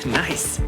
Nice.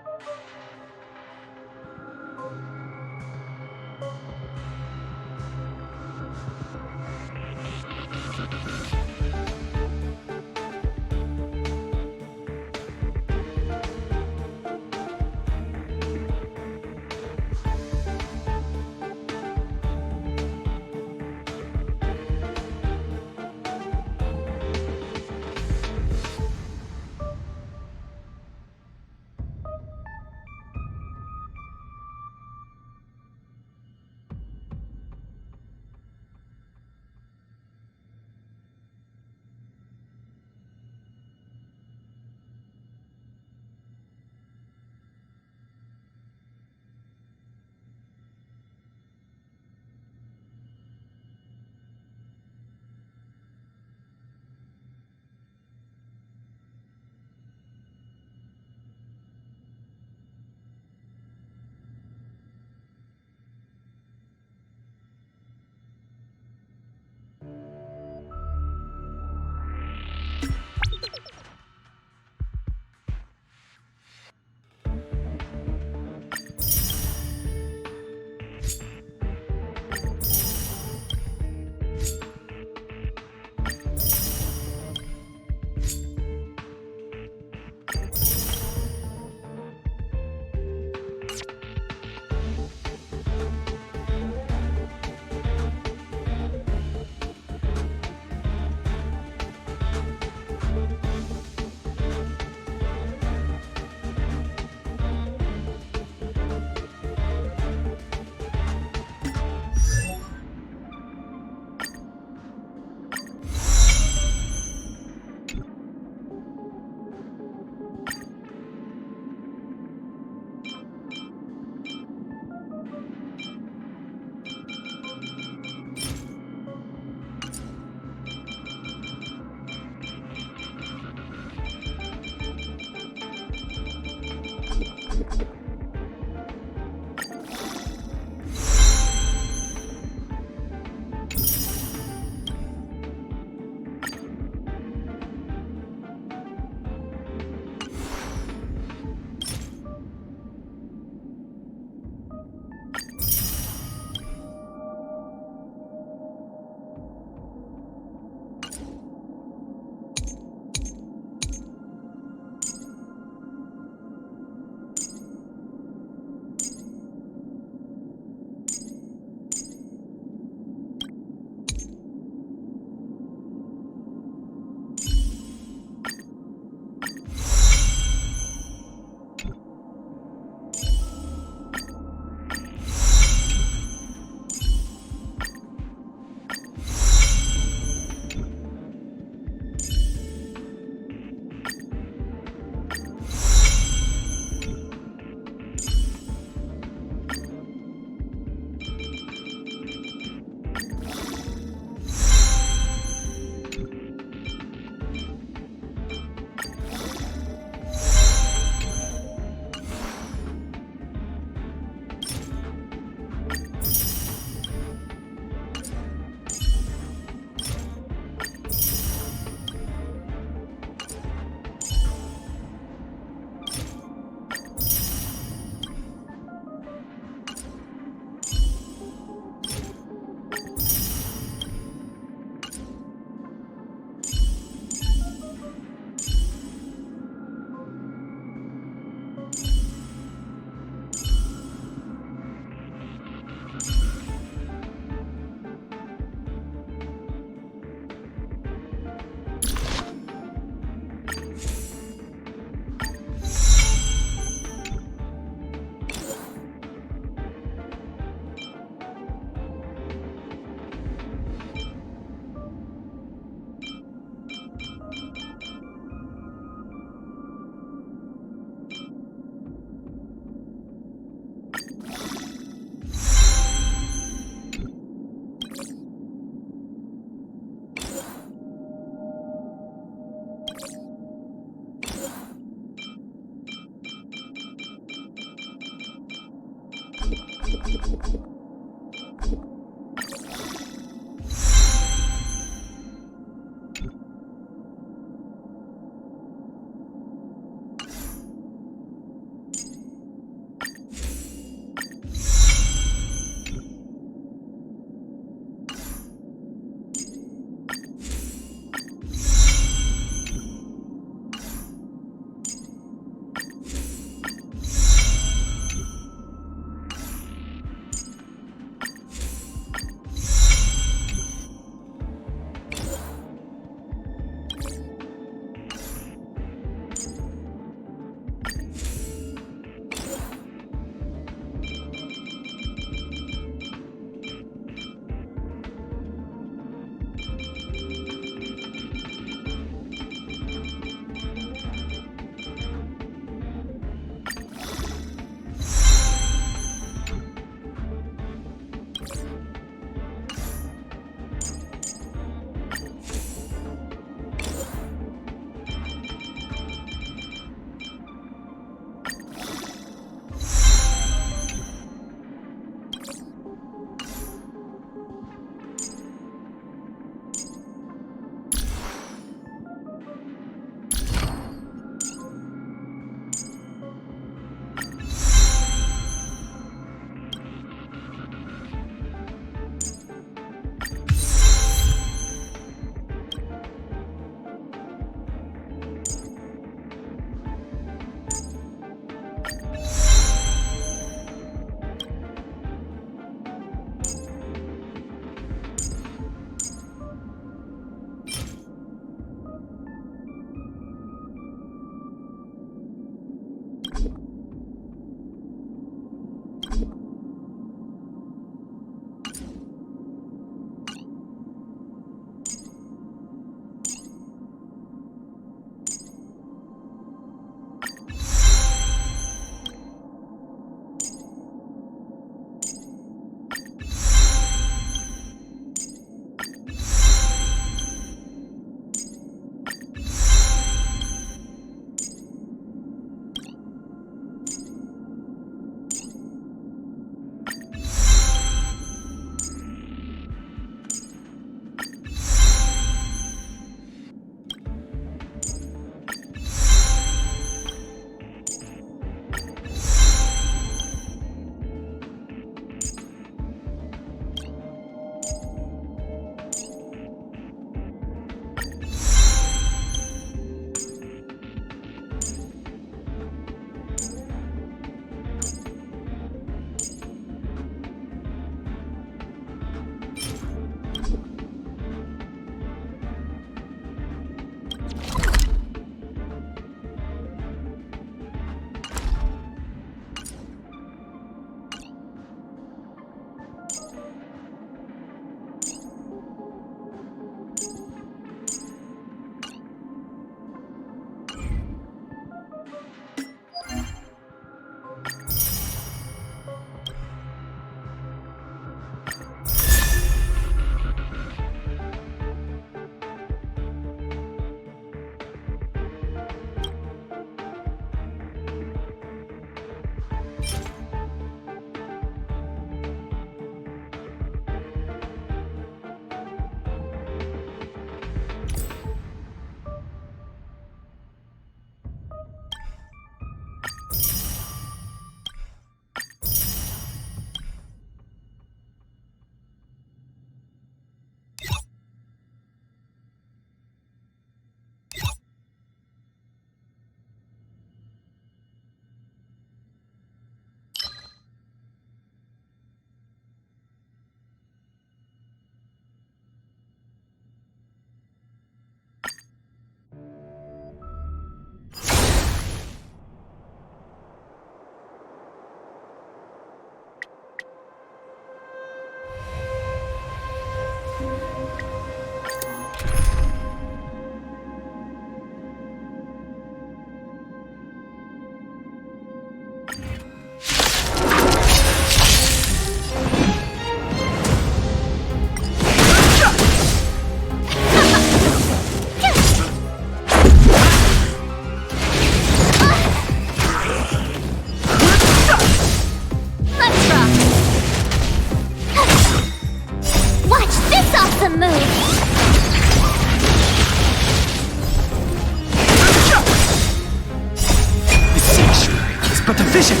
but efficient.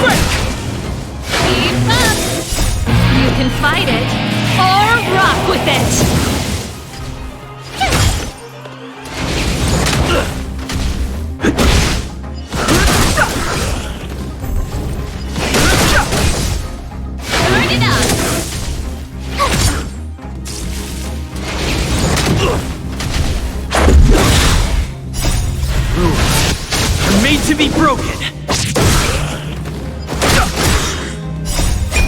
Break! Keep up! You can fight it, or rock with it! Turn it up! Are made to be broken.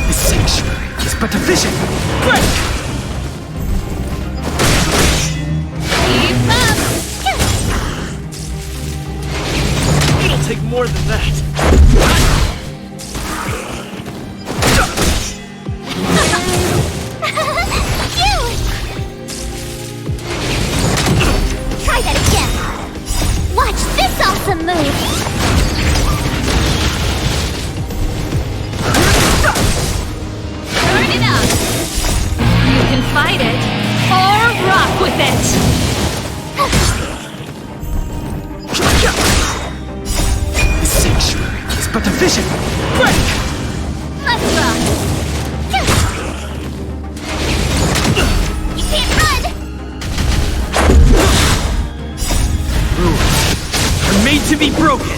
The sanctuary is but efficient. Break! Keep up! It'll take more than that. Try that again. Watch this awesome move. Turn it up! You can fight it, or rock with it! The sanctuary is but efficient. Break! Let's rock! You can't run. Are made to be broken.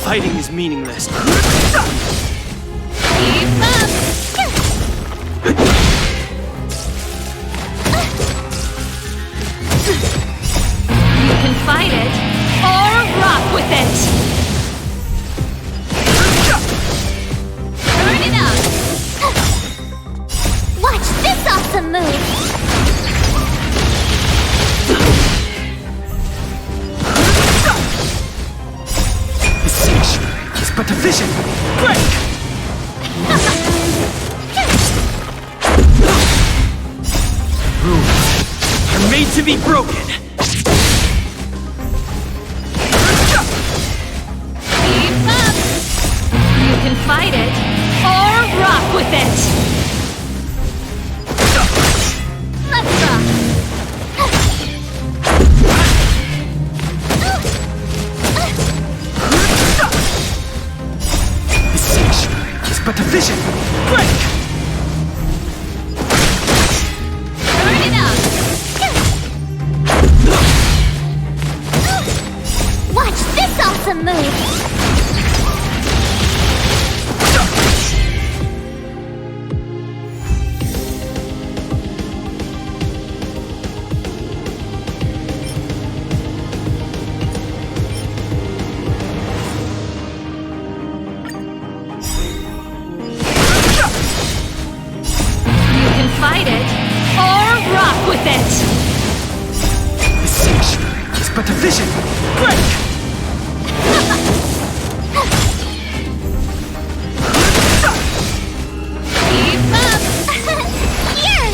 Fighting is meaningless. Keep up! You can fight it, or rock with it! Turn it up! Watch this awesome move! The sanctuary is but a vision. Break! Rules are made to be broken. Keep up! You can fight it, or rock with it! Let's rock! The sanctuary is but a vision. Break! Turn it up! Watch this awesome move! You can fight it, or rock with it! The sanctuary is but a vision. Break! Keep up! Here!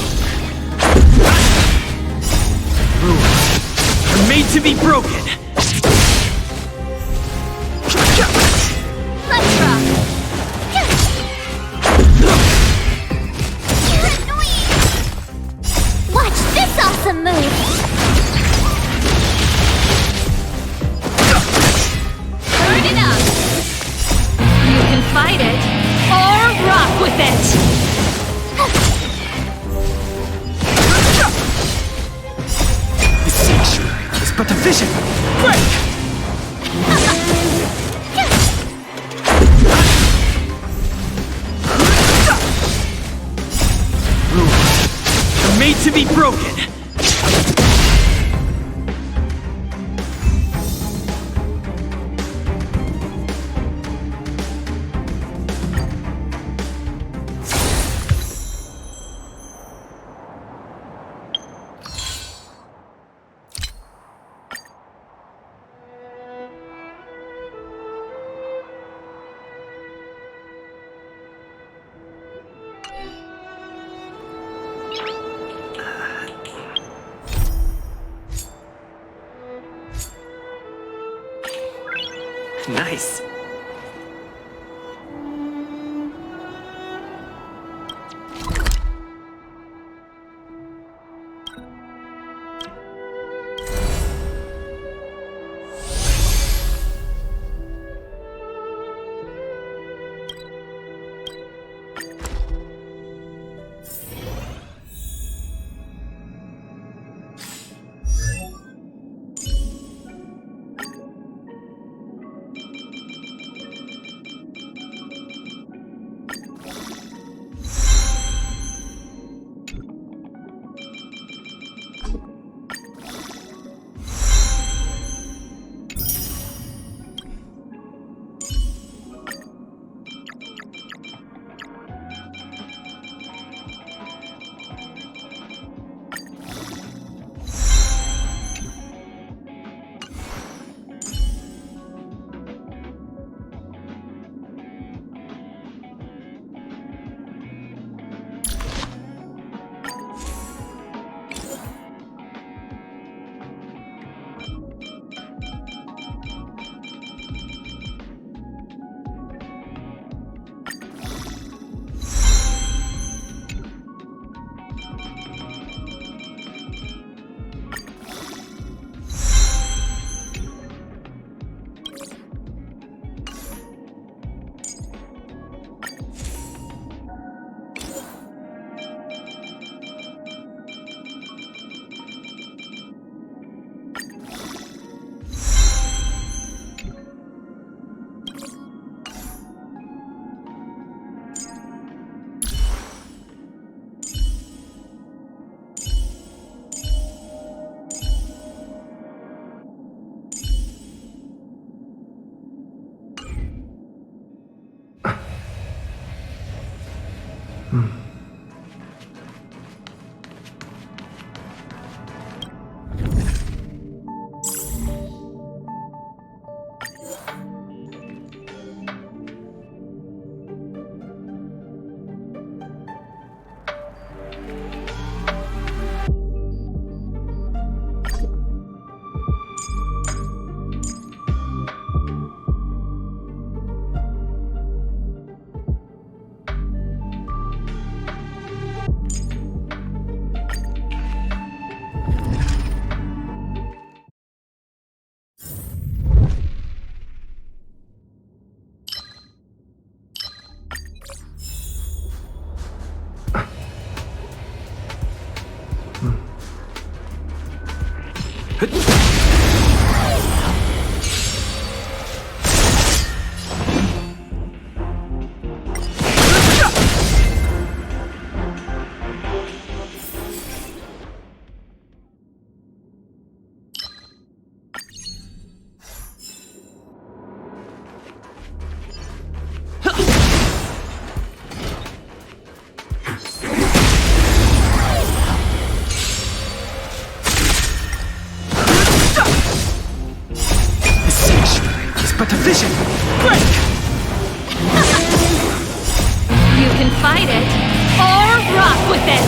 Rules are made to be broken. Let's rock! You're annoying! Watch this awesome move! Turn it up! You can fight it, or rock with it! The sanctuary is but a vision. Break! Rules are made to be broken. Nice. But a vision! Break! You can fight it, or rock with it!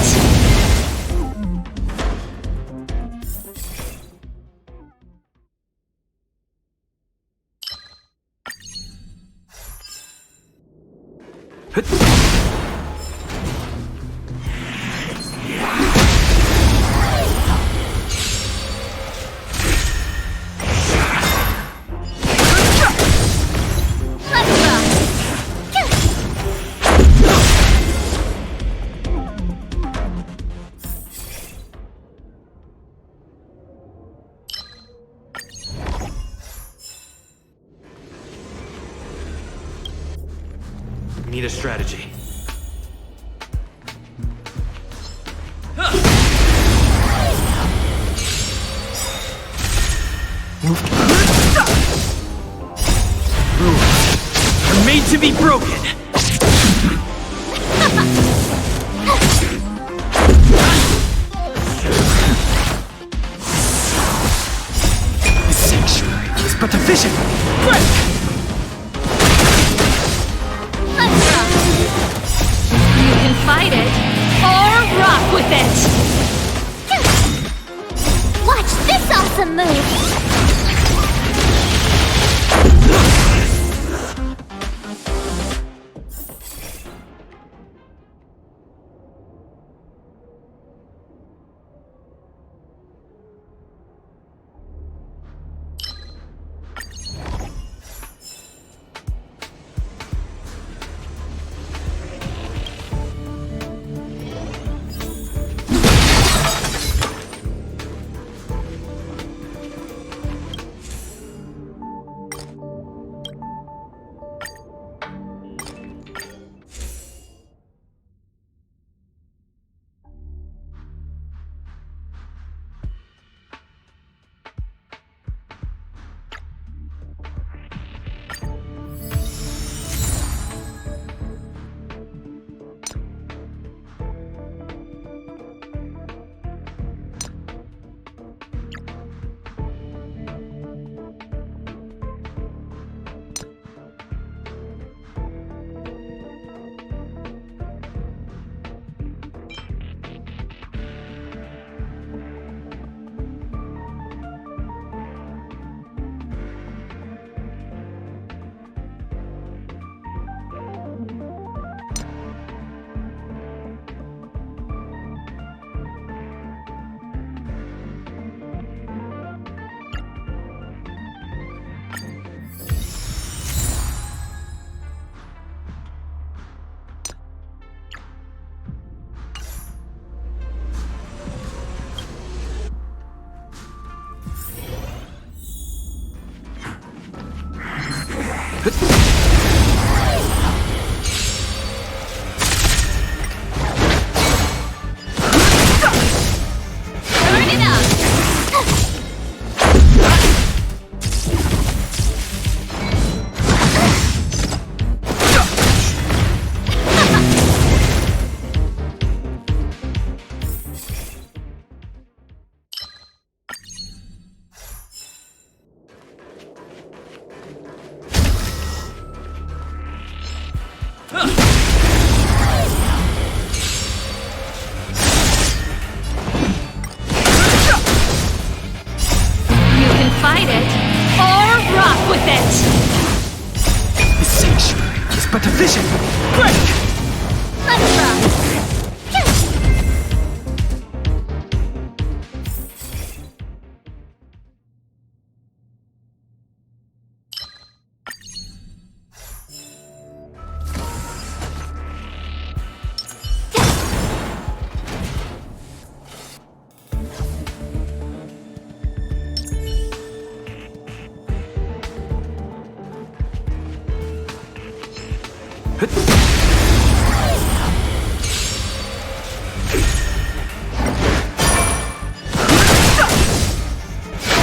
Need a strategy. Rules are made to be broken. The sanctuary is but a vision. Break! You can fight it, or rock with it! Watch this awesome move! You can fight it, or rock with it! The sanctuary is but a vision! Break! Let's rock!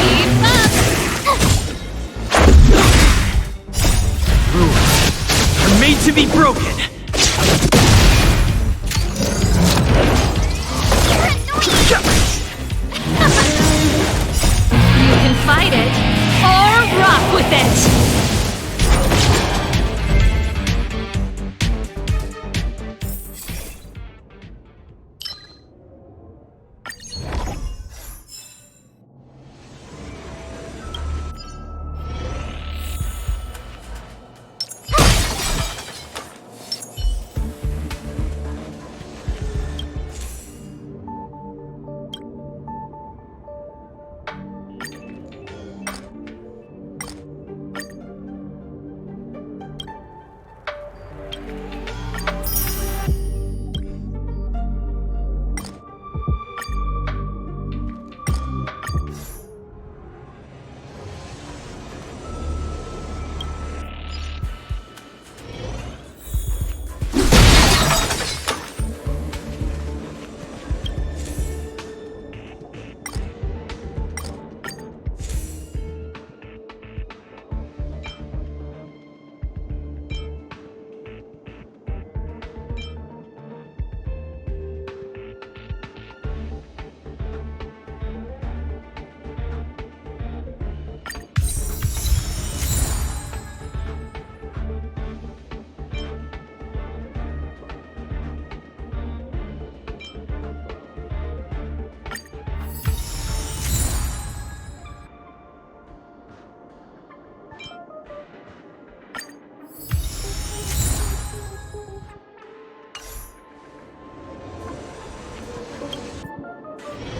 Keep up! Rules are made to be broken! You can fight it, or rock with it!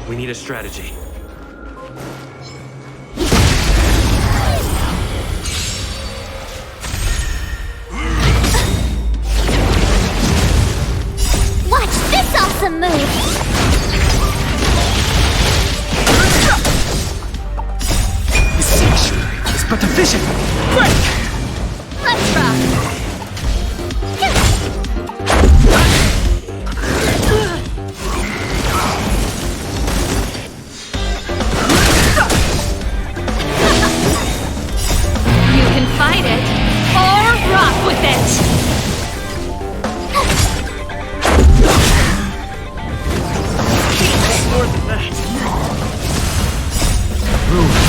We need a strategy. Watch this awesome move! The sanctuary is but a vision! Break! Let's rock! You can fight it, or rock with it! More than that. Rules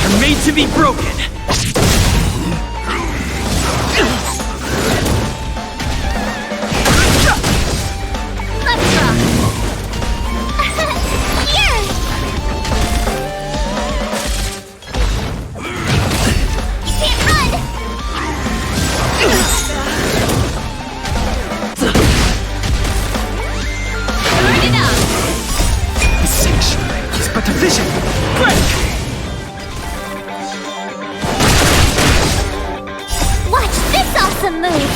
are made to be broken! Let's rock! Here! You can't run! Burn it up! The sanctuary is but a vision! Break! Watch this awesome move!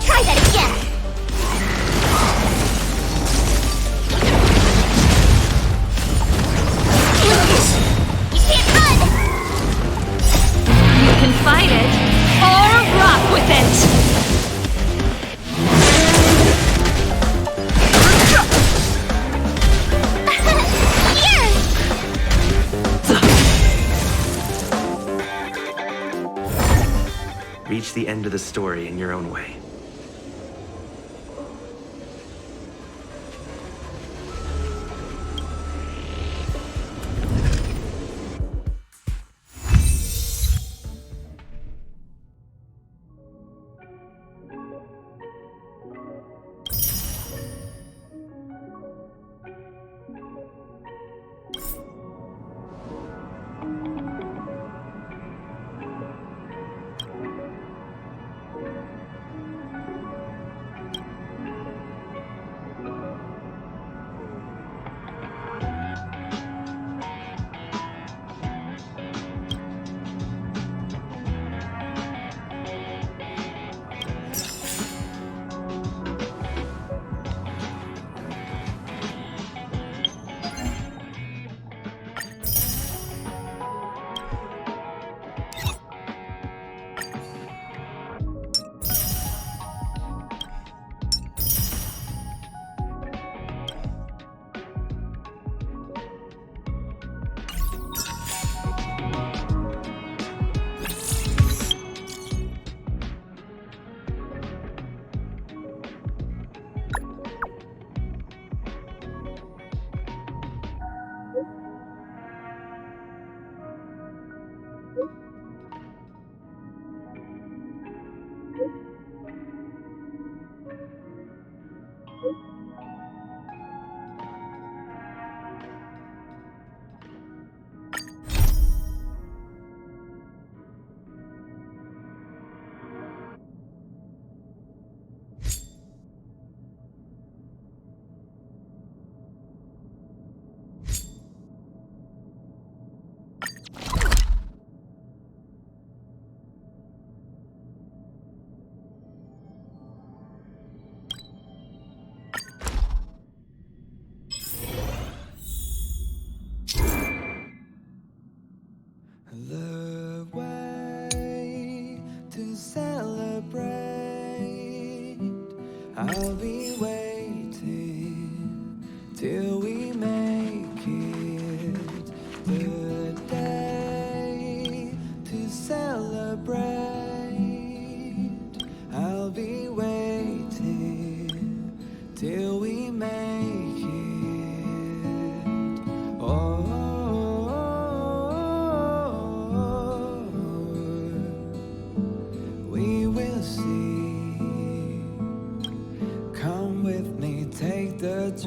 Try that again! You can't run! You can fight it, or rock with it! Here! Reach the end of the story in your own way.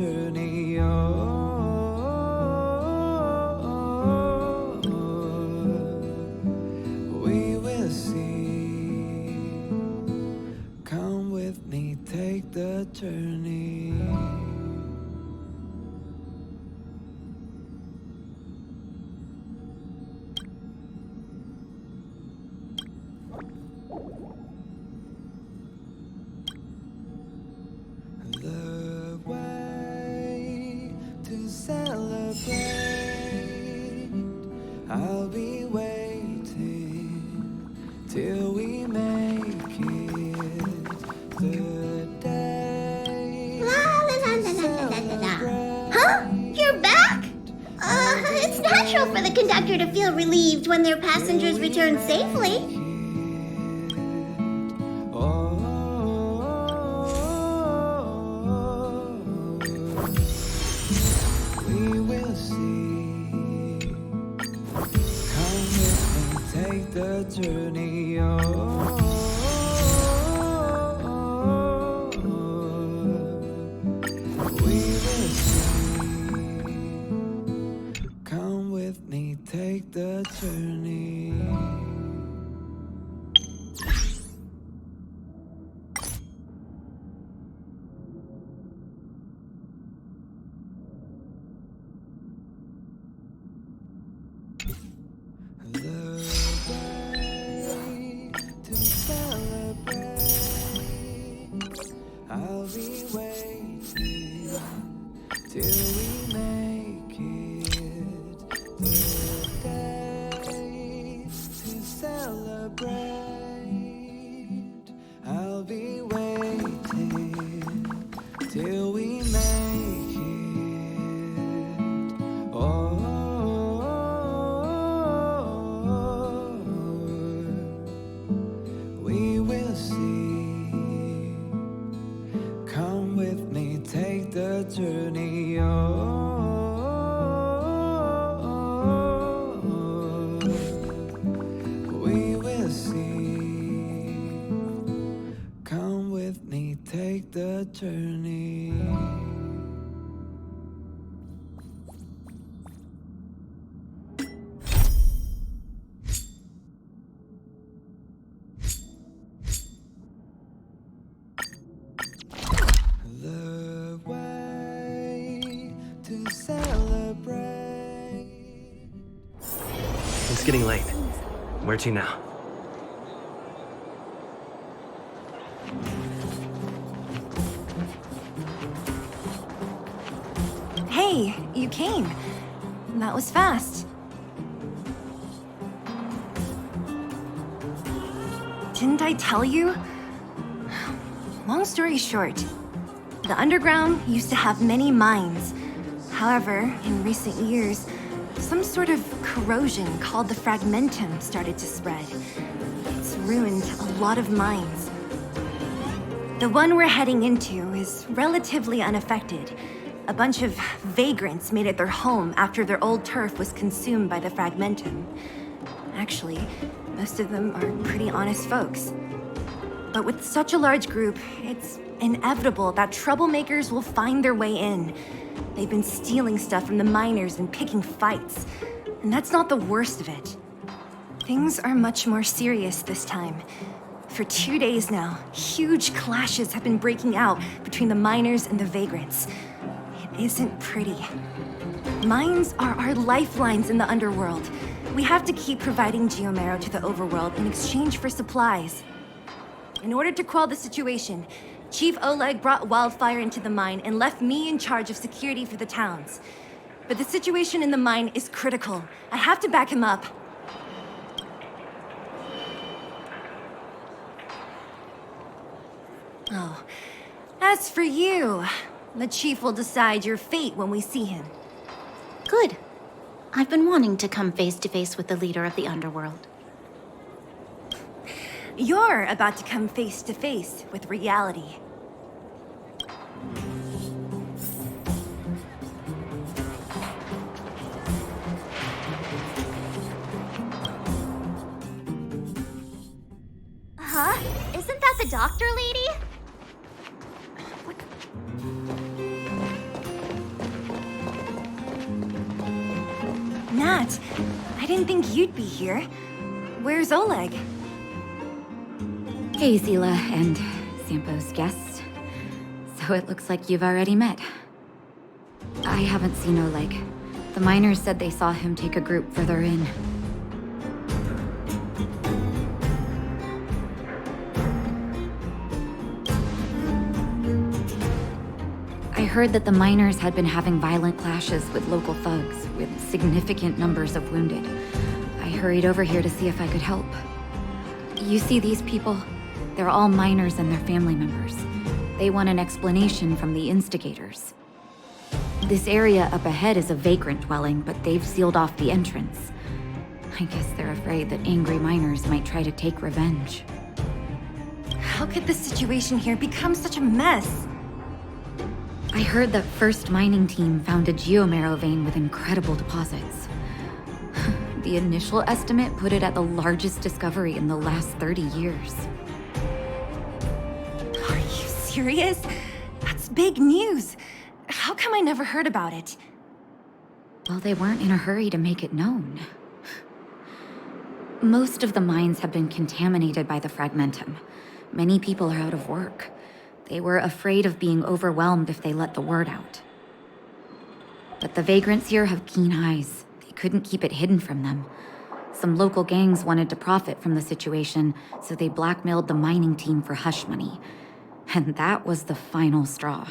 journey. We will see. Come with me, take the journey. The way to celebrate. I'll be waiting till we make it the day. La la la la la la la la. Huh? You're back? It's natural for the conductor to feel relieved when their passengers return safely. We will see. Come with me, take the journey. We will see. Come with me, take the journey. The way to celebrate. I'll be waiting till we make it the day to celebrate. I'll be waiting till we make it. We will see. Come with me, take the journey. We will see. Come with me, take the journey. The way to celebrate. It's getting late. Where to now? Hey, you came. That was fast. Didn't I tell you? Long story short, the underground used to have many mines. However, in recent years, some sort of corrosion called the fragmentum started to spread. It's ruined a lot of mines. The one we're heading into is relatively unaffected. A bunch of vagrants made it their home after their old turf was consumed by the fragmentum. Actually, most of them are pretty honest folks. But with such a large group, it's inevitable that troublemakers will find their way in. They've been stealing stuff from the miners and picking fights. And that's not the worst of it. Things are much more serious this time. For 2 days now, huge clashes have been breaking out between the miners and the vagrants. It isn't pretty. Mines are our lifelines in the underworld. We have to keep providing geomarrow to the overworld in exchange for supplies. In order to quell the situation, Chief Oleg brought wildfire into the mine and left me in charge of security for the towns. But the situation in the mine is critical. I have to back him up. Oh, as for you, the Chief will decide your fate when we see him. Good. I've been wanting to come face to face with the leader of the underworld. You're about to come face to face with reality. Huh? Isn't that the doctor lady? Matt, I didn't think you'd be here. Where's Oleg? Hey, Zila and Sampo's guests. So it looks like you've already met. I haven't seen Oleg. The miners said they saw him take a group further in. I heard that the miners had been having violent clashes with local thugs, with significant numbers of wounded. I hurried over here to see if I could help. You see these people? They're all miners and their family members. They want an explanation from the instigators. This area up ahead is a vagrant dwelling, but they've sealed off the entrance. I guess they're afraid that angry miners might try to take revenge. How could the situation here become such a mess? I heard that First Mining Team found a geomarrow vein with incredible deposits. The initial estimate put it at the largest discovery in the last 30 years. Are you serious? That's big news. How come I never heard about it? Well, they weren't in a hurry to make it known. Most of the mines have been contaminated by the fragmentum. Many people are out of work. They were afraid of being overwhelmed if they let the word out. But the vagrants here have keen eyes. They couldn't keep it hidden from them. Some local gangs wanted to profit from the situation, so they blackmailed the mining team for hush money. And that was the final straw.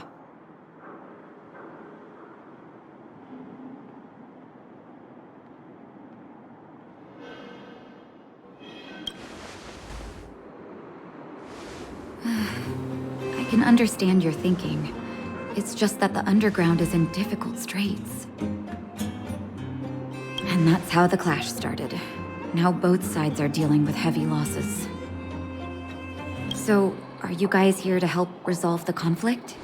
I can understand your thinking. It's just that the underground is in difficult straits. And that's how the clash started. Now both sides are dealing with heavy losses. So, are you guys here to help resolve the conflict?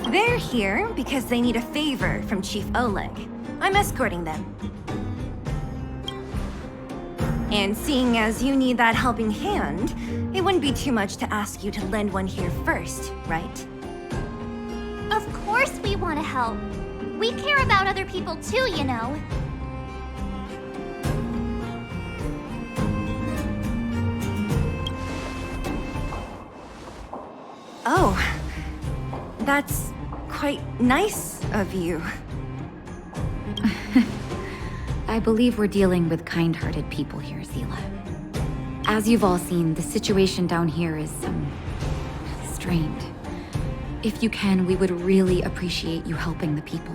They're here because they need a favor from Chief Oleg. I'm escorting them. And seeing as you need that helping hand, it wouldn't be too much to ask you to lend one here first, right? Of course we want to help. We care about other people too, you know. Oh, that's quite nice of you. I believe we're dealing with kind-hearted people here, Zila. As you've all seen, the situation down here is, strained. If you can, we would really appreciate you helping the people.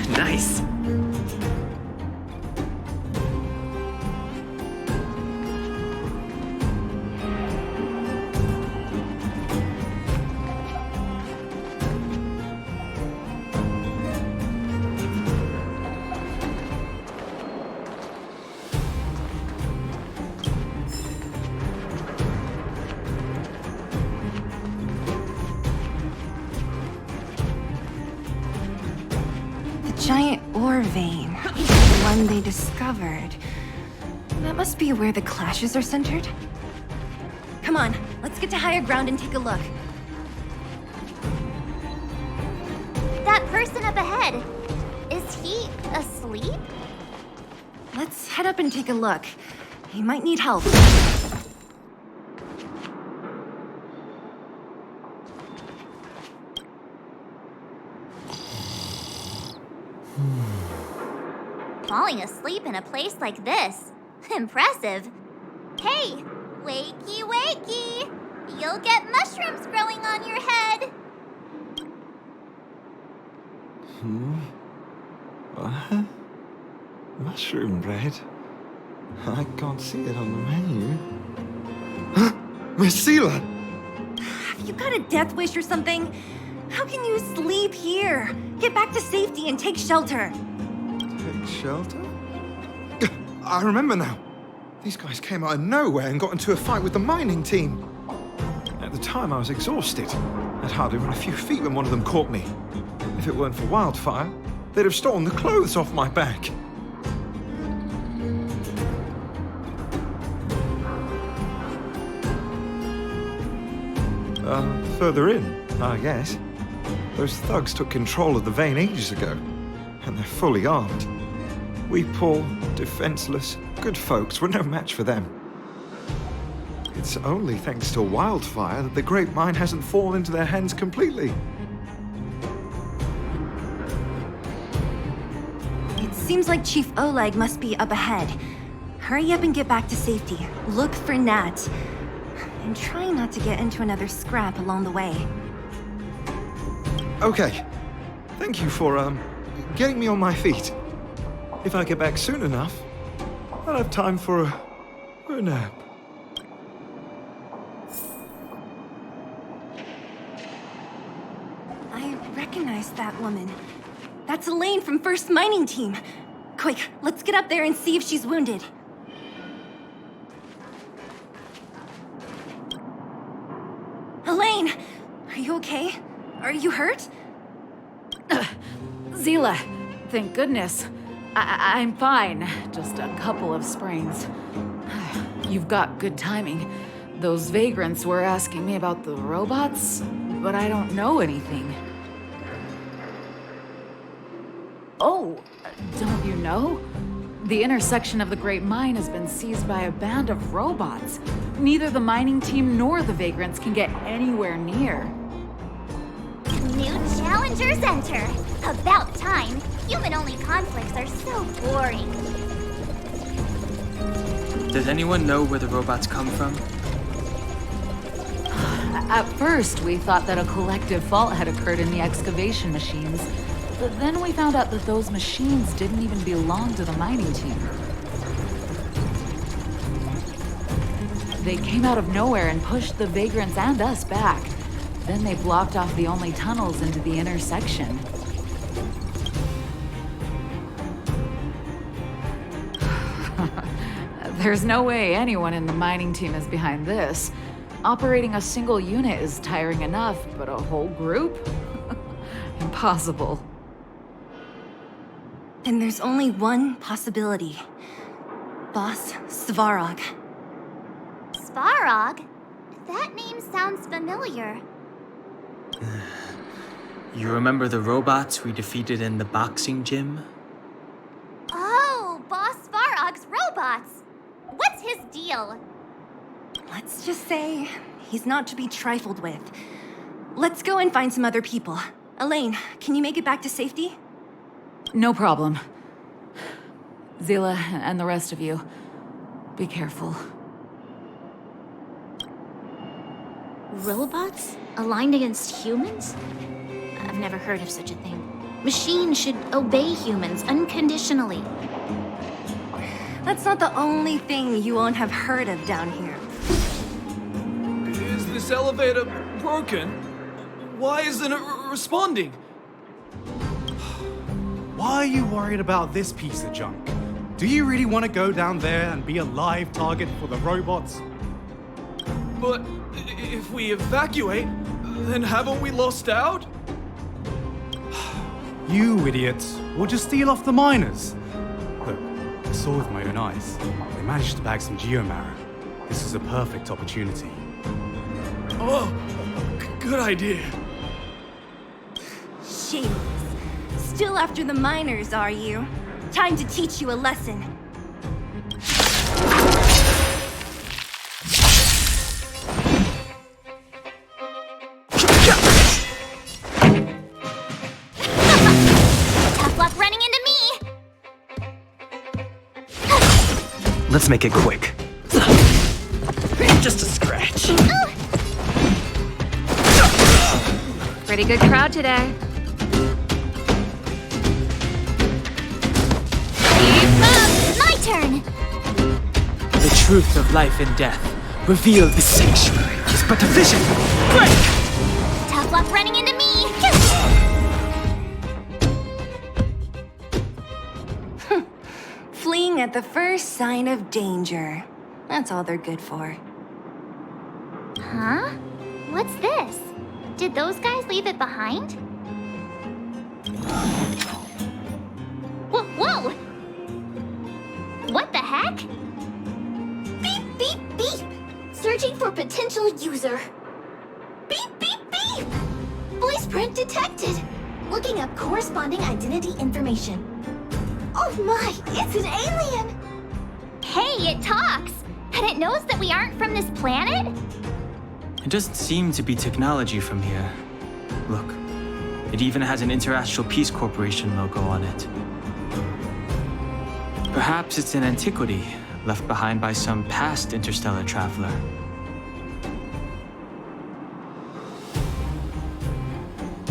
Nice. Giant ore vein. The one they discovered. That must be where the clashes are centered. Come on, let's get to higher ground and take a look. That person up ahead, is he asleep? Let's head up and take a look. He might need help. Falling asleep in a place like this. Impressive. Hey, wakey wakey! You'll get mushrooms growing on your head. What? Mushroom bread? I can't see it on the menu. Miss Sela! Have you got a death wish or something? How can you sleep here? Get back to safety and take shelter. Take shelter? I remember now. These guys came out of nowhere and got into a fight with the mining team. At the time, I was exhausted. I'd hardly run a few feet when one of them caught me. If it weren't for Wildfire, they'd have stolen the clothes off my back. Further in, I guess. Those thugs took control of the vein ages ago, and they're fully armed. We poor, defenseless, good folks were no match for them. It's only thanks to Wildfire that the Great Mine hasn't fallen into their hands completely. It seems like Chief Oleg must be up ahead. Hurry up and get back to safety. Look for Nat. And try not to get into another scrap along the way. Okay. Thank you for, getting me on my feet. If I get back soon enough, I'll have time for a nap. I recognize that woman. That's Elaine from First Mining Team. Quick, let's get up there and see if she's wounded. Elaine! Are you okay? Are you hurt? Zila, thank goodness. I'm fine. Just a couple of sprains. You've got good timing. Those vagrants were asking me about the robots, but I don't know anything. Oh, don't you know? The intersection of the Great Mine has been seized by a band of robots. Neither the mining team nor the vagrants can get anywhere near. New challengers enter. About time. Human-only conflicts are so boring. Does anyone know where the robots come from? At first, we thought that a collective fault had occurred in the excavation machines. But then we found out that those machines didn't even belong to the mining team. They came out of nowhere and pushed the vagrants and us back. Then they blocked off the only tunnels into the intersection. There's no way anyone in the mining team is behind this. Operating a single unit is tiring enough, but a whole group? Impossible. And there's only one possibility. Boss Svarog. Svarog? That name sounds familiar. You remember the robots we defeated in the boxing gym? Oh, Boss Svarog's robots! What's his deal? Let's just say he's not to be trifled with. Let's go and find some other people. Elaine, can you make it back to safety? No problem. Zila and the rest of you, Be careful. Robots aligned against humans? I've never heard of such a thing. Machines should obey humans unconditionally. That's not the only thing you won't have heard of down here. Is this elevator broken? Why isn't it responding? Why are you worried about this piece of junk? Do you really want to go down there and be a live target for the robots? But if we evacuate, then haven't we lost out? You idiots! We'll just steal off the miners. Look, I saw with my own eyes. They managed to bag some geomarrow. This is a perfect opportunity. Oh, good idea. Shameless. Still after the miners, are you? Time to teach you a lesson. Tough luck running into me! Let's make it quick. Just a scratch. Pretty good crowd today. Keep up! My turn! The truth of life and death revealed. The sanctuary is but a vision. Break! Tough luck running into me! Fleeing at the first sign of danger. That's all they're good for. Huh? What's this? Did those guys leave it behind? Whoa, whoa! What the heck? Beep, beep, beep! Searching for potential user. Beep, beep, beep! Voice print detected. Looking up corresponding identity information. Oh my, it's an alien! Hey, it talks! And it knows that we aren't from this planet? It doesn't seem to be technology from here. Look, it even has an Interastral Peace Corporation logo on it. Perhaps it's an antiquity left behind by some past interstellar traveler.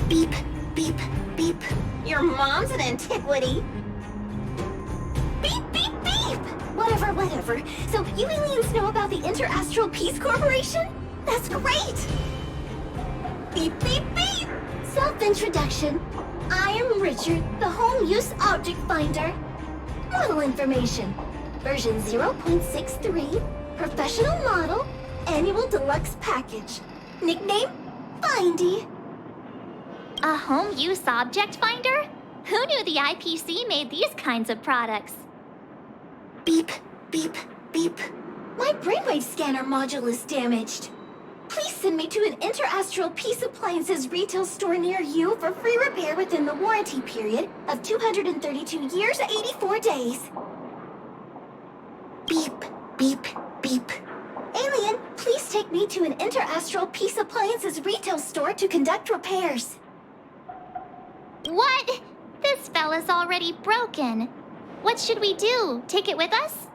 Beep, beep, beep. Your mom's an antiquity. Beep, beep, beep! Whatever, whatever. So you aliens know about the Interastral Peace Corporation? That's great! Beep, beep, beep! Self-introduction. I am Richard, the Home Use Object Finder. Model information. Version 0.63. Professional model. Annual deluxe package. Nickname? Findy. A home use object finder? Who knew the IPC made these kinds of products? Beep, beep, beep. My brainwave scanner module is damaged. Please send me to an Interastral Peace Appliances retail store near you for free repair within the warranty period of 232 years, 84 days. Beep, beep, beep. Alien, please take me to an Interastral Peace Appliances retail store to conduct repairs. What? This fella's already broken. What should we do? Take it with us?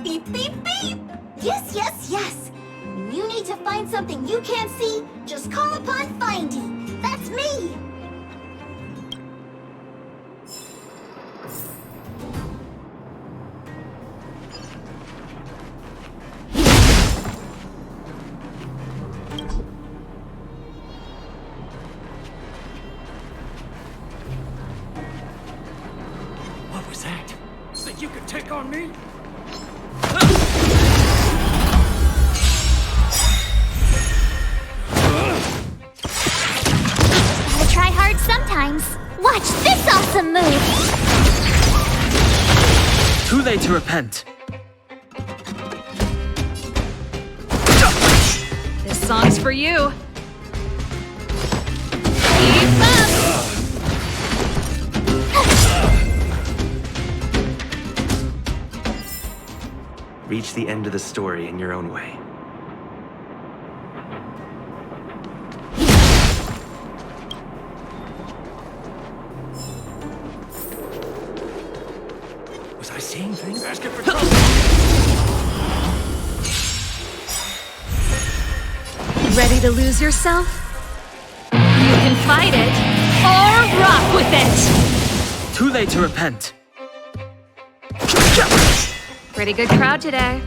Beep, beep, beep! Yes, yes, yes! When you need to find something you can't see, just call upon Findy. That's me! What was that? Think you could take on me? Gotta try hard sometimes. Watch this awesome move! Too late to repent. This song's for you. Keep up! Reach the end of the story in your own way. same thing? Asking for trouble. Ready to lose yourself? You can fight it, or rock with it! Too late to repent. Pretty good crowd today.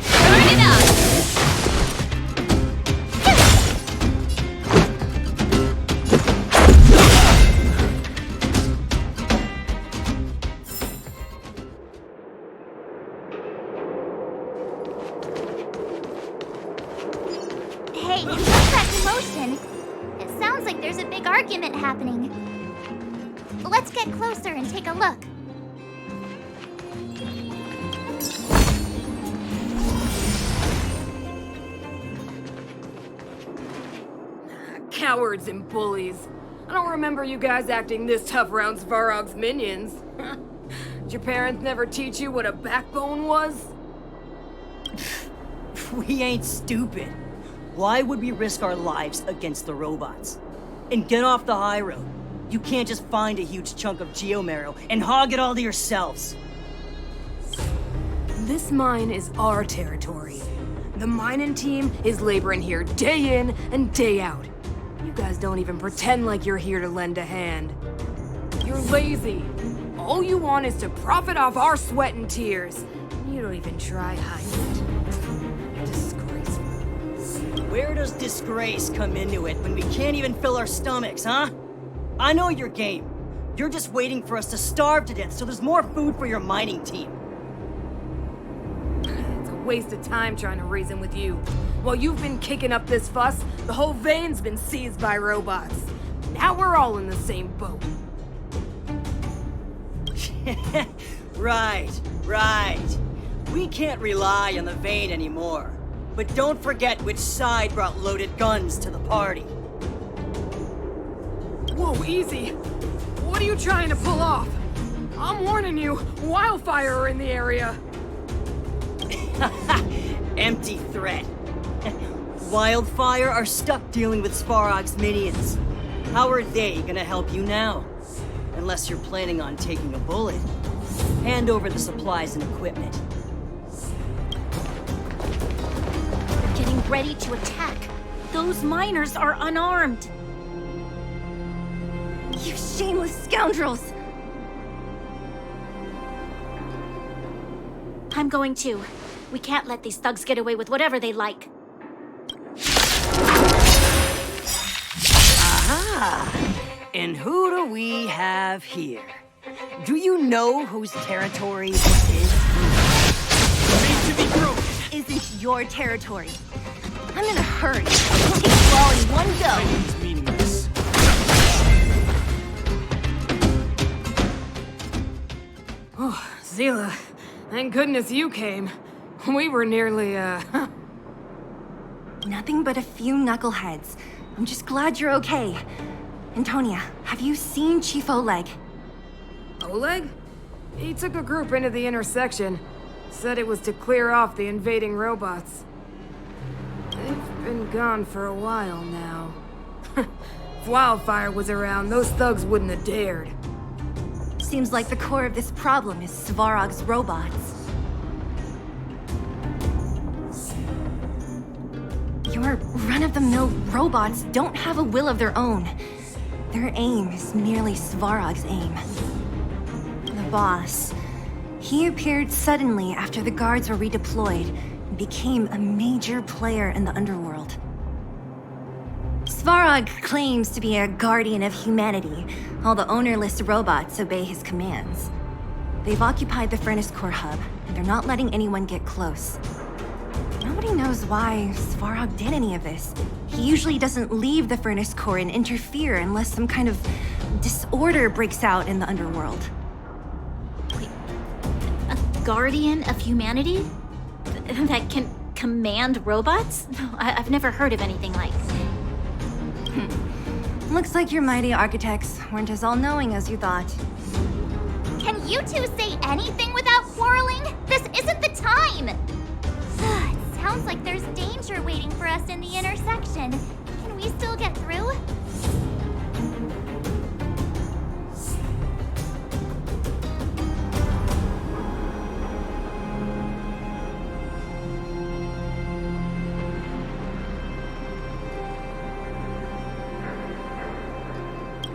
Turn it up! Hey, what's that commotion? It sounds like there's a big argument happening. Let's get closer and take a look. Cowards and bullies. I don't remember you guys acting this tough around Svarog's minions. Did your parents never teach you what a backbone was? We ain't stupid. Why would we risk our lives against the robots? And get off the high road. You can't just find a huge chunk of geomarrow and hog it all to yourselves. This mine is our territory. The mining team is laboring here day in and day out. You guys don't even pretend like you're here to lend a hand. You're lazy. All you want is to profit off our sweat and tears. You don't even try hiding it. Disgraceful. Where does disgrace come into it when we can't even fill our stomachs, huh? I know your game. You're just waiting for us to starve to death so there's more food for your mining team. It's a waste of time trying to reason with you. While you've been kicking up this fuss, the whole vein's been seized by robots. Now we're all in the same boat. Right. We can't rely on the vein anymore. But don't forget which side brought loaded guns to the party. Whoa, easy. What are you trying to pull off? I'm warning you, wildfire are in the area. Empty threat. Wildfire are stuck dealing with Svarog's minions. How are they gonna help you now? Unless you're planning on taking a bullet. Hand over the supplies and equipment. We're getting ready to attack. Those miners are unarmed. You shameless scoundrels! I'm going too. We can't let these thugs get away with whatever they like. Aha! And who do we have here? Do you know whose territory this is? Made to be broken. Isn't your territory. I'm in a hurry. We'll take you all in one go. It's meaningless. Oh, Zila, thank goodness you came. We were nearly, Nothing but a few knuckleheads. I'm just glad you're okay. Antonia, have you seen Chief Oleg? Oleg? He took a group into the intersection. Said it was to clear off the invading robots. They've been gone for a while now. If Wildfire was around, those thugs wouldn't have dared. Seems like the core of this problem is Svarog's robots. Your run-of-the-mill robots don't have a will of their own. Their aim is merely Svarog's aim. The boss, he appeared suddenly after the guards were redeployed and became a major player in the underworld. Svarog claims to be a guardian of humanity. All the ownerless robots obey his commands. They've occupied the Furnace Core hub, and they're not letting anyone get close. Nobody knows why Svarog did any of this. He usually doesn't leave the Furnace Core and interfere unless some kind of disorder breaks out in the underworld. Wait, a guardian of humanity? That can command robots? I've never heard of anything like. Looks like your mighty architects weren't as all-knowing as you thought. Can you two say anything without quarreling? This isn't the time! It sounds like there's danger waiting for us in the intersection. Can we still get through?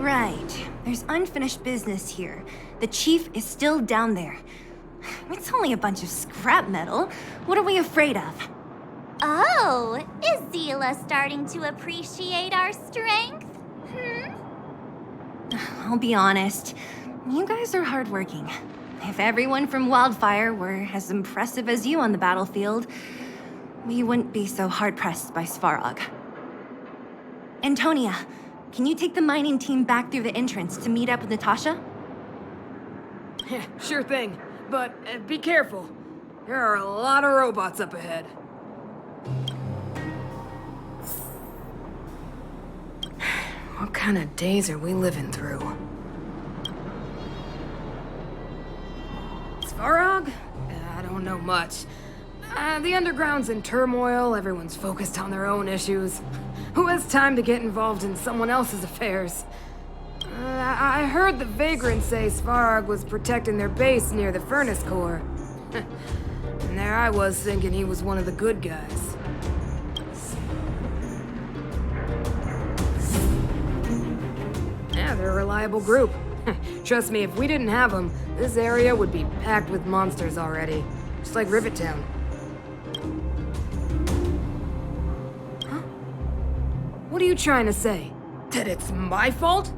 Right. There's unfinished business here. The chief is still down there. It's only a bunch of scrap metal. What are we afraid of? Oh, is Zila starting to appreciate our strength? I'll be honest. You guys are hardworking. If everyone from Wildfire were as impressive as you on the battlefield, we wouldn't be so hard-pressed by Svarog. Antonia, can you take the mining team back through the entrance to meet up with Natasha? Sure thing, but be careful. There are a lot of robots up ahead. What kind of days are we living through? Svarog? I don't know much. The underground's in turmoil, everyone's focused on their own issues. Who has time to get involved in someone else's affairs? I heard the vagrants say Svarog was protecting their base near the furnace core. And there I was thinking he was one of the good guys. Yeah, they're a reliable group. Trust me, if we didn't have them, this area would be packed with monsters already. Just like Rivet Town. Huh? What are you trying to say? That it's my fault?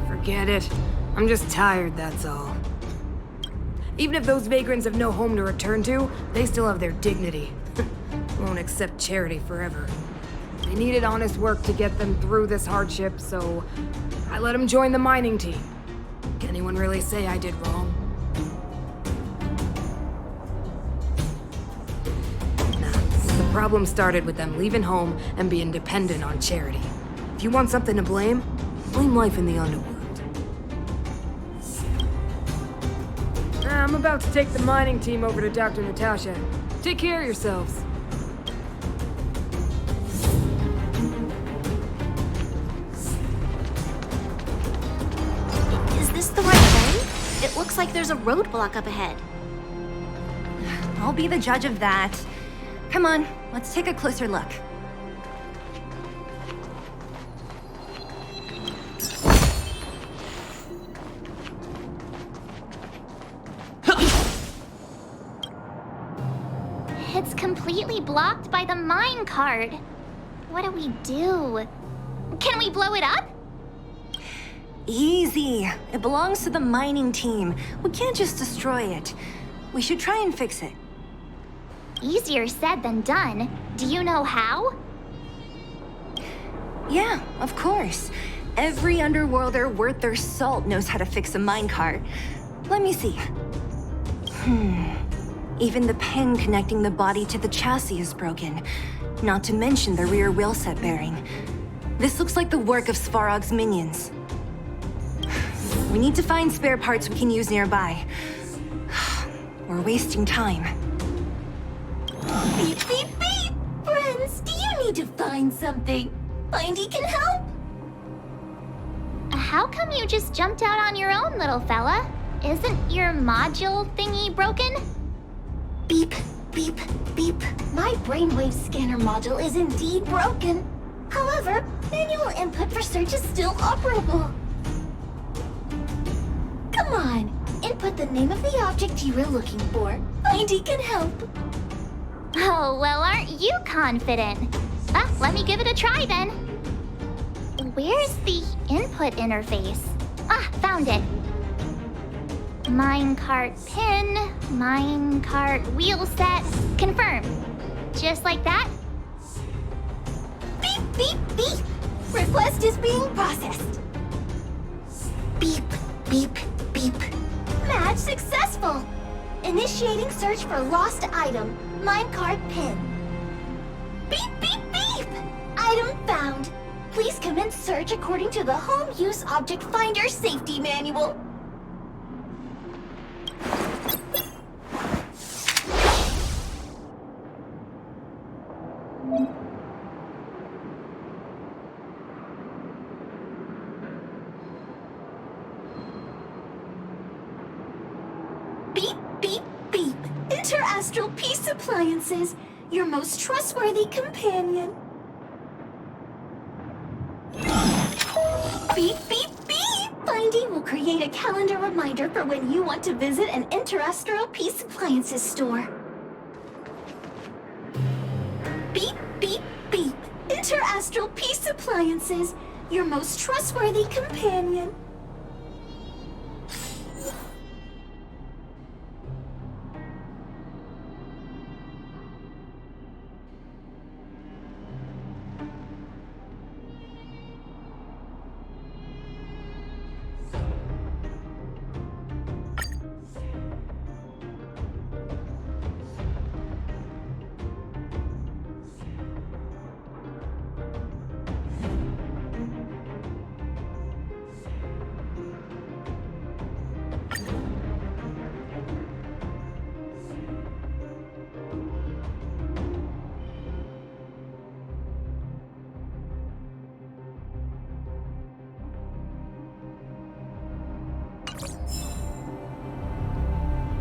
Forget it. I'm just tired, that's all. Even if those vagrants have no home to return to, they still have their dignity. Won't accept charity forever. They needed honest work to get them through this hardship, so I let them join the mining team. Can anyone really say I did wrong? Nah, the problem started with them leaving home and being dependent on charity. If you want something to blame life in the underworld. I'm about to take the mining team over to Dr. Natasha. Take care of yourselves. Is this the right way? It looks like there's a roadblock up ahead. I'll be the judge of that. Come on, let's take a closer look. It's completely blocked by the mine cart. What do we do? Can we blow it up? Easy. It belongs to the mining team. We can't just destroy it. We should try and fix it. Easier said than done. Do you know how? Yeah, of course. Every underworlder worth their salt knows how to fix a minecart. Let me see. Even the pin connecting the body to the chassis is broken. Not to mention the rear wheel set bearing. This looks like the work of Svarog's minions. We need to find spare parts we can use nearby. We're wasting time. Beep, beep, beep! Friends, do you need to find something? Findy can help? How come you just jumped out on your own, little fella? Isn't your module thingy broken? Beep, beep, beep. My brainwave scanner module is indeed broken. However, manual input for search is still operable. Come on, input the name of the object you were looking for. Findy can help. Oh, well, aren't you confident? Let me give it a try then. Where's the input interface? Found it. Minecart pin, minecart wheel set, confirm. Just like that. Beep, beep, beep. Request is being processed. Beep, beep, beep. Match successful. Initiating search for lost item, minecart pin. Beep, beep, beep. Item found. Please commence search according to the Home Use Object Finder Safety Manual. Beep, beep, beep. Interastral Peace Appliances, your most trustworthy companion. Beep, beep, beep! Findy will create a calendar reminder for when you want to visit an Interastral Peace Appliances store. Beep, beep, beep! Interastral Peace Appliances, your most trustworthy companion.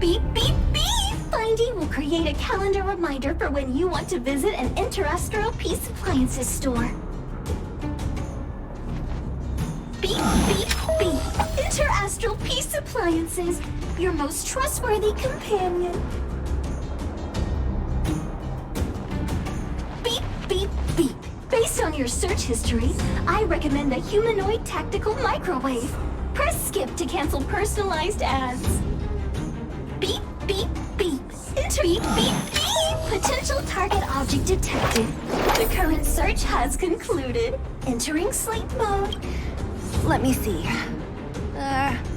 Beep, beep, beep! Findy will create a calendar reminder for when you want to visit an Interastral Peace Appliances store. Beep, beep, beep! Interastral Peace Appliances, your most trustworthy companion. Beep, beep, beep! Based on your search history, I recommend a humanoid tactical microwave. Press skip to cancel personalized ads. Beep, beep, beep. Beep, beep, beep. Potential target object detected. The current search has concluded. Entering sleep mode. Let me see.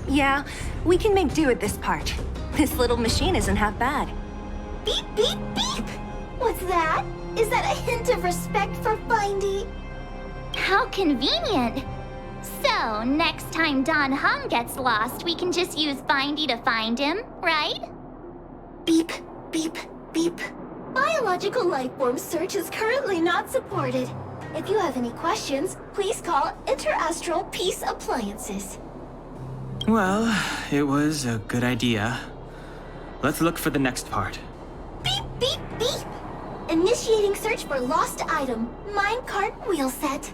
Yeah, we can make do with this part. This little machine isn't half bad. Beep, beep, beep. What's that? Is that a hint of respect for Findy? How convenient. So, next time Don Hum gets lost, we can just use Findy to find him, right? Beep, beep, beep. Biological life form search is currently not supported. If you have any questions, please call Interastral Peace Appliances. Well, it was a good idea. Let's look for the next part. Beep, beep, beep. Initiating search for lost item. Minecart wheel set.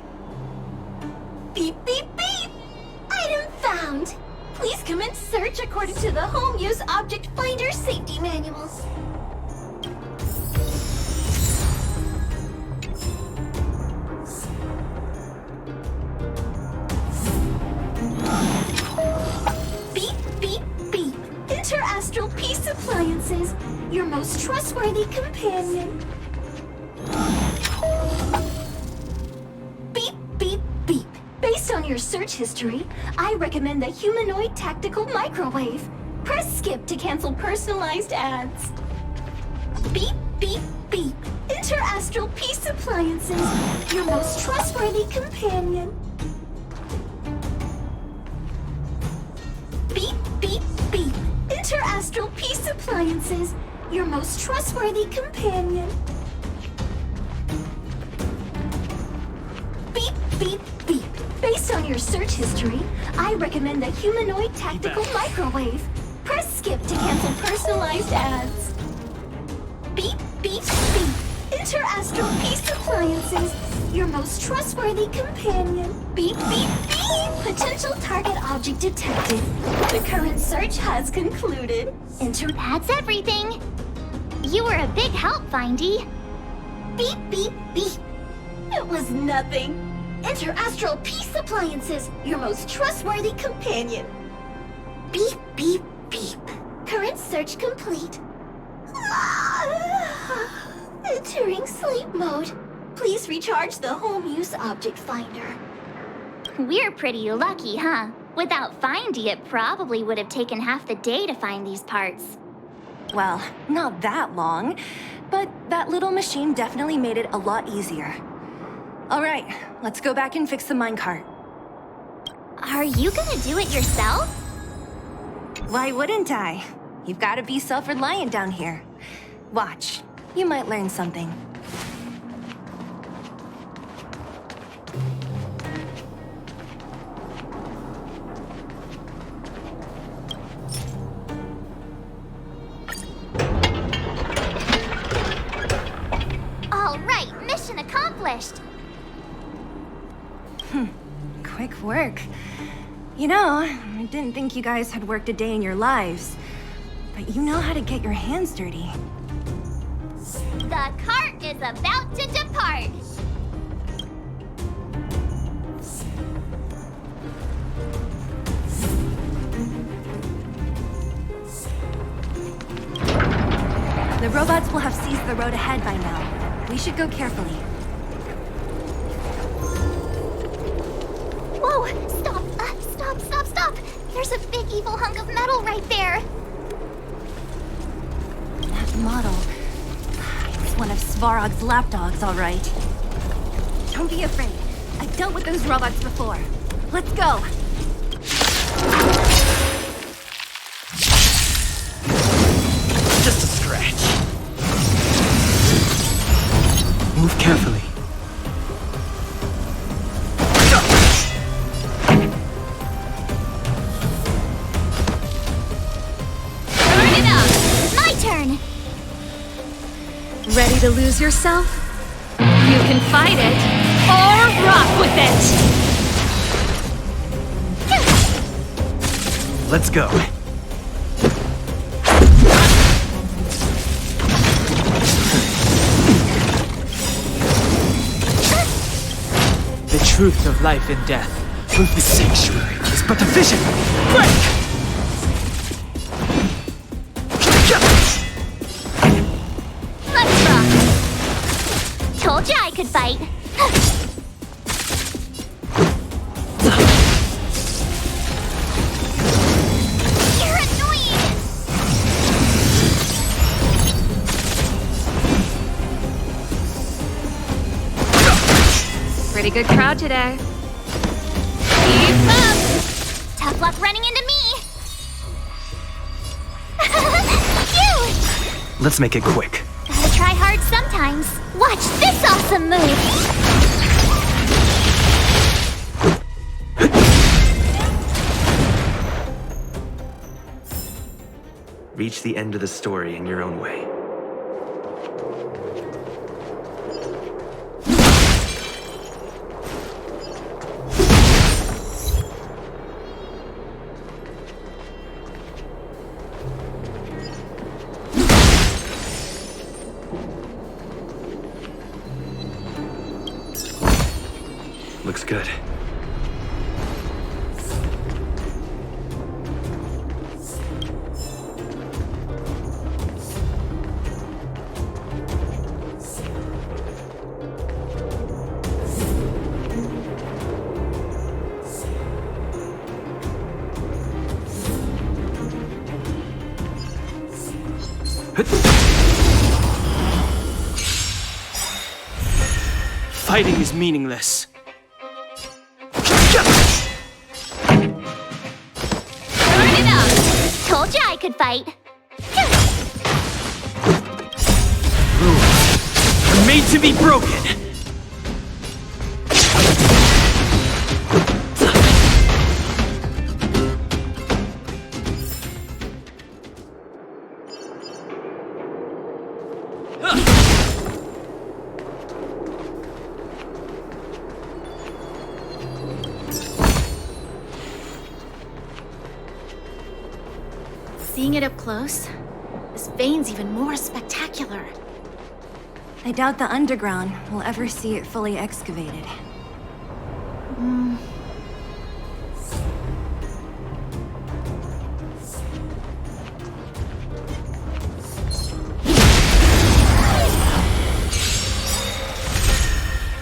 Beep, beep, beep! Item found! Please commence search according to the Home Use Object Finder safety manuals. Beep, beep, beep! Interastral Peace Appliances, your most trustworthy companion. Beep, beep, beep! Based on your search history, I recommend the humanoid tactical microwave. Press skip to cancel personalized ads. Beep, beep, beep. Interastral Peace Appliances, your most trustworthy companion. Beep, beep, beep. Interastral Peace Appliances, your most trustworthy companion. Beep, beep, beep. Based on your search history, I recommend the humanoid tactical microwave. Press skip to cancel personalized ads. Beep, beep, beep. Interastral Peace Appliances, your most trustworthy companion. Beep, beep, beep. Potential target object detected. The current search has concluded. That's everything. You were a big help, Findy. Beep, beep, beep. It was nothing. Interastral Peace Appliances, your most trustworthy companion. Beep, beep, beep. Current search complete. Entering sleep mode. Please recharge the Home Use Object Finder. We're pretty lucky, huh? Without Findy, it probably would have taken half the day to find these parts. Well, not that long, but that little machine definitely made it a lot easier. All right, let's go back and fix the minecart. Are you gonna do it yourself? Why wouldn't I? You've got to be self-reliant down here. Watch, you might learn something. All right, mission accomplished. Quick Work. You know, I didn't think you guys had worked a day in your lives. But you know how to get your hands dirty. The cart is about to depart. The robots will have seized the road ahead by now. We should go carefully. Whoa! Stop! There's a big evil hunk of metal right there. That model. It's one of Svarog's lapdogs, all right. Don't be afraid. I've dealt with those robots before. Let's go! Just a scratch. Move carefully. Turn it up! My turn! Ready to lose yourself? You can fight it, or rock with it! Let's go. The truth of life and death. With the sanctuary is but a vision. Break! Let's rock! Told ya I could fight. You're annoying! Pretty good crowd today. Keep up! Tough luck running into me! Phew! Let's make it quick. Gotta try hard sometimes. Watch this awesome move! Reach the end of the story in your own way. Looks good. Fighting is meaningless. Turn it up! Told ya I could fight. Rules are made to be broken. Seeing it up close, this vein's even more spectacular. I doubt the underground will ever see it fully excavated.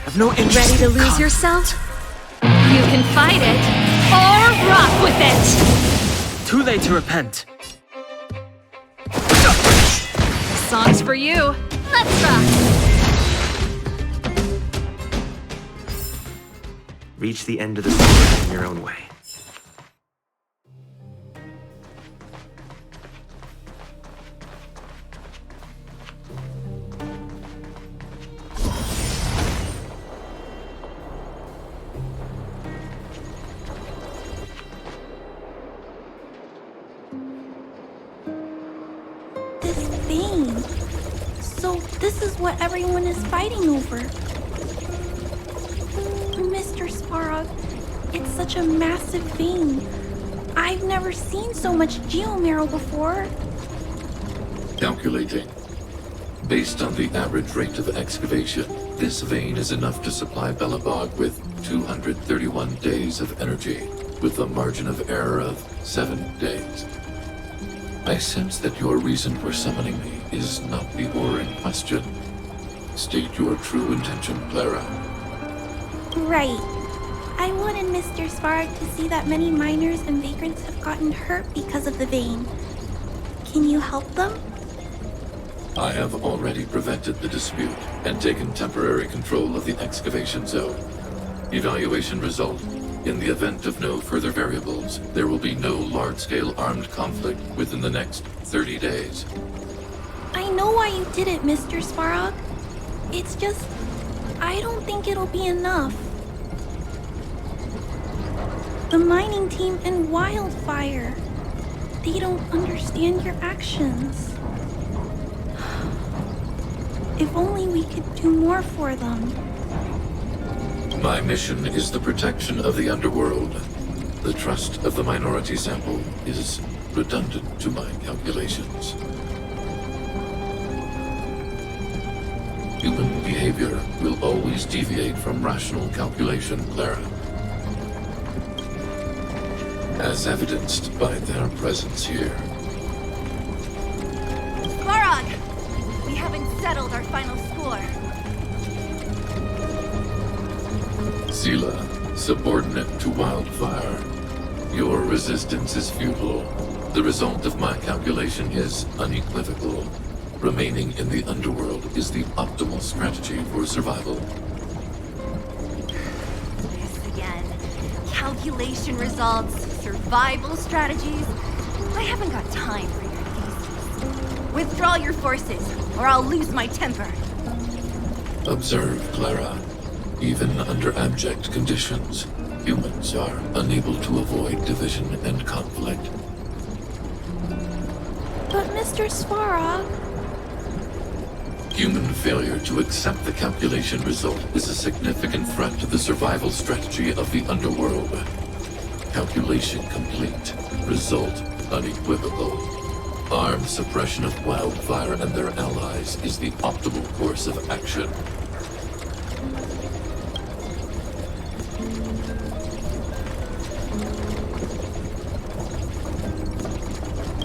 I've no interest. Ready to lose Come. yourself? You can fight it, or rock with it! Too late to repent. Song's for you. Let's rock! Reach the end of the story in your own way. This vein. So this is what everyone is fighting over. Mr. Svarog, It's such a massive vein. I've never seen so much geomarrow before. Calculating. Based on the average rate of excavation, this vein is enough to supply Belobog with 231 days of energy, with a margin of error of 7 days. I sense that your reason for summoning me is not the ore in question. State your true intention, Clara. Right. I wanted Mr. Svarog to see that many miners and vagrants have gotten hurt because of the vein. Can you help them? I have already prevented the dispute and taken temporary control of the excavation zone. Evaluation result. In the event of no further variables, there will be no large-scale armed conflict within the next 30 days. I know why you did it, Mr. Svarog. It's just, I don't think it'll be enough. The mining team and Wildfire, they don't understand your actions. If only we could do more for them. My mission is the protection of the underworld. The trust of the minority sample is redundant to my calculations. Human behavior will always deviate from rational calculation, Clara. As evidenced by their presence here. Svarog! We haven't settled our final score. Sela, subordinate to Wildfire. Your resistance is futile. The result of my calculation is unequivocal. Remaining in the underworld is the optimal strategy for survival. This again. Calculation results, survival strategies. I haven't got time for your theses. Withdraw your forces, or I'll lose my temper. Observe, Clara. Even under abject conditions, humans are unable to avoid division and conflict. But Mr. Svarog... Human failure to accept the calculation result is a significant threat to the survival strategy of the underworld. Calculation complete. Result unequivocal. Armed suppression of Wildfire and their allies is the optimal course of action.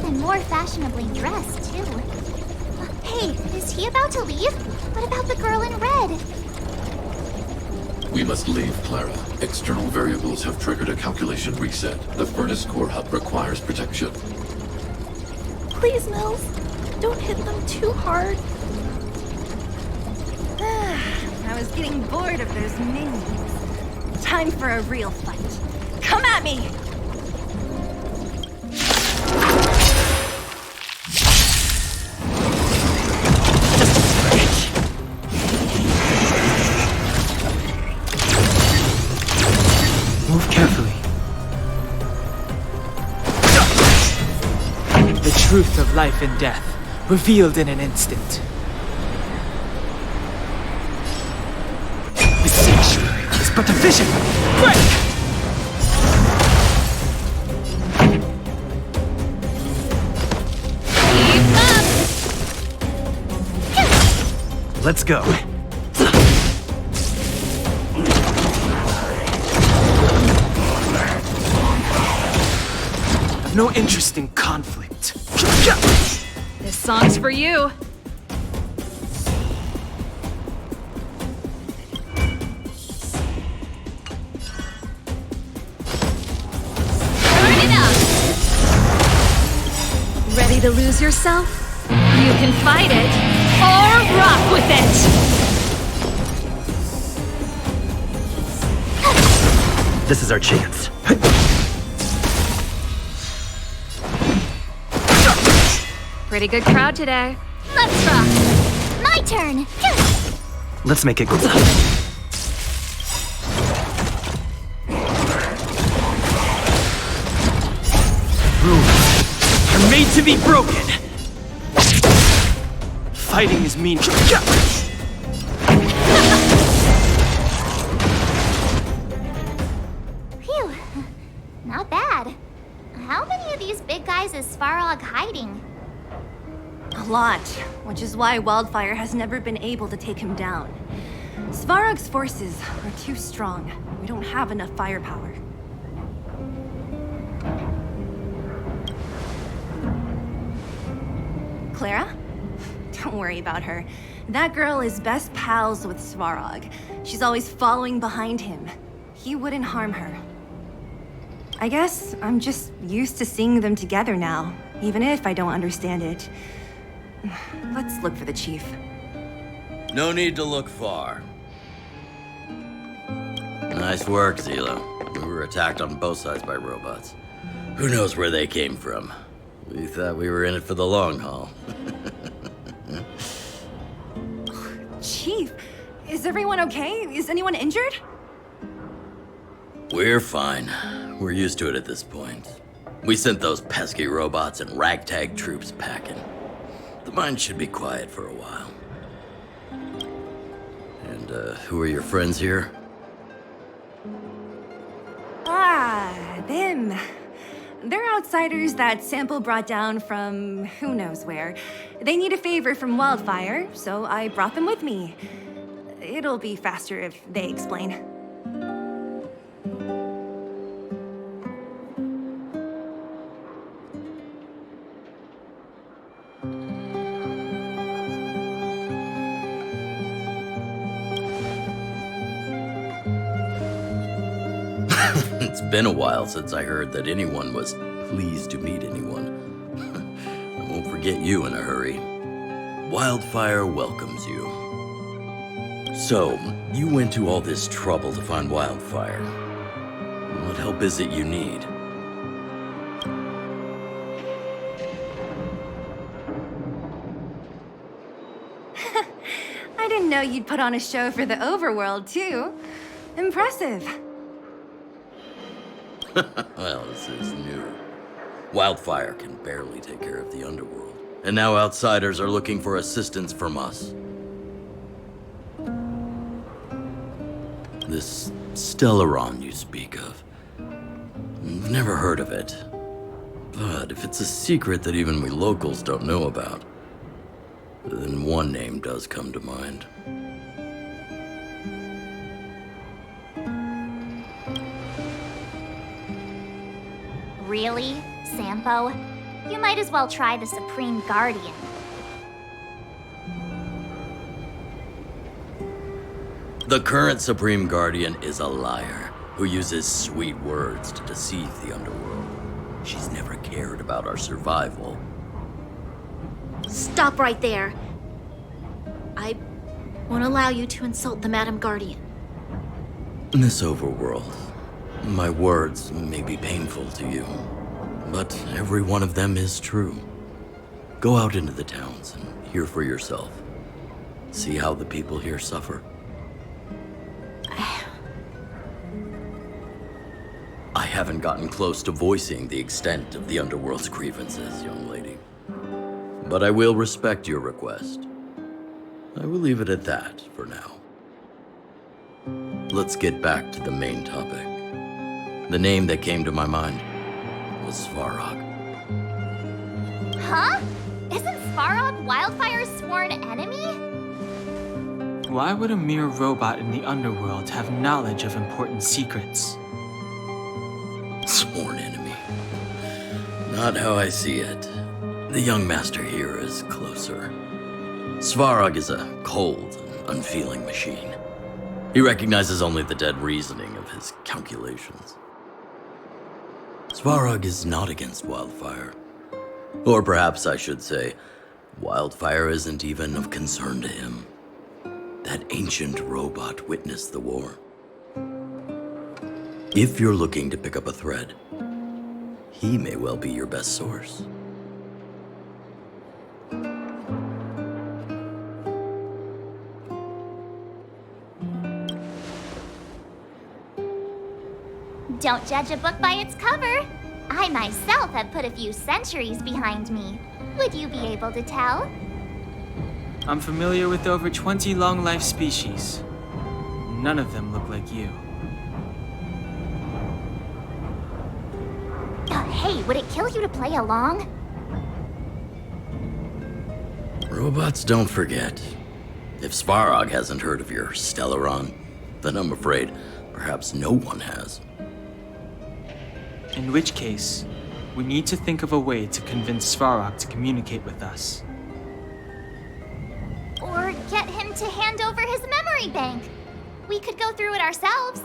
And more fashionably dressed, too. Hey, is he about to leave? What about the girl in red? We must leave, Clara. External variables have triggered a calculation reset. The furnace core hub requires protection. Please, Mills, don't hit them too hard. I was getting bored of those minions. Time for a real fight. Come at me! Move carefully. The truth of life and death, revealed in an instant. The sanctuary is but a vision. Break! Let's go. I've no interest in conflict. This song's for you. Turn it up! Ready to lose yourself? You can fight it, or rock with it! This is our chance. Pretty good crowd today. Let's rock! My turn! Let's make it go. Rules are made to be broken. Fighting is mean. Phew, supplies is Svarog hiding? A lot, which is why Wildfire has never been able to take him down. Svarog's forces are too strong. We don't have enough firepower. Clara? Don't worry about her. That girl is best pals with Svarog. She's always following behind him. He wouldn't harm her. I guess I'm just used to seeing them together now, even if I don't understand it. Let's look for the chief. No need to look far. Nice work, Zila. We were attacked on both sides by robots. Who knows where they came from? We thought we were in it for the long haul. Chief, is everyone okay? Is anyone injured? We're fine. We're used to it at this point. We sent those pesky robots and ragtag troops packing. The mine should be quiet for a while. And, who are your friends here? Ah, them. They're outsiders that Sample brought down from who knows where. They need a favor from Wildfire, so I brought them with me. It'll be faster if they explain. It's been a while since I heard that anyone was pleased to meet anyone. I won't forget you in a hurry. Wildfire welcomes you. So, you went to all this trouble to find Wildfire. What help is it you need? I didn't know you'd put on a show for the overworld, too. Impressive. Well, this is new. Wildfire can barely take care of the underworld. And now outsiders are looking for assistance from us. This Stellaron you speak of. I've never heard of it. But if it's a secret that even we locals don't know about, then one name does come to mind. Really, Sampo? You might as well try the Supreme Guardian. The current Supreme Guardian is a liar who uses sweet words to deceive the underworld. She's never cared about our survival. Stop right there. I won't allow you to insult the Madam Guardian. In this overworld, my words may be painful to you, but every one of them is true. Go out into the towns and hear for yourself. See how the people here suffer. I haven't gotten close to voicing the extent of the underworld's grievances, young lady. But I will respect your request. I will leave it at that for now. Let's get back to the main topic. The name that came to my mind was Svarog. Huh? Isn't Svarog Wildfire's sworn enemy? Why would a mere robot in the underworld have knowledge of important secrets? Sworn enemy. Not how I see it. The young master here is closer. Svarog is a cold and unfeeling machine. He recognizes only the dead reasoning of his calculations. Svarog is not against Wildfire. Or perhaps I should say, Wildfire isn't even of concern to him. That ancient robot witnessed the war. If you're looking to pick up a thread, he may well be your best source. Don't judge a book by its cover. I myself have put a few centuries behind me. Would you be able to tell? I'm familiar with over 20 long-life species. None of them look like you. Hey, would it kill you to play along? Robots don't forget. If Svarog hasn't heard of your Stellaron, then I'm afraid perhaps no one has. In which case, we need to think of a way to convince Svarog to communicate with us. Or get him to hand over his memory bank. We could go through it ourselves.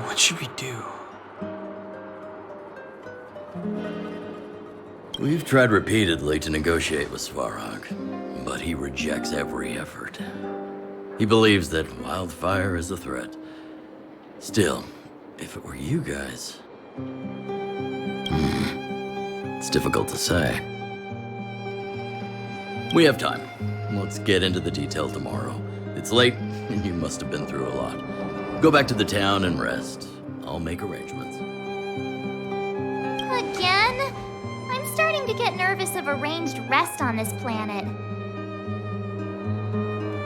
What should we do? We've tried repeatedly to negotiate with Svarog, but he rejects every effort. He believes that wildfire is a threat. Still, if it were you guys... it's difficult to say. We have time. Let's get into the detail tomorrow. It's late, and you must have been through a lot. Go back to the town and rest. I'll make arrangements. Again? I'm starting to get nervous of arranged rest on this planet.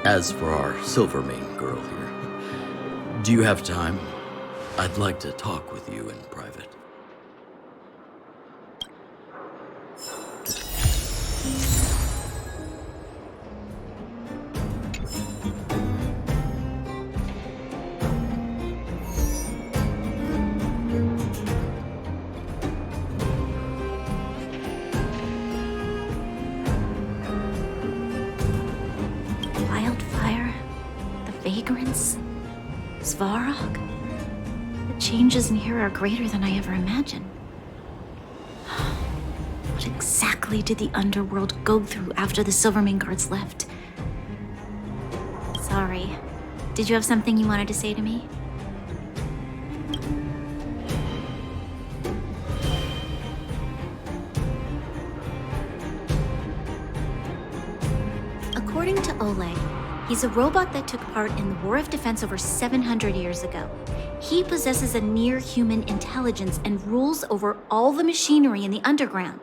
As for our Silvermane girl here, do you have time? I'd like to talk with you in private. Wildfire? The vagrants? Svarog? The changes in here are greater than I ever imagined. What exactly did the underworld go through after the Silvermane guards left? Sorry. Did you have something you wanted to say to me? According to Oleg, he's a robot that took part in the War of Defense over 700 years ago. He possesses a near-human intelligence and rules over all the machinery in the underground.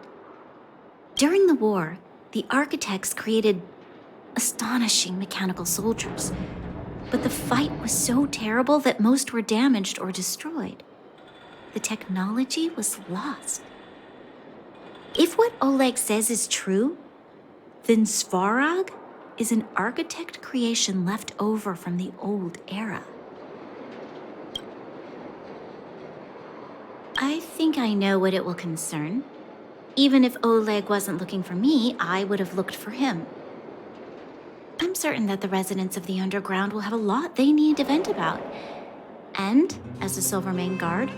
During the war, the architects created astonishing mechanical soldiers. But the fight was so terrible that most were damaged or destroyed. The technology was lost. If what Oleg says is true, then Svarog is an architect creation left over from the old era. I think I know what it will concern. Even if Oleg wasn't looking for me, I would have looked for him. I'm certain that the residents of the underground will have a lot they need to vent about. And, as a Silvermane guard,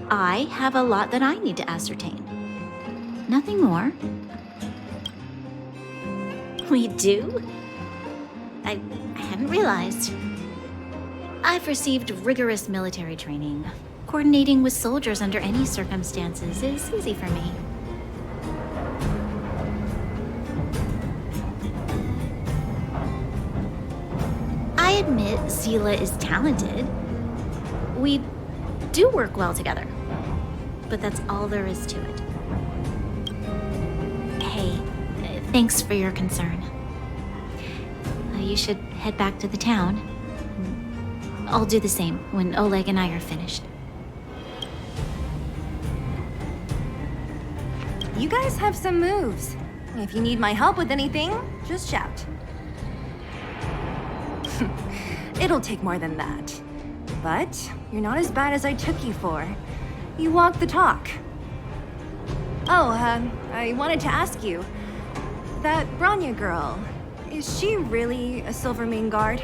I have a lot that I need to ascertain. Nothing more. We do? I hadn't realized. I've received rigorous military training. Coordinating with soldiers under any circumstances is easy for me. I admit Zila is talented. We do work well together. But that's all there is to it. Hey, thanks for your concern. You should head back to the town. I'll do the same when Oleg and I are finished. You guys have some moves. If you need my help with anything, just shout. It'll take more than that. But you're not as bad as I took you for. You walk the talk. Oh, I wanted to ask you. That Branya girl, is she really a Silvermane guard?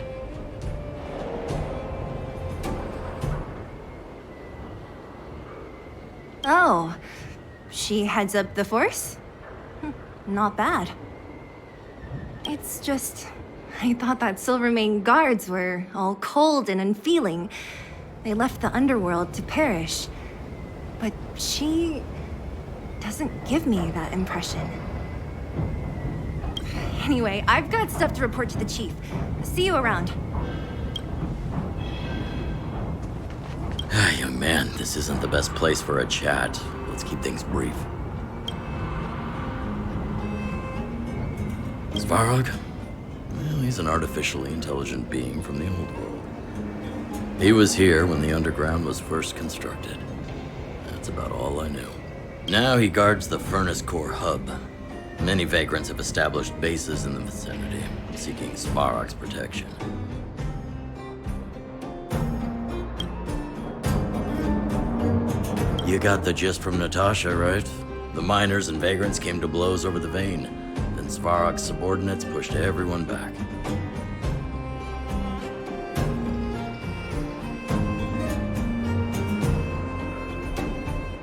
Oh, she heads up the force? Not bad. It's just, I thought that Silvermane guards were all cold and unfeeling. They left the underworld to perish. But she doesn't give me that impression. Anyway, I've got stuff to report to the chief. See you around. Young man, this isn't the best place for a chat. Let's keep things brief. Svarog? Well, he's an artificially intelligent being from the old world. He was here when the underground was first constructed. That's about all I knew. Now he guards the Furnace Core hub. Many vagrants have established bases in the vicinity, seeking Svarog's protection. You got the gist from Natasha, right? The miners and vagrants came to blows over the vein. Then Svarog's subordinates pushed everyone back.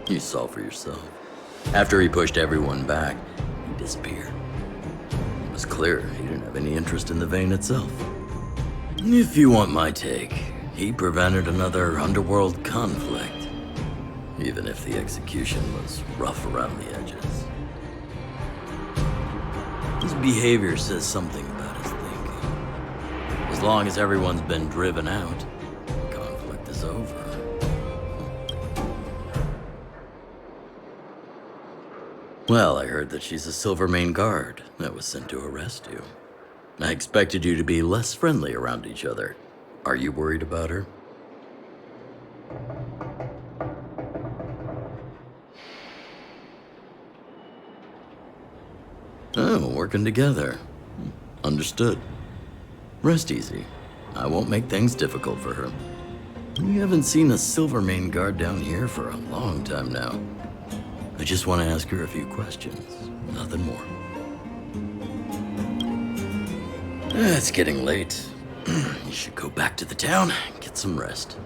You saw for yourself. After he pushed everyone back, he disappeared. It was clear he didn't have any interest in the vein itself. If you want my take, he prevented another underworld conflict. Even if the execution was rough around the edges. His behavior says something about his thinking. As long as everyone's been driven out, the conflict is over. Well, I heard that she's a Silvermane guard that was sent to arrest you. I expected you to be less friendly around each other. Are you worried about her? Oh, working together. Understood. Rest easy. I won't make things difficult for her. We haven't seen a Silvermane guard down here for a long time now. I just want to ask her a few questions. Nothing more. It's getting late. You should go back to the town and get some rest.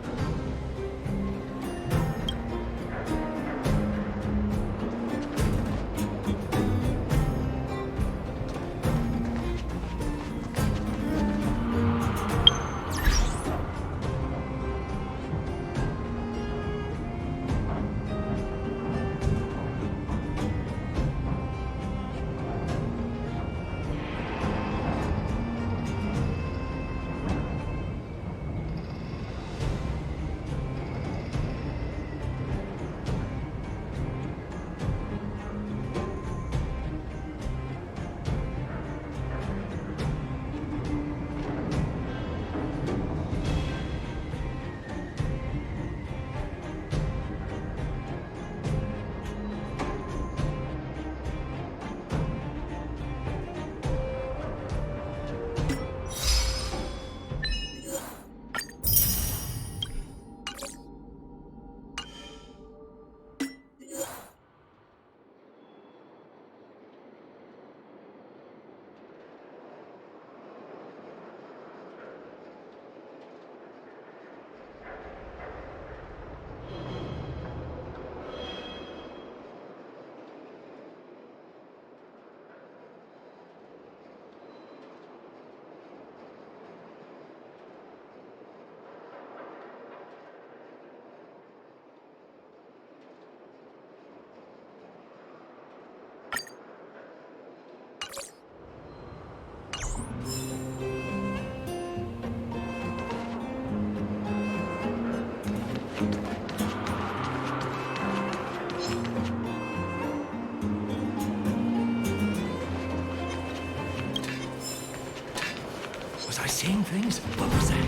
Was I seeing things? What was that?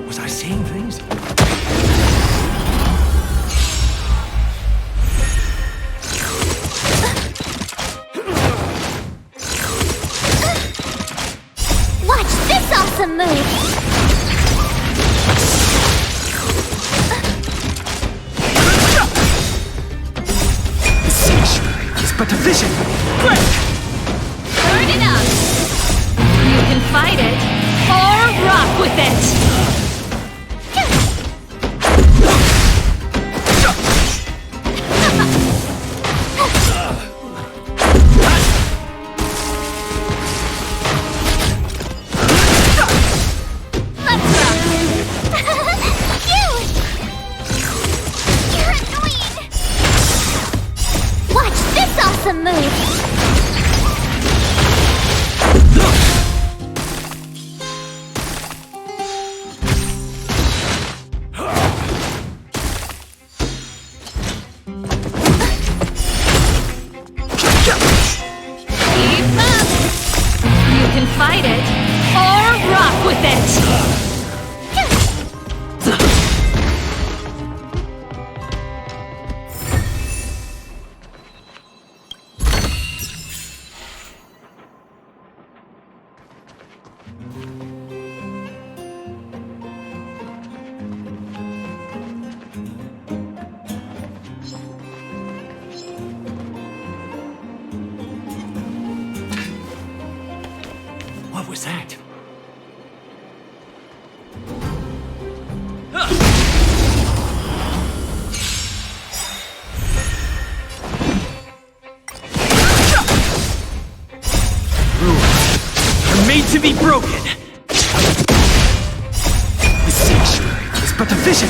Was I seeing things? Awesome move! The sanctuary is but a vision! Quick! Turn it up! You can fight it, or rock with it! Awesome move! that? Rules are made to be broken. The sanctuary is but a vision.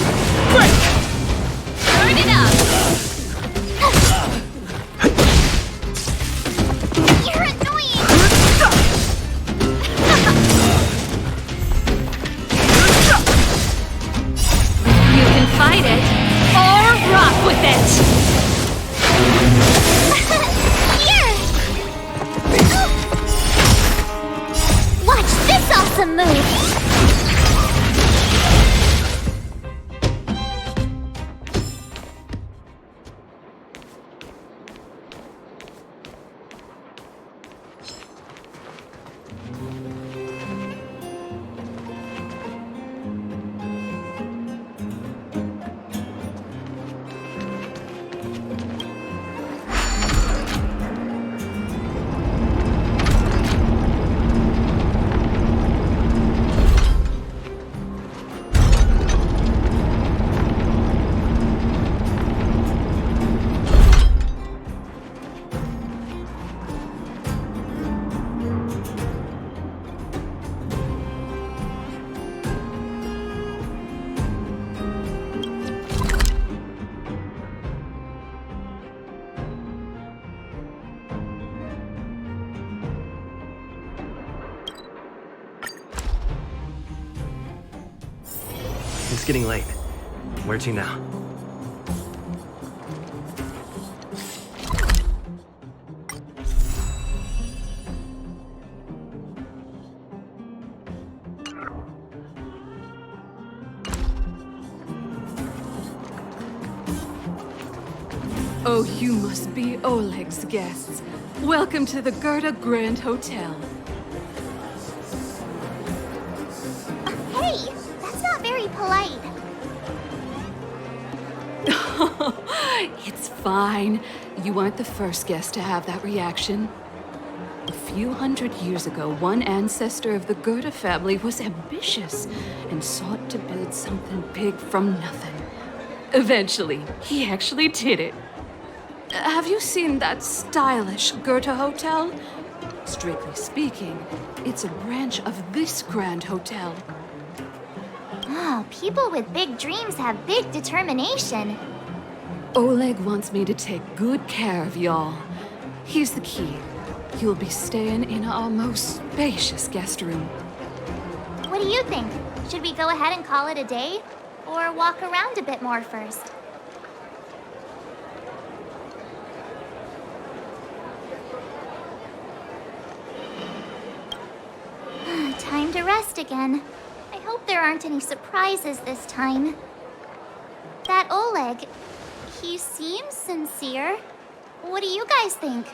Break! Turn it up! You're annoying! You can fight it, or rock with it! Here! Watch this awesome move! It's getting late. Where to now? Oh, you must be Oleg's guests. Welcome to the Gerda Grand Hotel. Hey, that's not very polite. It's fine. You aren't the first guest to have that reaction. A few hundred years ago, one ancestor of the Gerda family was ambitious and sought to build something big from nothing. Eventually, he actually did it. Have you seen that stylish Gerda hotel? Strictly speaking, it's a branch of this grand hotel. Oh, people with big dreams have big determination. Oleg wants me to take good care of y'all. Here's the key. You'll be staying in our most spacious guest room. What do you think? Should we go ahead and call it a day? Or walk around a bit more first? Time to rest again. I hope there aren't any surprises this time. That Oleg, he seems sincere. What do you guys think?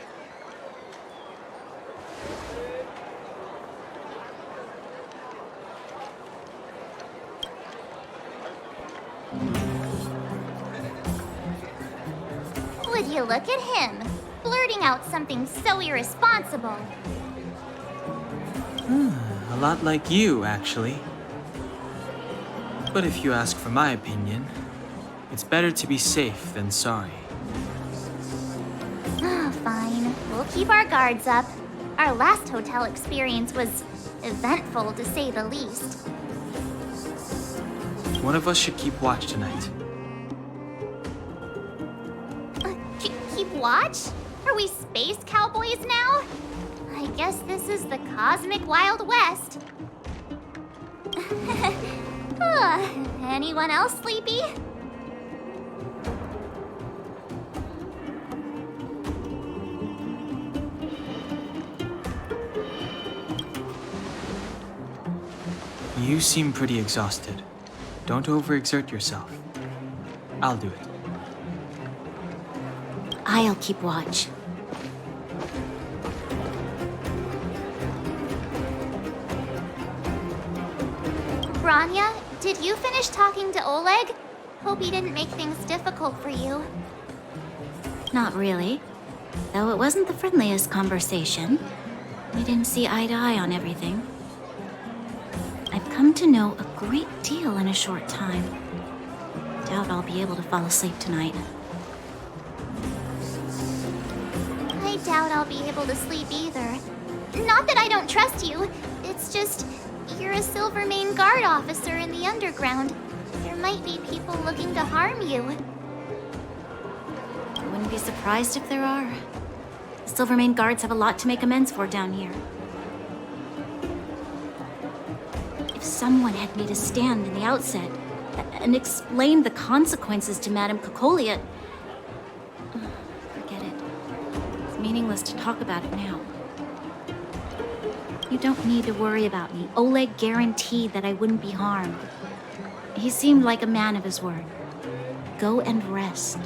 Would you look at him, blurting out something so irresponsible? A lot like you, actually. But if you ask for my opinion, it's better to be safe than sorry. Oh, fine. We'll keep our guards up. Our last hotel experience was eventful, to say the least. One of us should keep watch tonight. Keep watch? Are we space cowboys now? I guess this is the cosmic Wild West. Anyone else sleepy? You seem pretty exhausted. Don't overexert yourself. I'll do it. I'll keep watch. Branya, did you finish talking to Oleg? Hope he didn't make things difficult for you. Not really. Though it wasn't the friendliest conversation. We didn't see eye to eye on everything. come to know a great deal in a short time. Doubt I'll be able to fall asleep tonight. I doubt I'll be able to sleep either. Not that I don't trust you. It's just, you're a Silvermane Guard officer in the underground. There might be people looking to harm you. I wouldn't be surprised if there are. The Silvermane Guards have a lot to make amends for down here. If someone had made a stand in the outset and explained the consequences to Madame Cocolia, forget it. It's meaningless to talk about it now. You don't need to worry about me. Oleg guaranteed that I wouldn't be harmed. He seemed like a man of his word. Go and rest.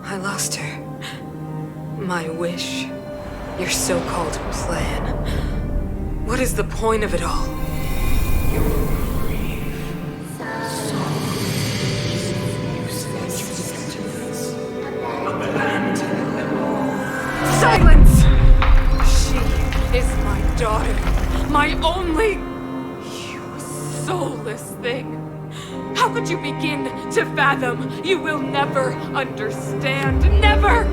I lost her. My wish. Your so-called plan. What is the point of it all? Silence! She is my daughter. My only... You soulless thing. How could you begin to fathom? You will never understand. Never!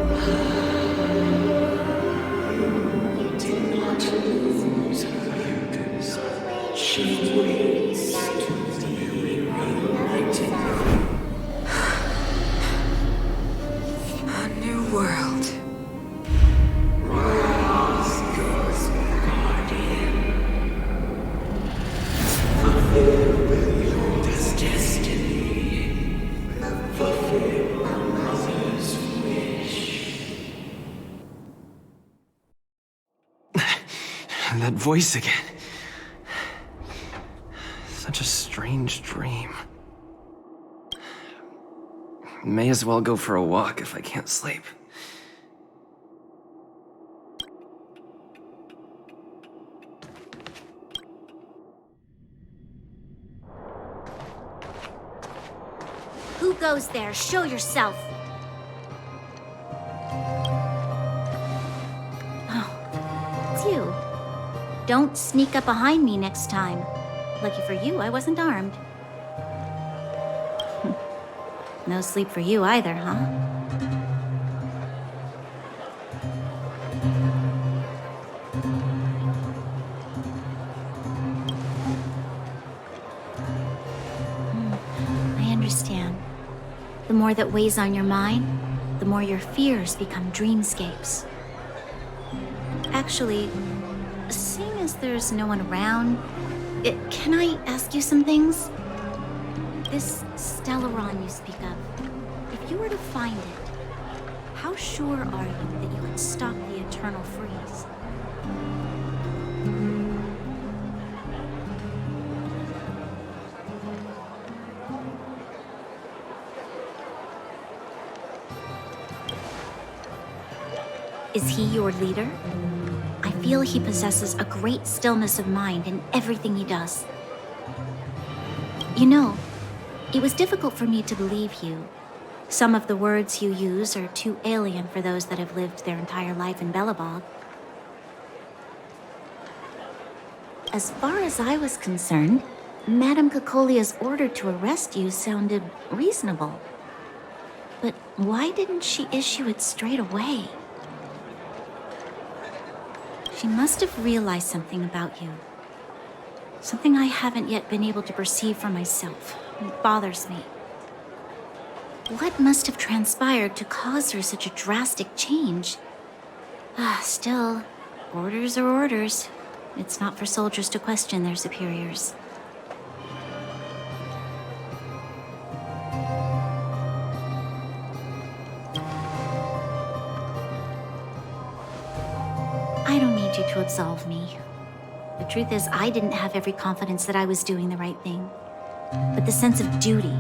You did not lose her. She waits to be reunited. A new world. Rise, God's guardian. Fulfill your destiny. Fulfill a mother's wish. That voice again. Such a strange dream. May as well go for a walk if I can't sleep. Who goes there? Show yourself. Oh, Don't sneak up behind me next time. Lucky for you, I wasn't armed. No sleep for you either, huh? I understand. The more that weighs on your mind, the more your fears become dreamscapes. Actually, seeing as there's no one around, can I ask you some things? This Stellaron you speak of, if you were to find it, how sure are you that you could stop the eternal freeze? Is he your leader? I feel he possesses a great stillness of mind in everything he does. You know, it was difficult for me to believe you. Some of the words you use are too alien for those that have lived their entire life in Belobog. As far as I was concerned, Madame Cocolia's order to arrest you sounded reasonable. But why didn't she issue it straight away? She must have realized something about you. Something I haven't yet been able to perceive for myself. It bothers me. What must have transpired to cause her such a drastic change? Still, orders are orders. It's not for soldiers to question their superiors. I don't need you to absolve me. The truth is, I didn't have every confidence that I was doing the right thing. But the sense of duty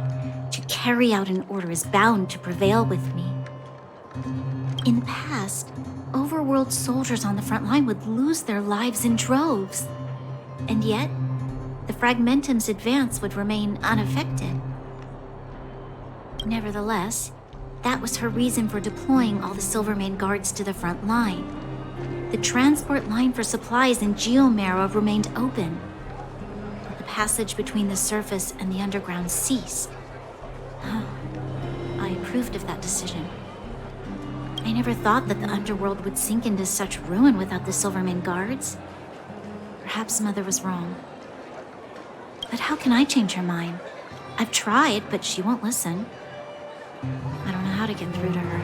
to carry out an order is bound to prevail with me. In the past, overworld soldiers on the front line would lose their lives in droves. And yet, the Fragmentum's advance would remain unaffected. Nevertheless, that was her reason for deploying all the Silvermane guards to the front line. The transport line for supplies in Geomera remained open. But the passage between the surface and the underground ceased. I approved of that decision. I never thought that the underworld would sink into such ruin without the Silvermane guards. Perhaps Mother was wrong. But how can I change her mind? I've tried, but she won't listen. I don't know how to get through to her.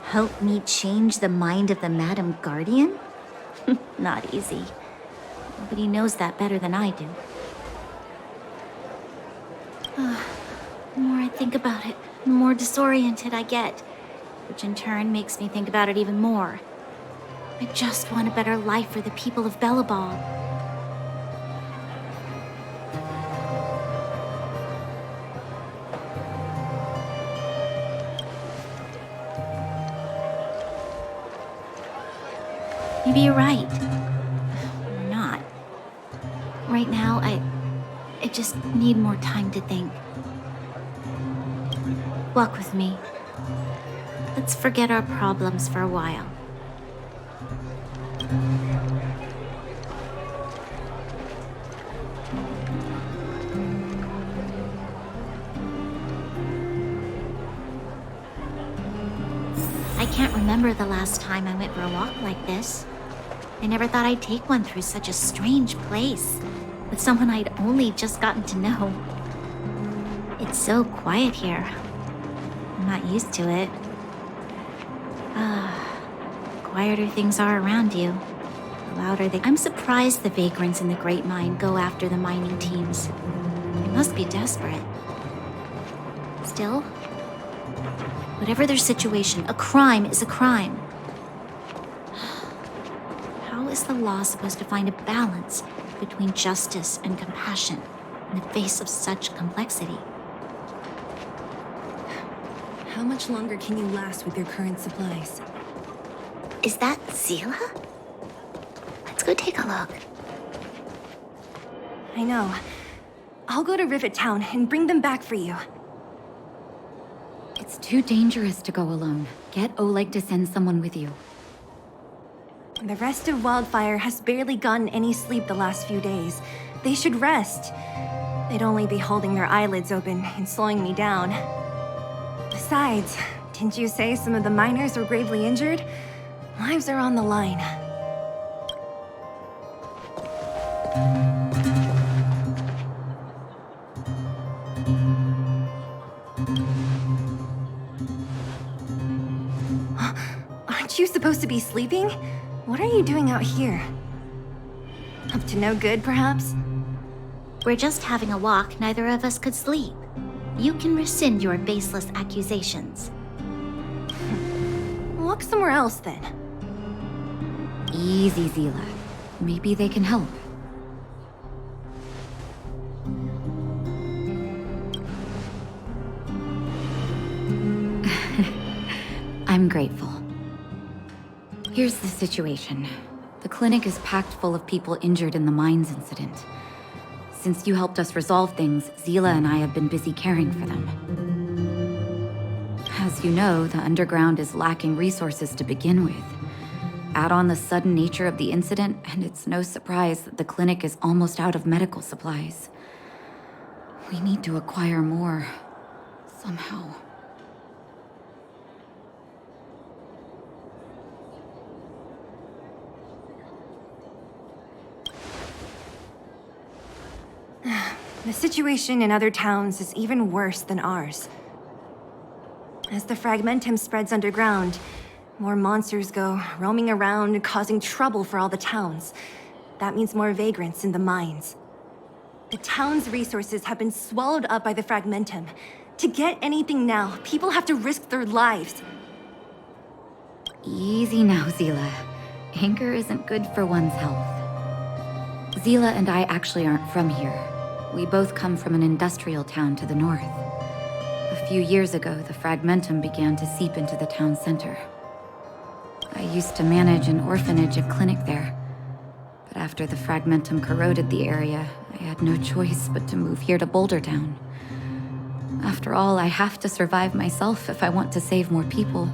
Help me change the mind of the Madam Guardian? Not easy. Nobody knows that better than I do. The more I think about it, the more disoriented I get, which in turn makes me think about it even more. I just want a better life for the people of Belobog. Maybe you're right. Or not. Right now, I just need more time to think. Walk with me. Let's forget our problems for a while. I can't remember the last time I went for a walk like this. I never thought I'd take one through such a strange place, with someone I'd only just gotten to know. It's so quiet here. I'm not used to it. The quieter things are around you, the louder they... I'm surprised the vagrants in the Great Mine go after the mining teams. They must be desperate. Still, whatever their situation, a crime is a crime. How is the law supposed to find a balance between justice and compassion in the face of such complexity? How much longer can you last with your current supplies? Is that Zila? Let's go take a look. I know. I'll go to Rivet Town and bring them back for you. It's too dangerous to go alone. Get Oleg to send someone with you. The rest of Wildfire has barely gotten any sleep the last few days. They should rest. They'd only be holding their eyelids open and slowing me down. Besides, didn't you say some of the miners were gravely injured? Lives are on the line. Aren't you supposed to be sleeping? What are you doing out here? Up to no good, perhaps? We're just having a walk. Neither of us could sleep. You can rescind your baseless accusations. Walk somewhere else, then. Easy, Zila. Maybe they can help. I'm grateful. Here's the situation. The clinic is packed full of people injured in the mines incident. Since you helped us resolve things, Zila and I have been busy caring for them. As you know, the underground is lacking resources to begin with. Add on the sudden nature of the incident, and it's no surprise that the clinic is almost out of medical supplies. We need to acquire more, somehow. The situation in other towns is even worse than ours. As the fragmentum spreads underground, more monsters go roaming around, causing trouble for all the towns. That means more vagrants in the mines. The town's resources have been swallowed up by the fragmentum. To get anything now, people have to risk their lives. Easy now, Zila. Anger isn't good for one's health. Zila and I actually aren't from here. We both come from an industrial town to the north. A few years ago, the fragmentum began to seep into the town center. I used to manage an orphanage and clinic there. But after the fragmentum corroded the area, I had no choice but to move here to Boulder Town. After all, I have to survive myself if I want to save more people.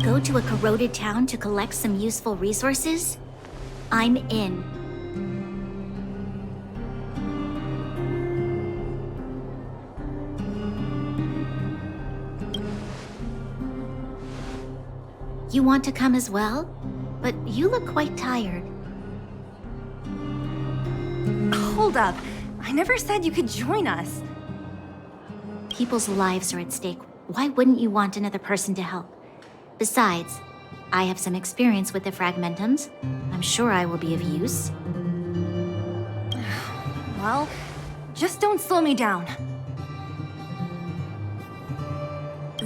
Go to a corroded town to collect some useful resources? I'm in. You want to come as well? But you look quite tired. Hold up. I never said you could join us. People's lives are at stake. Why wouldn't you want another person to help? Besides, I have some experience with the fragmentums. I'm sure I will be of use. Well, just don't slow me down.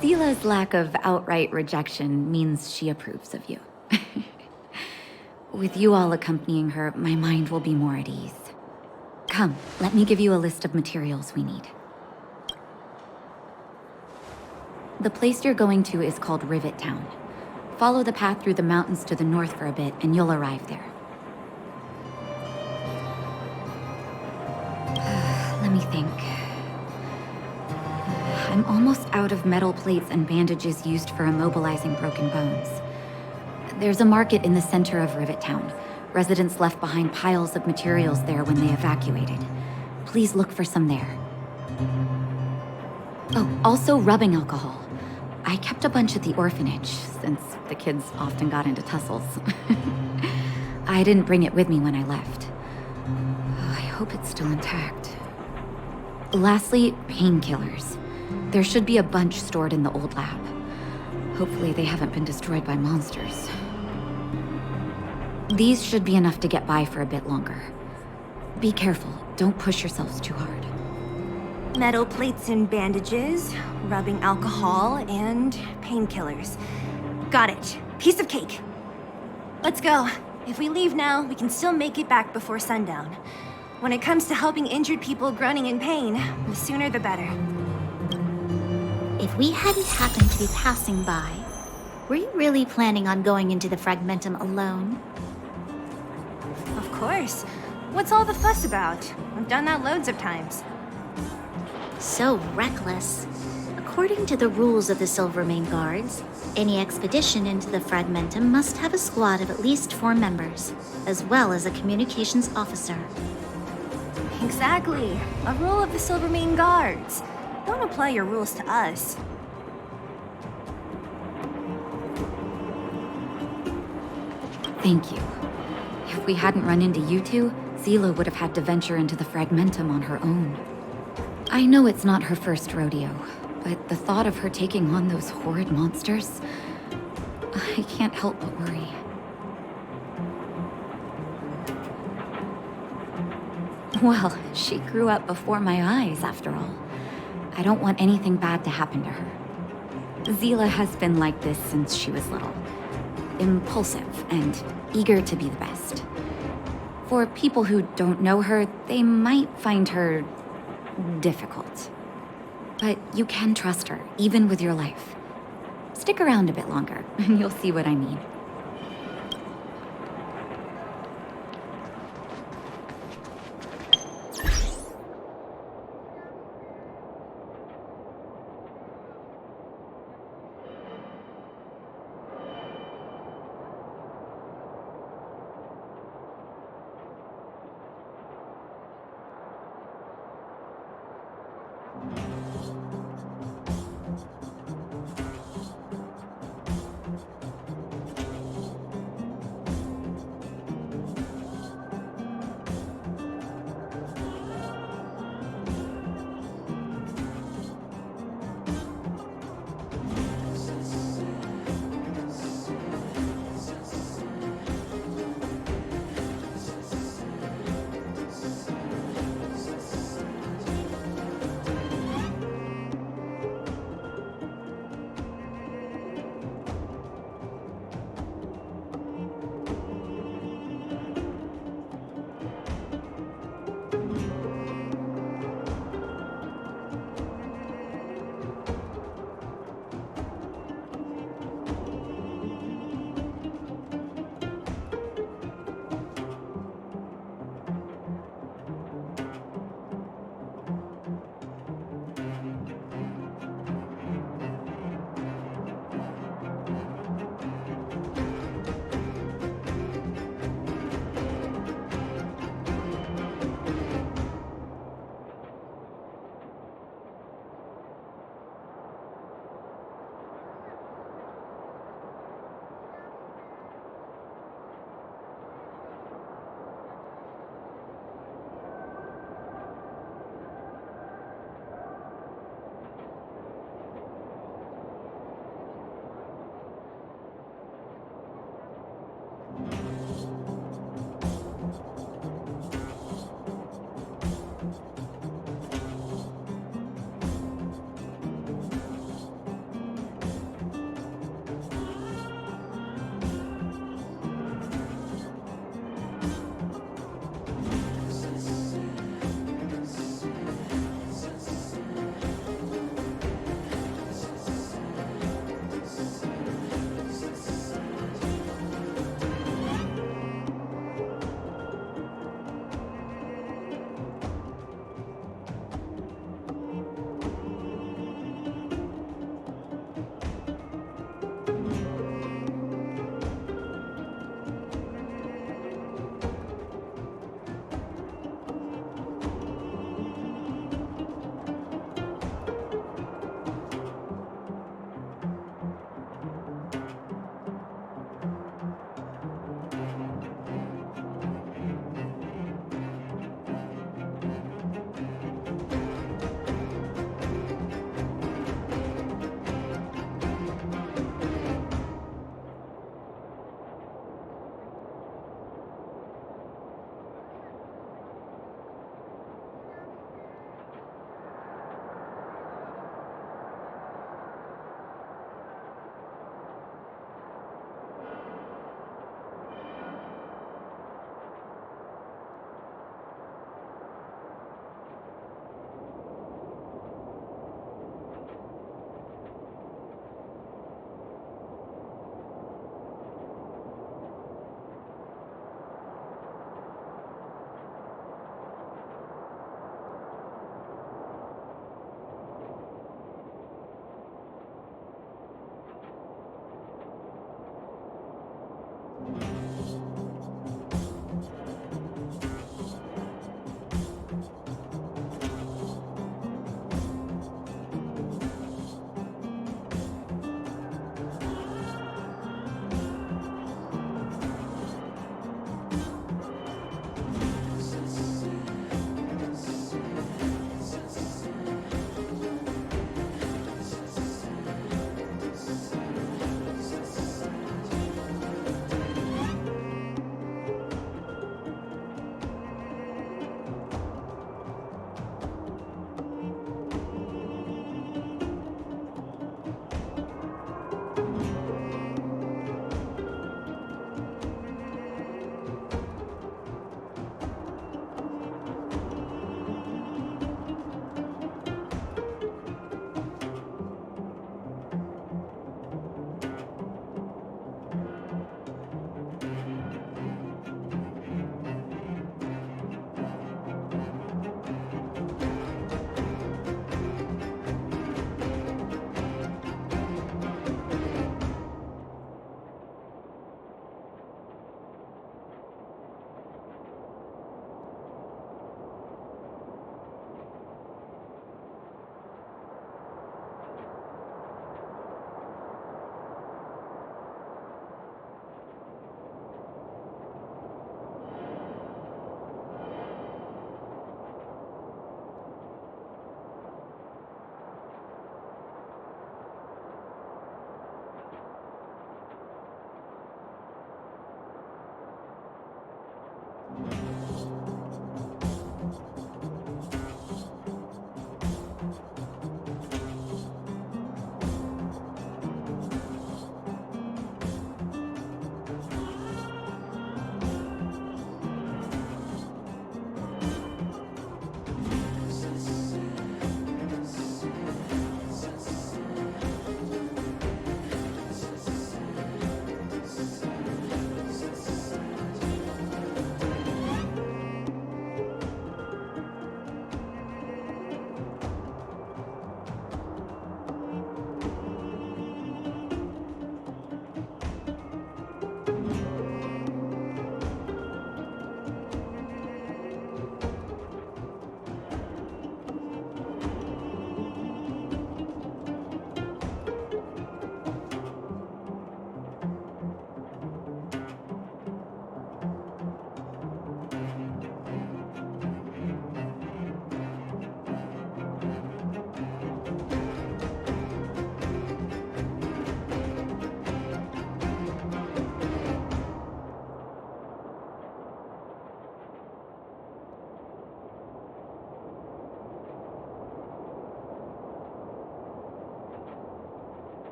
Zila's lack of outright rejection means she approves of you. With you all accompanying her, my mind will be more at ease. Come, let me give you a list of materials we need. The place you're going to is called Rivet Town. Follow the path through the mountains to the north for a bit, and you'll arrive there. Let me think. I'm almost out of metal plates and bandages used for immobilizing broken bones. There's a market in the center of Rivet Town. Residents left behind piles of materials there when they evacuated. Please look for some there. Oh, also rubbing alcohol. I kept a bunch at the orphanage, since the kids often got into tussles. I didn't bring it with me when I left. I hope it's still intact. Lastly, painkillers. There should be a bunch stored in the old lab. Hopefully they haven't been destroyed by monsters. These should be enough to get by for a bit longer. Be careful, don't push yourselves too hard. Metal plates and bandages, rubbing alcohol, and painkillers. Got it. Piece of cake. Let's go. If we leave now, we can still make it back before sundown. When it comes to helping injured people groaning in pain, the sooner the better. If we hadn't happened to be passing by, were you really planning on going into the fragmentum alone? Of course. What's all the fuss about? I've done that loads of times. So reckless. According to the rules of the Silvermane Guards, any expedition into the Fragmentum must have a squad of at least 4 members, as well as a communications officer. Exactly. A rule of the Silvermane Guards. Don't apply your rules to us. Thank you. If we hadn't run into you two, Zila would have had to venture into the Fragmentum on her own. I know it's not her first rodeo, but the thought of her taking on those horrid monsters, I can't help but worry. Well, she grew up before my eyes, after all. I don't want anything bad to happen to her. Zila has been like this since she was little. Impulsive and eager to be the best. For people who don't know her, they might find her difficult. But you can trust her, even with your life. Stick around a bit longer, and you'll see what I mean.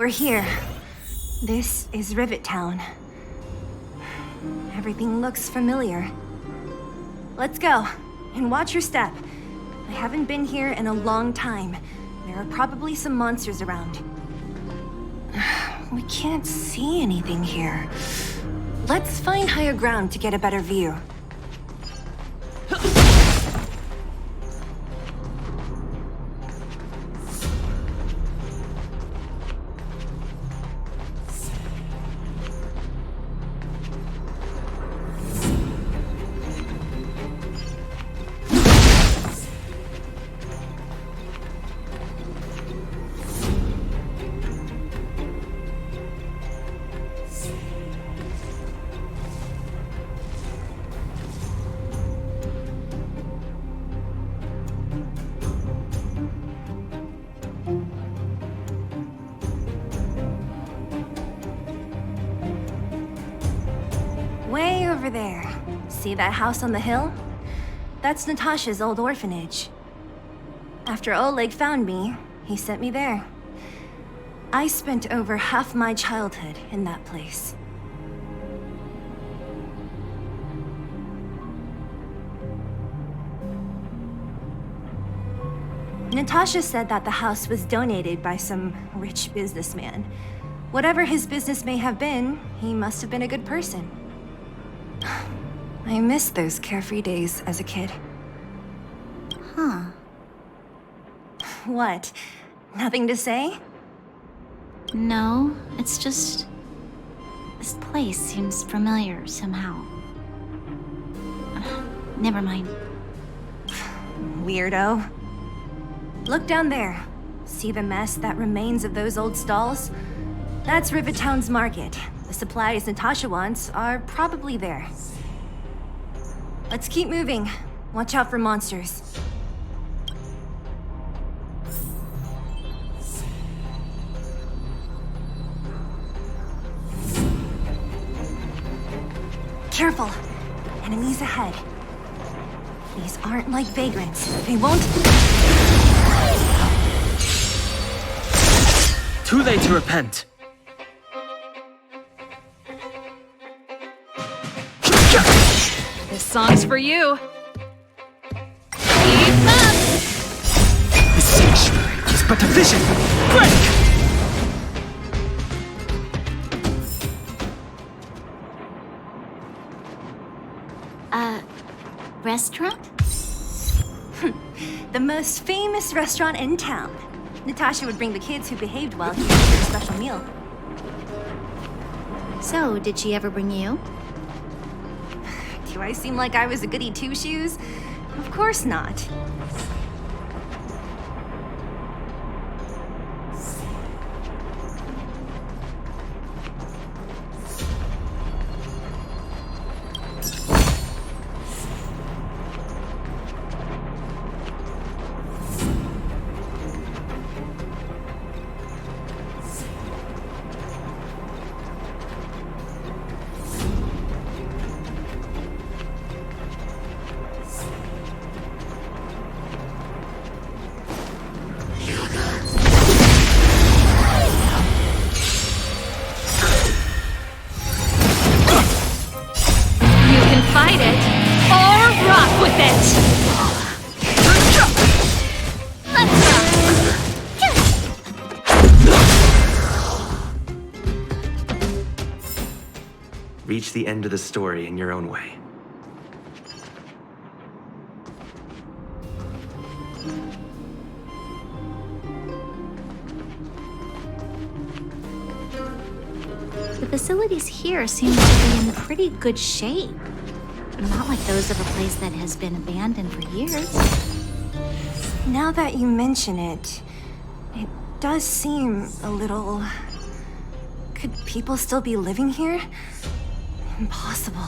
We're here. This is Rivet Town. Everything looks familiar. Let's go, and watch your step. I haven't been here in a long time. There are probably some monsters around. We can't see anything here. Let's find higher ground to get a better view. Way over there. See that house on the hill? That's Natasha's old orphanage. After Oleg found me, he sent me there. I spent over half my childhood in that place. Natasha said that the house was donated by some rich businessman. Whatever his business may have been, he must have been a good person. I miss those carefree days as a kid. Huh. What? Nothing to say? No, it's just... this place seems familiar somehow. Never mind. Weirdo. Look down there. See the mess that remains of those old stalls? That's Rivet Town's market. The supplies Natasha wants are probably there. Let's keep moving. Watch out for monsters. Careful! Enemies ahead. These aren't like vagrants. They won't... Too late to repent. This song's for you. Keep up! The sanctuary is but a vision. Break! Restaurant? The most famous restaurant in town. Natasha would bring the kids who behaved well here for a special meal. So, did she ever bring you? Do I seem like I was a goody two-shoes? Of course not. Fight it, or rock with it! Reach the end of the story in your own way. The facilities here seem to be in pretty good shape. Not like those of a place that has been abandoned for years. Now that you mention it, it does seem a little... Could people still be living here? Impossible.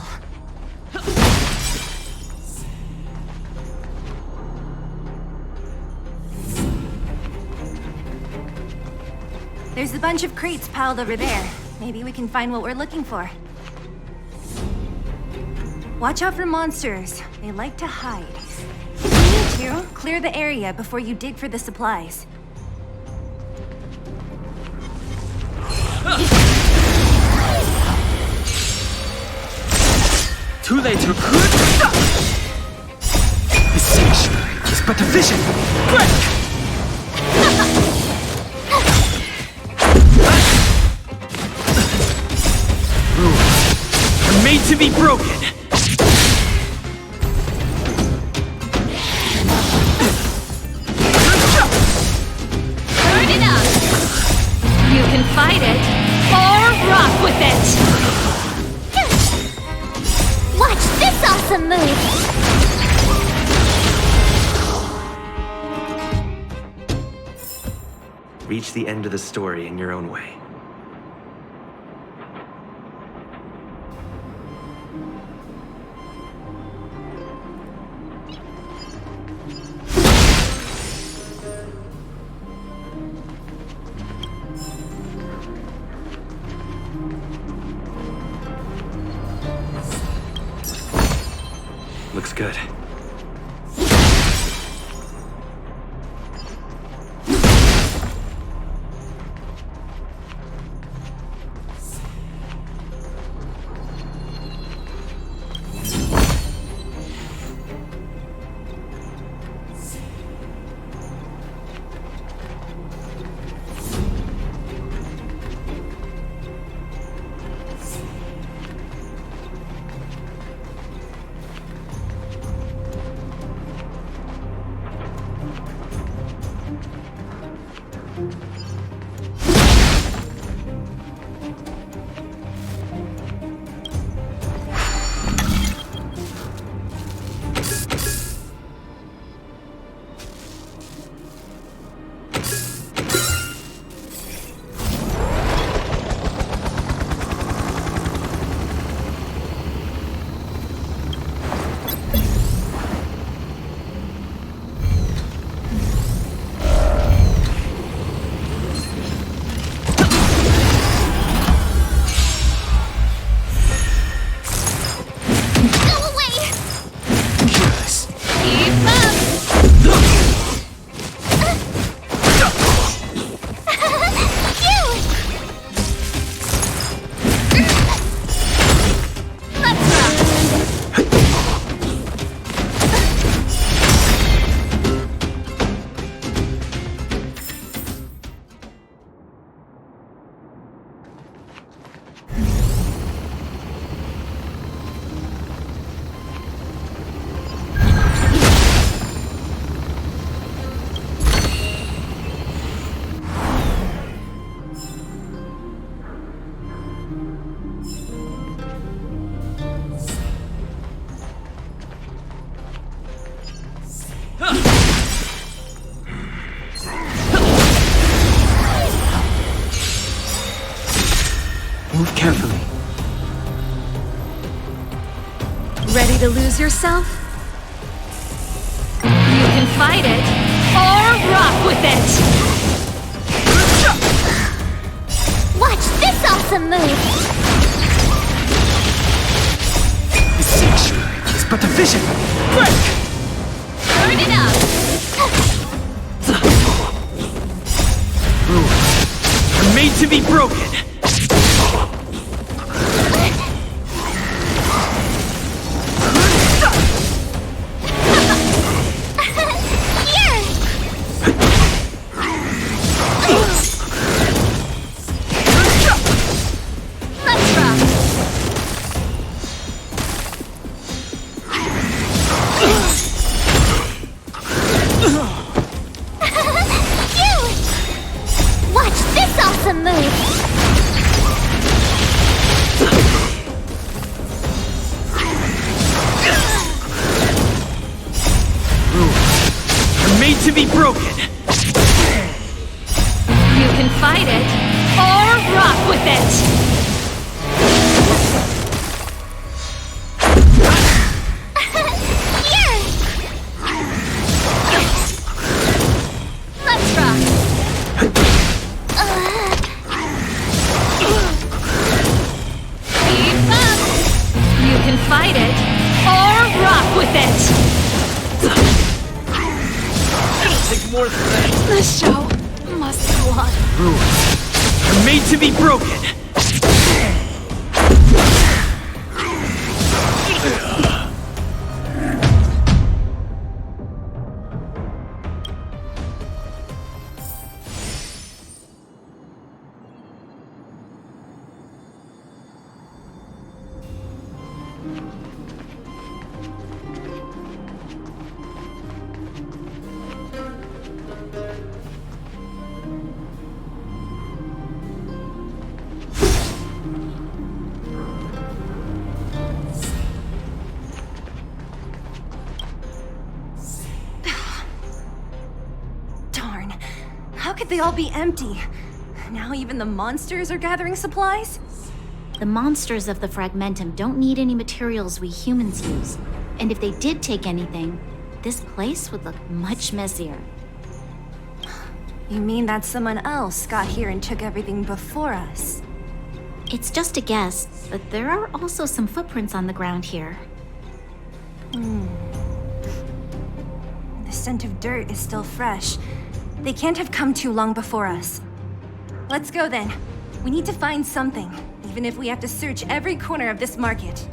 There's a bunch of crates piled over there. Maybe we can find what we're looking for. Watch out for monsters. They like to hide. If you need to, clear the area before you dig for the supplies. too late to... This sanctuary is but a vision. Rules are made to be broken. Turn it up! You can fight it, or rock with it! Watch this awesome move! Reach the end of the story in your own way. Looks good. Move carefully. Ready to lose yourself? You can fight it, or rock with it! Watch this awesome move! This sanctuary is but a vision. Turn it up! Rules are made to be broken. To be broken. You can fight it, or rock with it! Here! Let's rock! Keep up! You can fight it, or rock with it! Take more than that. The show must go on. Rules are made to be broken. How could they all be empty? Now even the monsters are gathering supplies? The monsters of the Fragmentum don't need any materials we humans use. And if they did take anything, this place would look much messier. You mean that someone else got here and took everything before us? It's just a guess, but there are also some footprints on the ground here. The scent of dirt is still fresh. They can't have come too long before us. Let's go then. We need to find something, even if we have to search every corner of this market.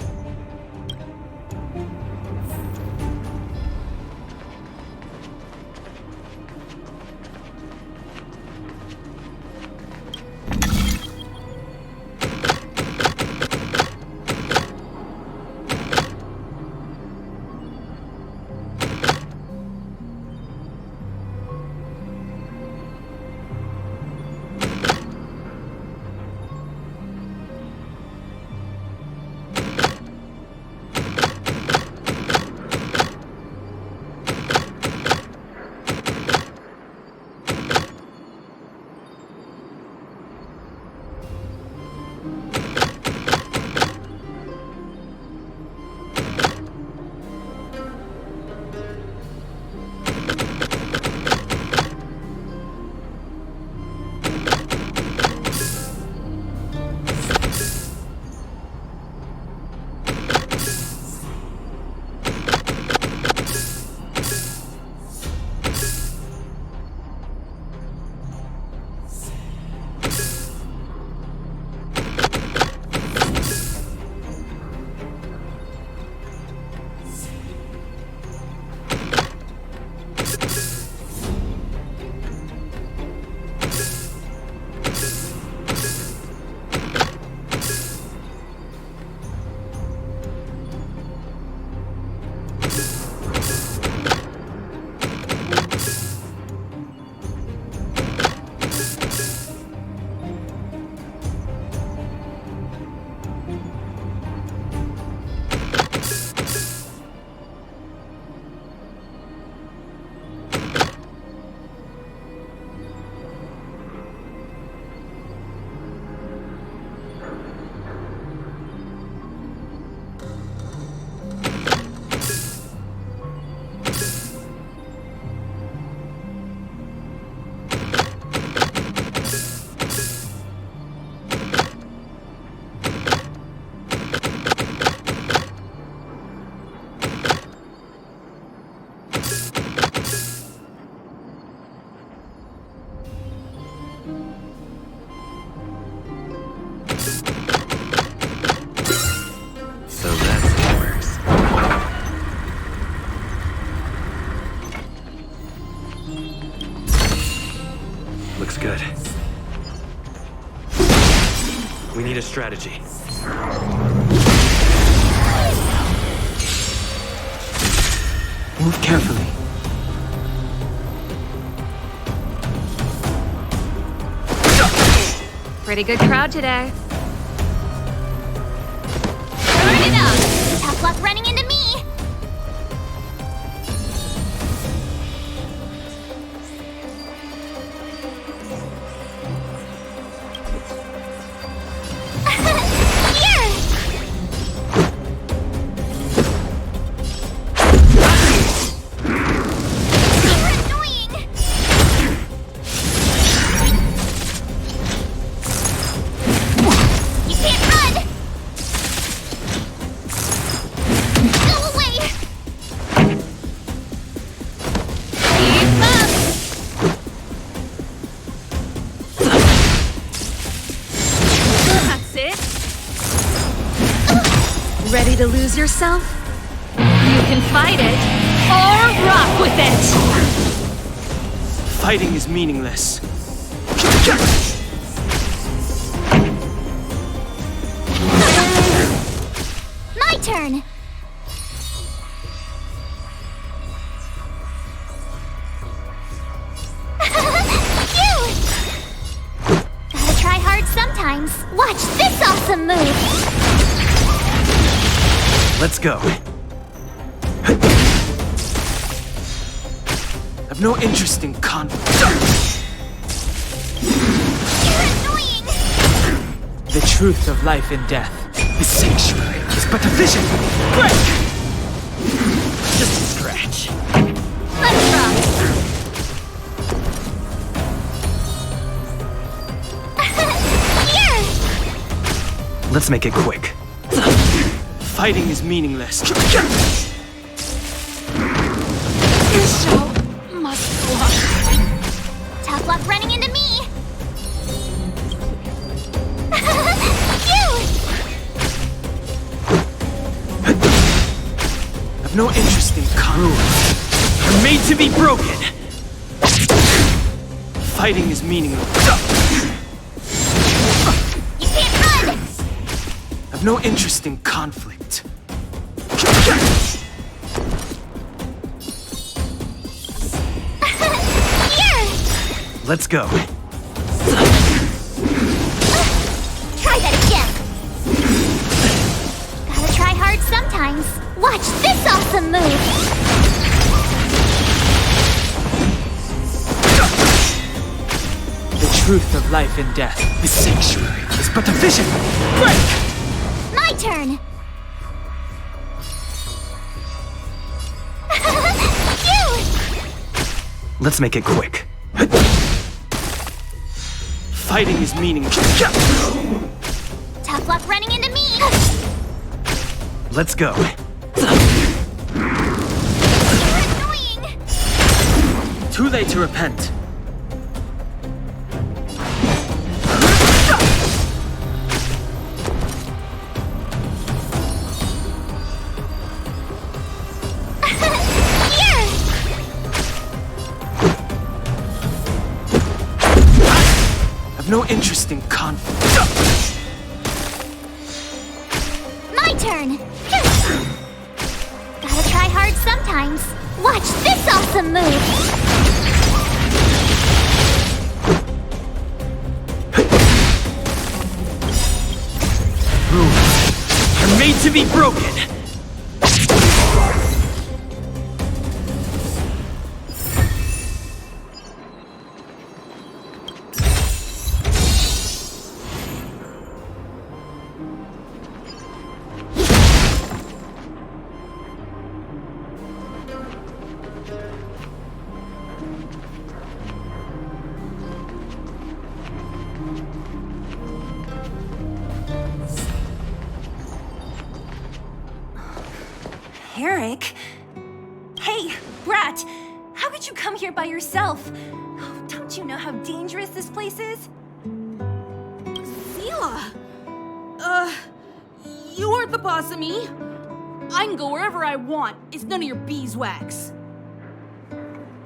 Looks good. We need a strategy. Move carefully. Pretty good crowd today. Burn it up! Tough luck running into me! Ready to lose yourself? You can fight it, or rock with it! Fighting is meaningless. My turn! Phew! Gotta try hard sometimes. Watch this awesome move! Let's go. I've no interest in conflict. The truth of life and death. The sanctuary is but a vision. Break! Just a scratch. Let's rock. Here! Let's make it quick. Fighting is meaningless. This show must go on. Tough luck running into me. I've no interest in rules. Are made to be broken. Fighting is meaningless. You can't run! I've no interest in conflict. Here! Let's go. Try that again. Gotta try hard sometimes. Watch this awesome move. The truth of life and death. The sanctuary is but a vision. Break! My turn. You! Let's make it quick. Fighting is meaningless. Tough luck running into me. Let's go. You're annoying. Too late to repent. Here! I've no interest in conflict. My turn. Gotta try hard sometimes. Watch this awesome move. Rules are made to be broken. Eric? Hey, Brat! How could you come here by yourself? Oh, don't you know how dangerous this place is? Sela! You aren't the boss of me. I can go wherever I want. It's none of your beeswax.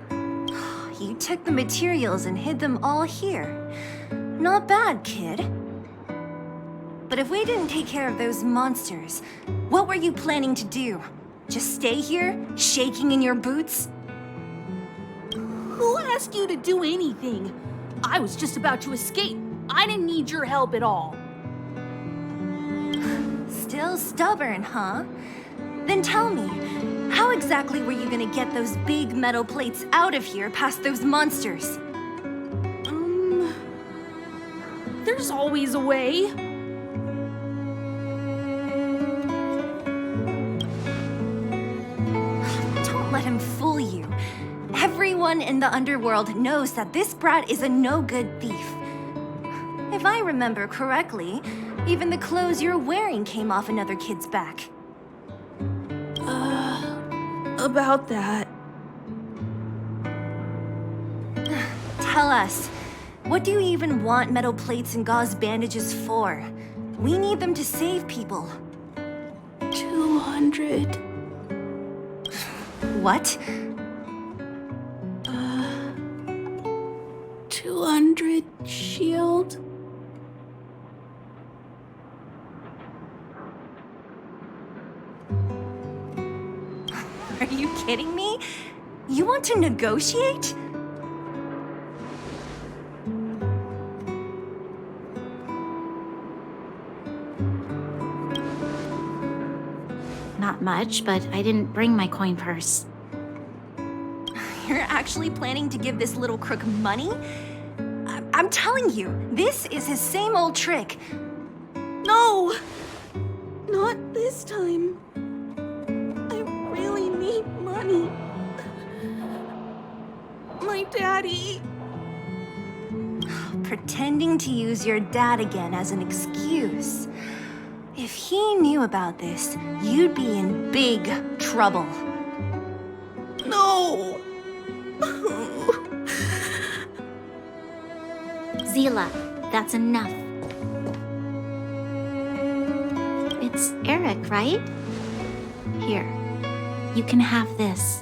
You took the materials and hid them all here. Not bad, kid. But if we didn't take care of those monsters, what were you planning to do? Just stay here, shaking in your boots? Who asked you to do anything? I was just about to escape. I didn't need your help at all. Still stubborn, huh? Then tell me, how exactly were you gonna get those big metal plates out of here past those monsters? There's always a way. Don't let him fool you. Everyone in the underworld knows that this brat is a no-good thief. If I remember correctly, even the clothes you're wearing came off another kid's back. About that. Tell us, what do you even want metal plates and gauze bandages for? We need them to save people. 200. What? 200 shield. Are you kidding me? You want to negotiate? Not much, but I didn't bring my coin purse. You're actually planning to give this little crook money? I'm telling you, this is his same old trick. No! Not this time. I really need money. My daddy. Pretending to use your dad again as an excuse. If he knew about this, you'd be in big trouble. No! Zila, that's enough. It's Eric, right? Here, you can have this.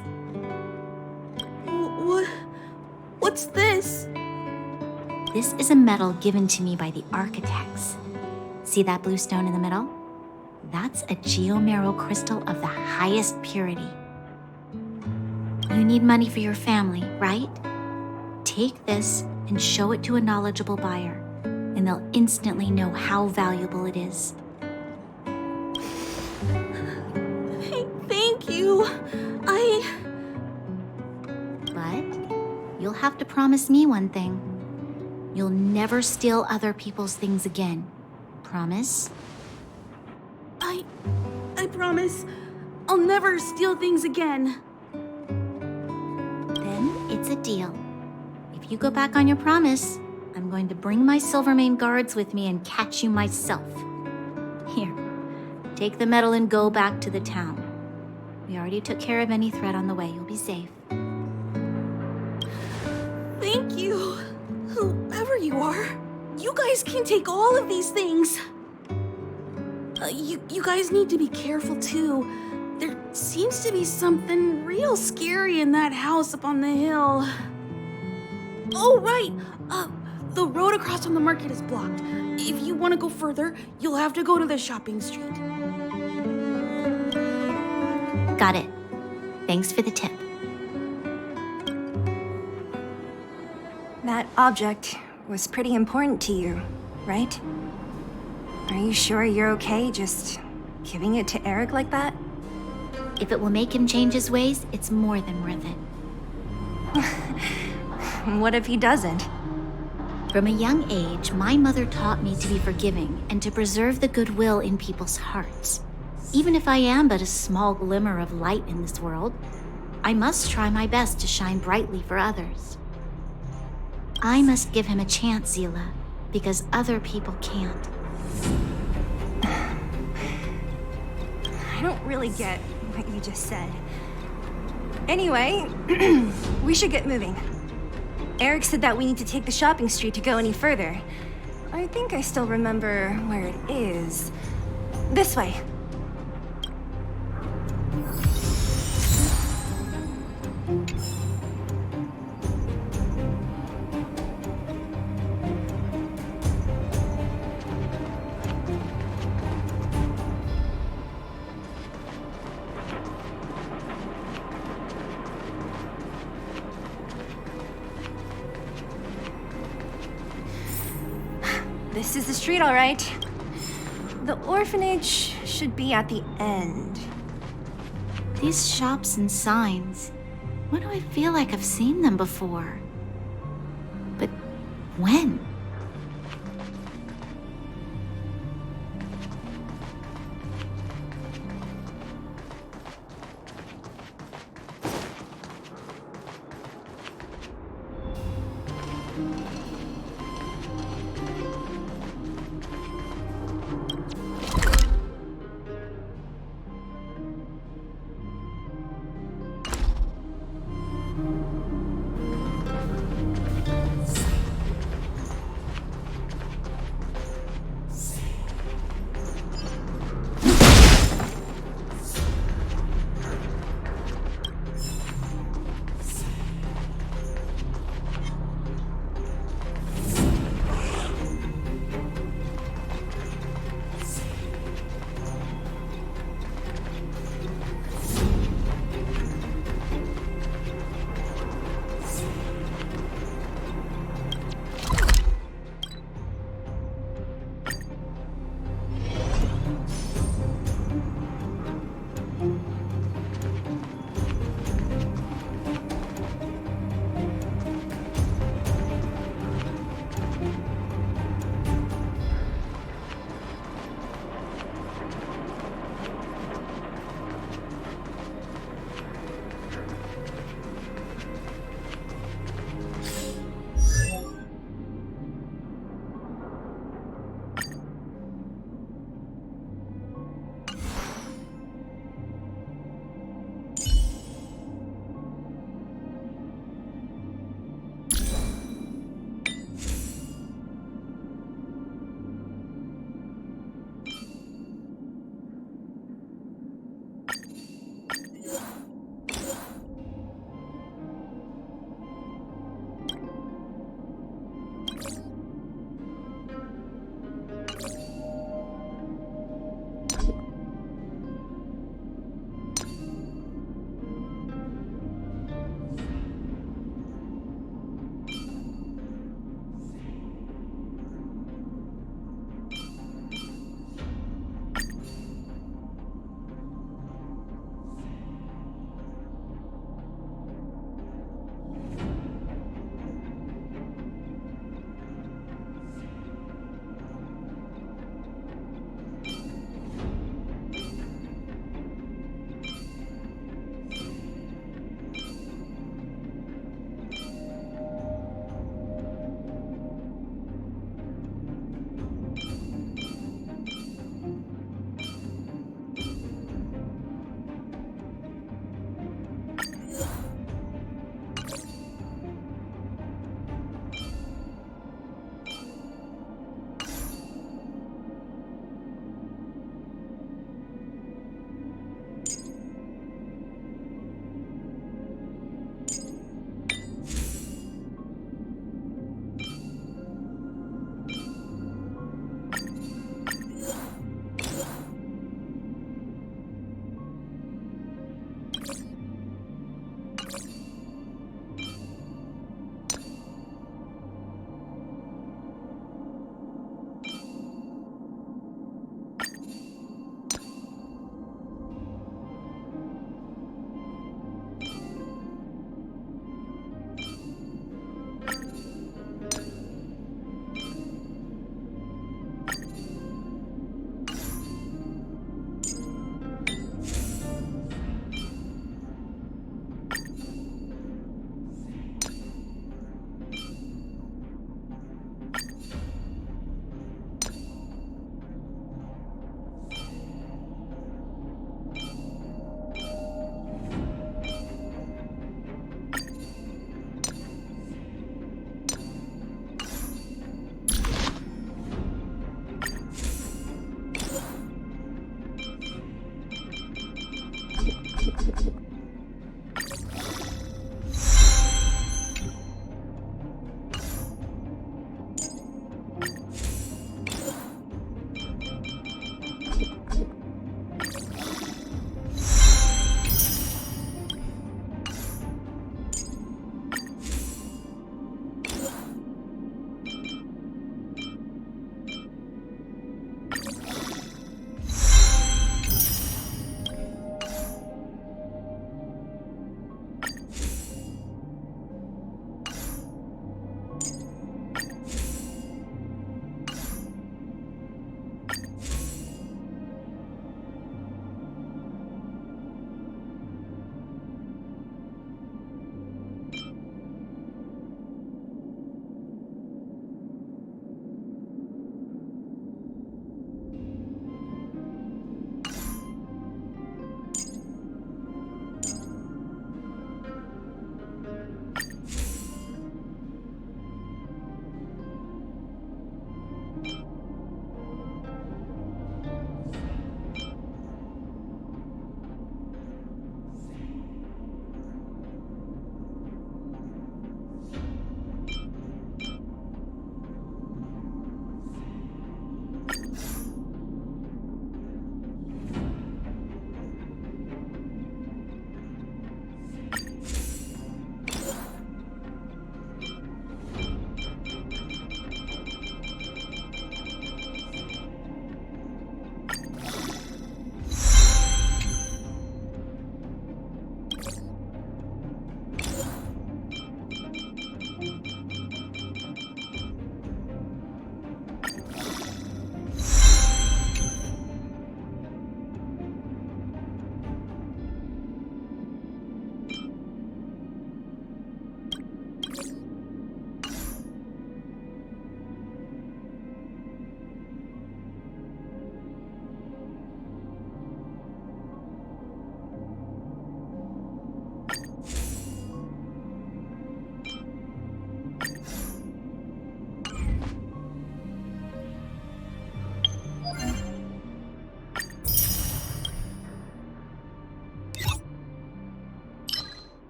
What's this? This is a medal given to me by the architects. See that blue stone in the middle? That's a geomerald crystal of the highest purity. You need money for your family, right? Take this and show it to a knowledgeable buyer, and they'll instantly know how valuable it is. Thank you. But you'll have to promise me one thing. You'll never steal other people's things again. Promise? I promise. I'll never steal things again. Then it's a deal. If you go back on your promise, I'm going to bring my Silvermane guards with me and catch you myself. Here, take the medal and go back to the town. We already took care of any threat on the way. You'll be safe. Thank you. Whoever you are, you guys can take all of these things. You guys need to be careful too. There seems to be something real scary in that house up on the hill. Oh, right. The road across from the market is blocked. If you want to go further, you'll have to go to the shopping street. Got it. Thanks for the tip. That object was pretty important to you, right? Are you sure you're okay just giving it to Eric like that? If it will make him change his ways, it's more than worth it. What if he doesn't? From a young age, my mother taught me to be forgiving and to preserve the goodwill in people's hearts. Even if I am but a small glimmer of light in this world, I must try my best to shine brightly for others. I must give him a chance, Zila, because other people can't. I don't really get what you just said. Anyway, we should get moving. Eric said that we need to take the shopping street to go any further. I think I still remember where it is. This way. This is the street, all right. The orphanage should be at the end. These shops and signs, why do I feel like I've seen them before? But when?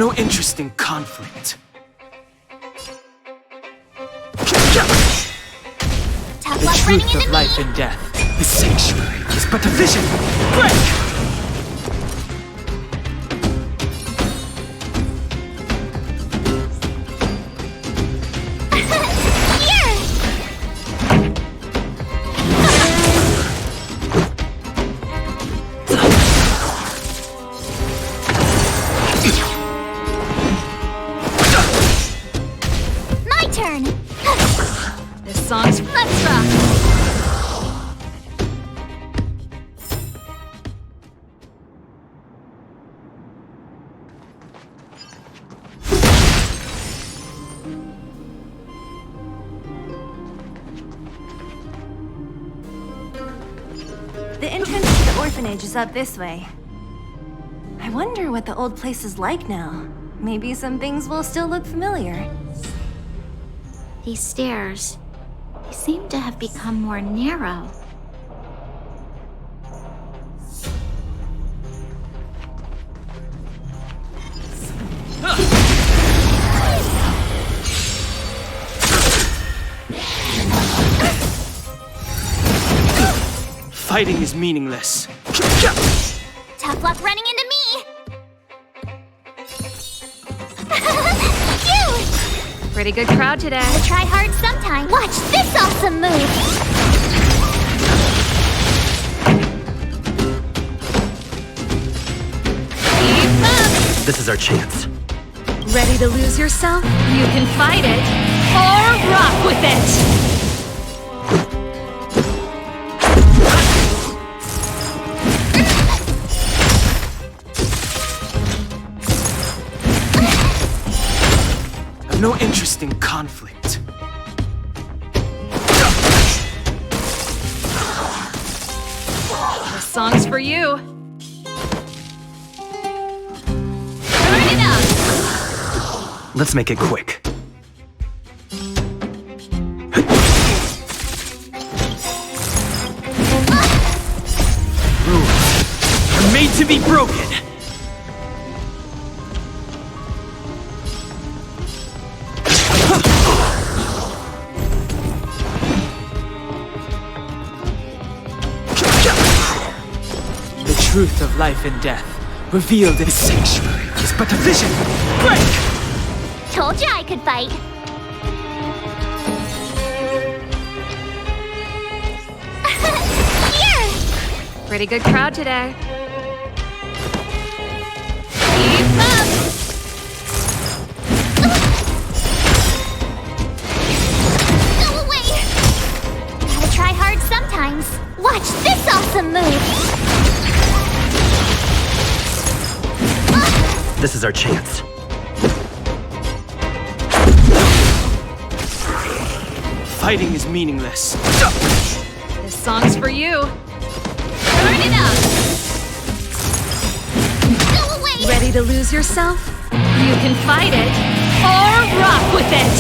no interest in conflict. The truth of life and death, the sanctuary, is but a vision. Break! Songs. Let's rock! The entrance to the orphanage is up this way. I wonder what the old place is like now. Maybe some things will still look familiar. These stairs, they seem to have become more narrow. Fighting is meaningless. Tough luck running into me! Pretty good crowd today. Gotta try hard sometime. Watch this awesome move! Keep up! This is our chance. Ready to lose yourself? You can fight it, or rock with it! No interest in conflict. This song's for you. Turn it up! Let's make it quick. Rules are made to be broken. The truth of life and death, revealed in the sanctuary, is but a vision. Break! Told you I could fight. Here! Pretty good crowd today. Keep up! Go away! Gotta try hard sometimes. Watch this awesome move! This is our chance. Fighting is meaningless. This song's for you. Turn it up! Go away! Ready to lose yourself? You can fight it, or rock with it!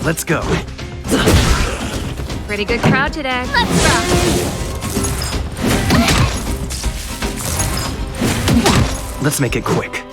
Let's go. Pretty good crowd today. Let's rock! Let's make it quick.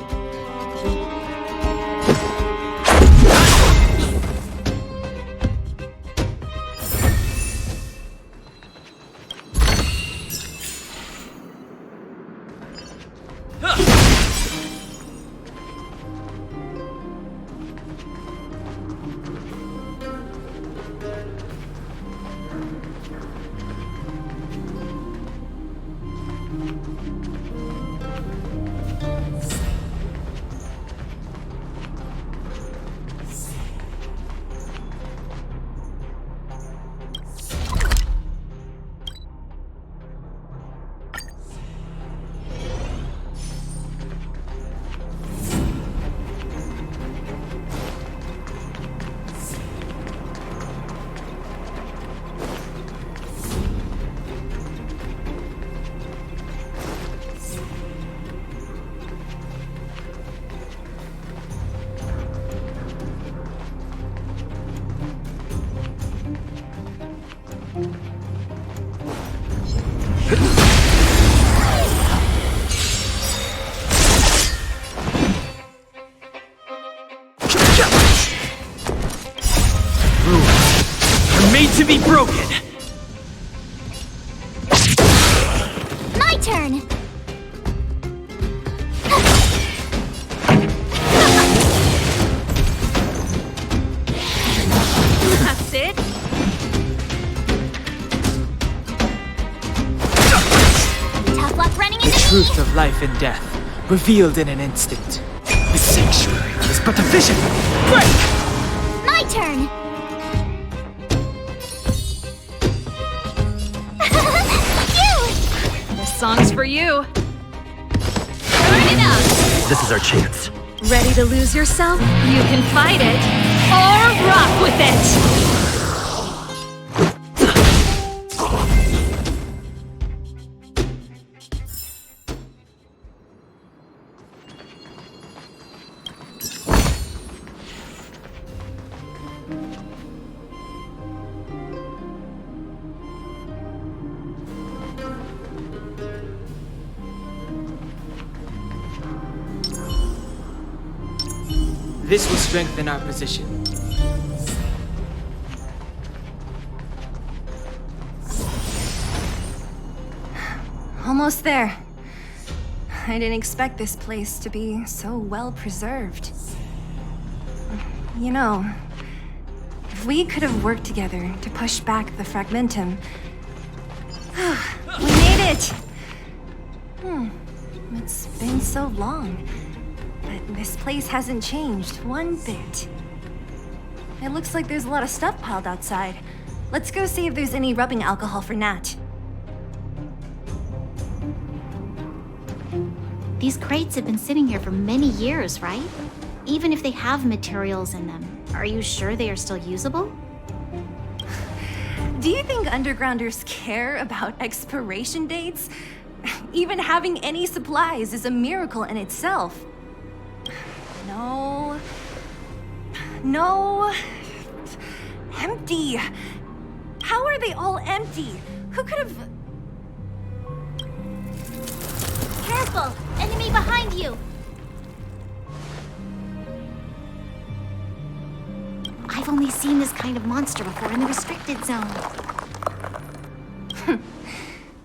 are made to be broken! My turn! That's it? Tough luck running into The truth of life and death, revealed in an instant. The sanctuary is but a vision! Break! My turn! This song's for you. Turn it up! This is our chance. Ready to lose yourself? You can fight it, or rock with it! This will strengthen our position. Almost there. I didn't expect this place to be so well preserved. You know, if we could have worked together to push back the fragmentum. We made it! It's been so long. But this place hasn't changed one bit. It looks like there's a lot of stuff piled outside. Let's go see if there's any rubbing alcohol for Nat. These crates have been sitting here for many years, right? Even if they have materials in them, are you sure they are still usable? Do you think undergrounders care about expiration dates? Even having any supplies is a miracle in itself. No. No. Empty. How are they all empty? Who could have... Careful! Enemy behind you! I've only seen this kind of monster before in the restricted zone.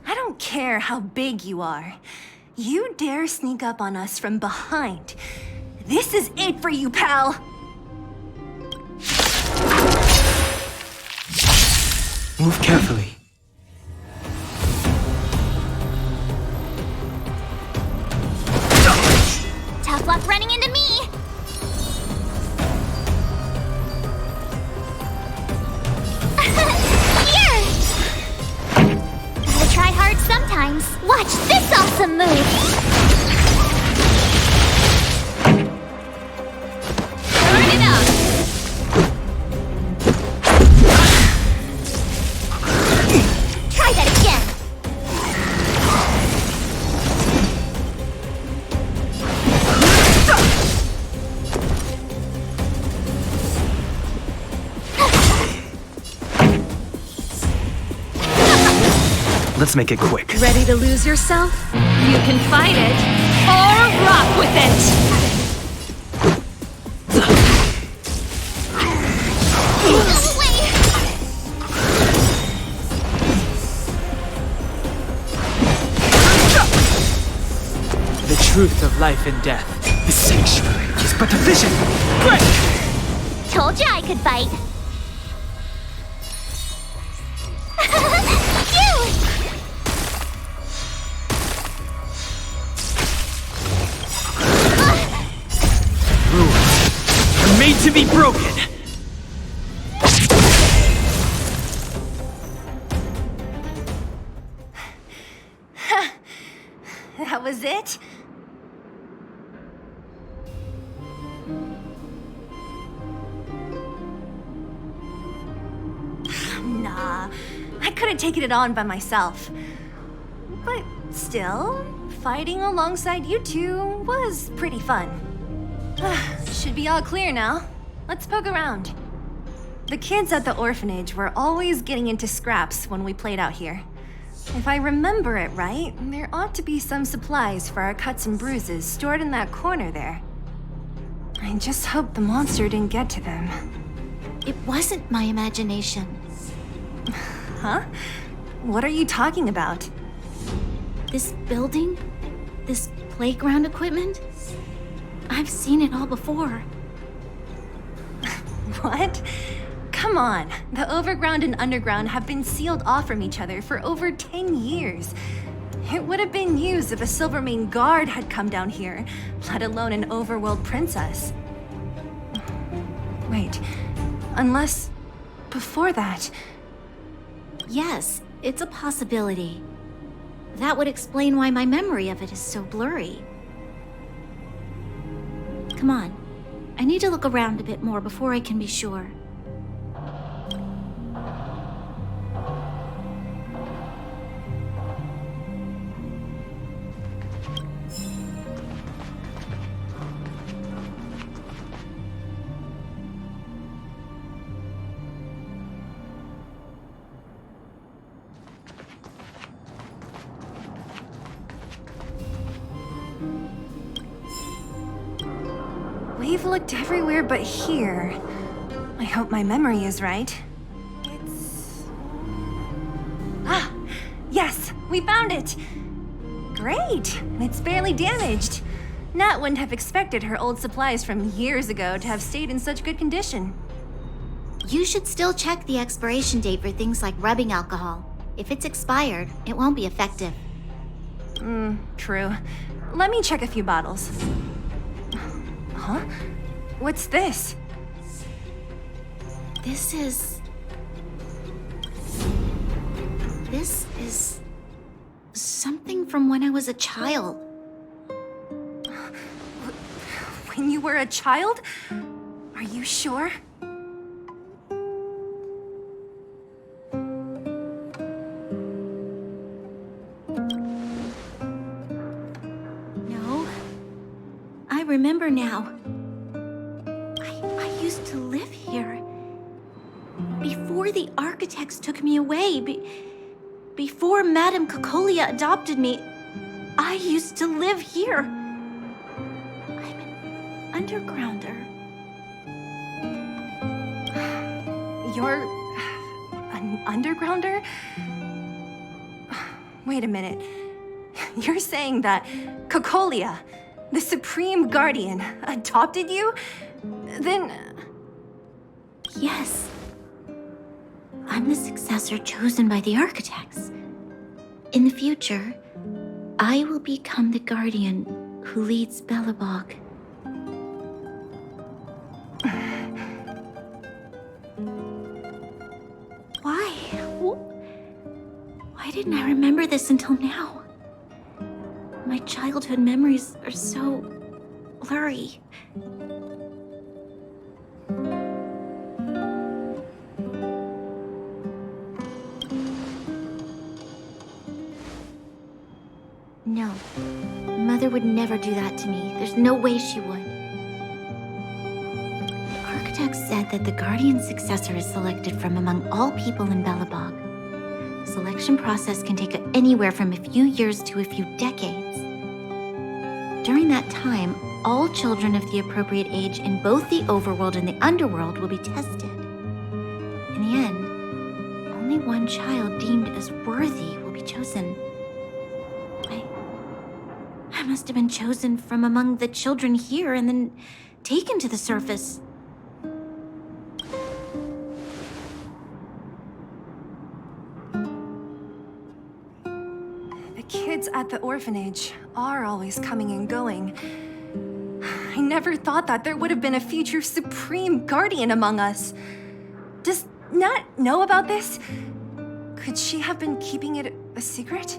I don't care how big you are. You dare sneak up on us from behind. This is it for you, pal! Move carefully. Tough luck running into me! Here! Gotta try hard sometimes. Watch this awesome move! Turn it up! Try that again! Let's make it quick. Ready to lose yourself? You can fight it, or rock with it! The truth of life and death. The sanctuary is but a vision! Break! Told you I could fight. Ruins are made to be broken! That was it? Nah, I could have taken it on by myself. But still, fighting alongside you two was pretty fun. Should be all clear now. Let's poke around. The kids at the orphanage were always getting into scraps when we played out here. If I remember it right, there ought to be some supplies for our cuts and bruises stored in that corner there. I just hope the monster didn't get to them. It wasn't my imagination. Huh? What are you talking about? This building? This playground equipment? I've seen it all before. What? Come on. The overground and underground have been sealed off from each other for over 10 years. It would have been used if a Silvermane guard had come down here, let alone an overworld princess. Wait, unless before that... Yes, it's a possibility. That would explain why my memory of it is so blurry. Come on. I need to look around a bit more before I can be sure. We've looked everywhere but here. I hope my memory is right. Ah! Yes! We found it! Great! It's barely damaged. Nat wouldn't have expected her old supplies from years ago to have stayed in such good condition. You should still check the expiration date for things like rubbing alcohol. If it's expired, it won't be effective. True. Let me check a few bottles. Huh? What's this? This is something from when I was a child. When you were a child? Are you sure? No. I remember now. I used to live here. Before the architects took me away, before Madame Cocolia adopted me, I used to live here. I'm an undergrounder. You're an undergrounder? Wait a minute. You're saying that Cocolia, the Supreme Guardian, adopted you? Then... Yes. I'm the successor chosen by the architects. In the future, I will become the guardian who leads Belobog. Why? Why didn't I remember this until now? My childhood memories are so blurry. No. Mother would never do that to me. There's no way she would. The architects said that the guardian successor is selected from among all people in Belobog. The selection process can take anywhere from a few years to a few decades. During that time, all children of the appropriate age in both the overworld and the underworld will be tested. In the end, only one child deemed as worthy will be chosen. I must have been chosen from among the children here and then taken to the surface. The kids at the orphanage are always coming and going. I never thought that there would have been a future Supreme Guardian among us. Does Nat know about this? Could she have been keeping it a secret?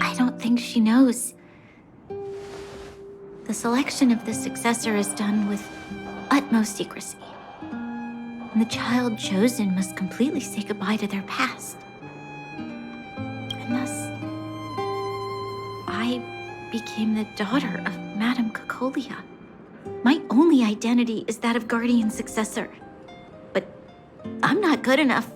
I don't think she knows. The selection of the successor is done with utmost secrecy. And the child chosen must completely say goodbye to their past. And thus, I became the daughter of Madame Cocolia. My only identity is that of guardian successor. But I'm not good enough.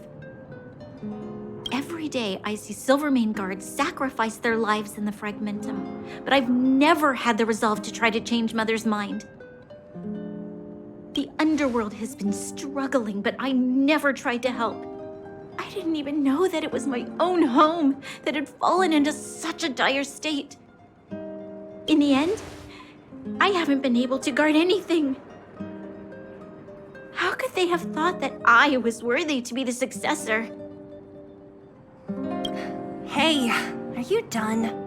Every day, I see Silvermane guards sacrifice their lives in the Fragmentum, but I've never had the resolve to try to change Mother's mind. The underworld has been struggling, but I never tried to help. I didn't even know that it was my own home that had fallen into such a dire state. In the end, I haven't been able to guard anything. How could they have thought that I was worthy to be the successor? Hey, are you done?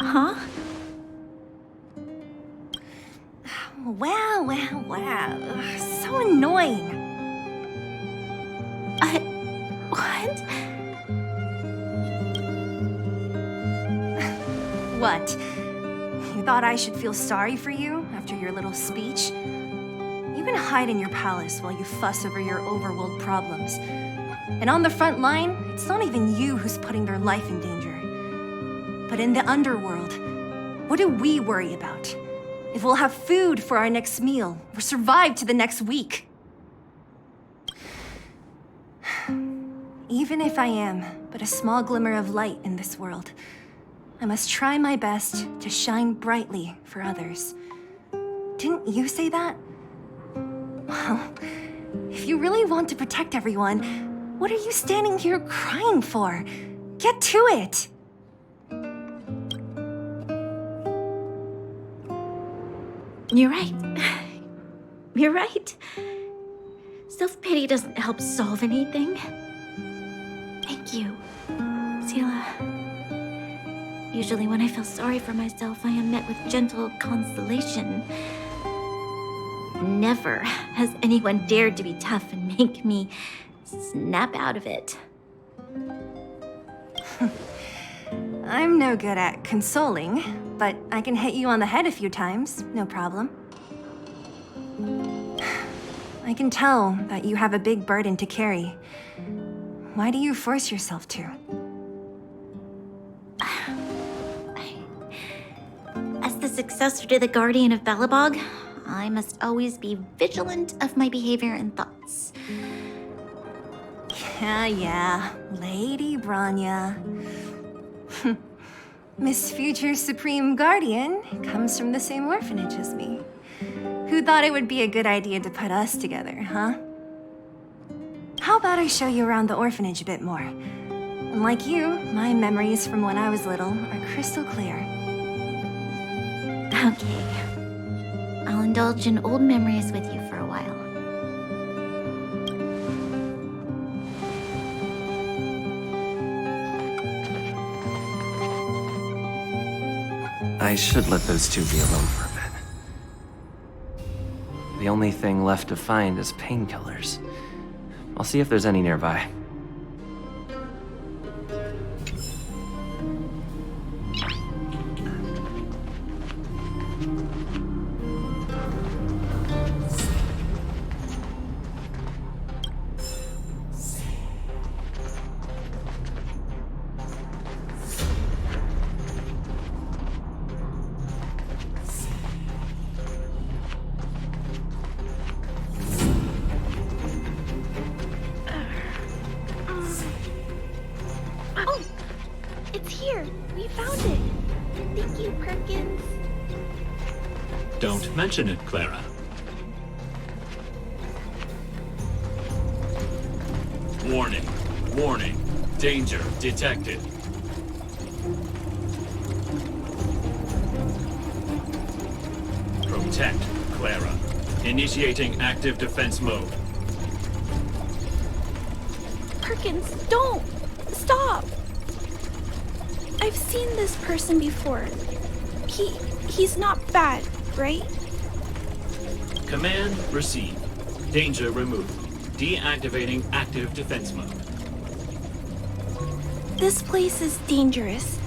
Huh? Wow. So annoying. What? What? You thought I should feel sorry for you after your little speech? You can hide in your palace while you fuss over your overworld problems. And on the front line, it's not even you who's putting their life in danger. But in the underworld, what do we worry about? If we'll have food for our next meal, or survive to the next week. Even if I am but a small glimmer of light in this world, I must try my best to shine brightly for others. Didn't you say that? Well, if you really want to protect everyone, what are you standing here crying for? Get to it! You're right. You're right. Self-pity doesn't help solve anything. Thank you, Sila. Usually when I feel sorry for myself, I am met with gentle consolation. Never has anyone dared to be tough and make me snap out of it. I'm no good at consoling, but I can hit you on the head a few times, no problem. I can tell that you have a big burden to carry. Why do you force yourself to? As the successor to the Guardian of Belobog, I must always be vigilant of my behavior and thoughts. Yeah, Lady Branya. Miss Future Supreme Guardian comes from the same orphanage as me. Who thought it would be a good idea to put us together, huh? How about I show you around the orphanage a bit more? Unlike you, my memories from when I was little are crystal clear. Okay. I'll indulge in old memories with you for a while. I should let those two be alone for a bit. The only thing left to find is painkillers. I'll see if there's any nearby. Don't mention it, Clara. Warning. Warning. Danger detected. Protect, Clara. Initiating active defense mode. Perkins, don't! Stop! I've seen this person before. He's not bad, right? Command received. Danger removed. Deactivating active defense mode. This place is dangerous.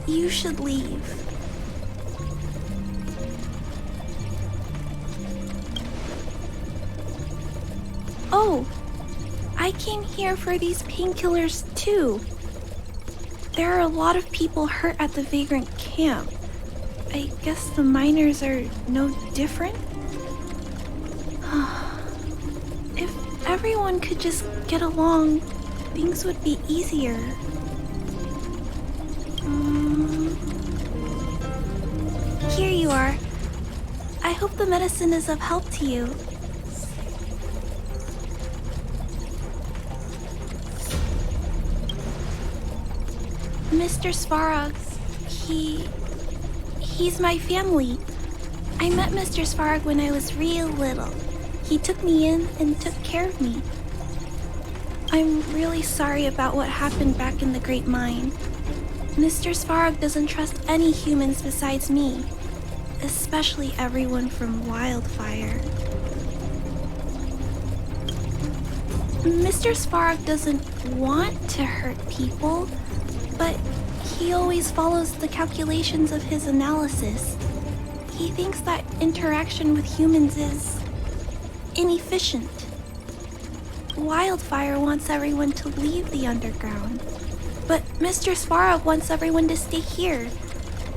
You should leave. Oh, I came here for these painkillers too. There are a lot of people hurt at the Vagrant camp. I guess the miners are no different? If everyone could just get along, things would be easier. Here you are. I hope the medicine is of help to you. Mr. Svarog, he's my family. I met Mr. Svarog when I was real little. He took me in and took care of me. I'm really sorry about what happened back in the Great Mine. Mr. Svarog doesn't trust any humans besides me, especially everyone from Wildfire. Mr. Svarog doesn't want to hurt people, but he always follows the calculations of his analysis. He thinks that interaction with humans is inefficient. Wildfire wants everyone to leave the underground, but Mr. Svarog wants everyone to stay here.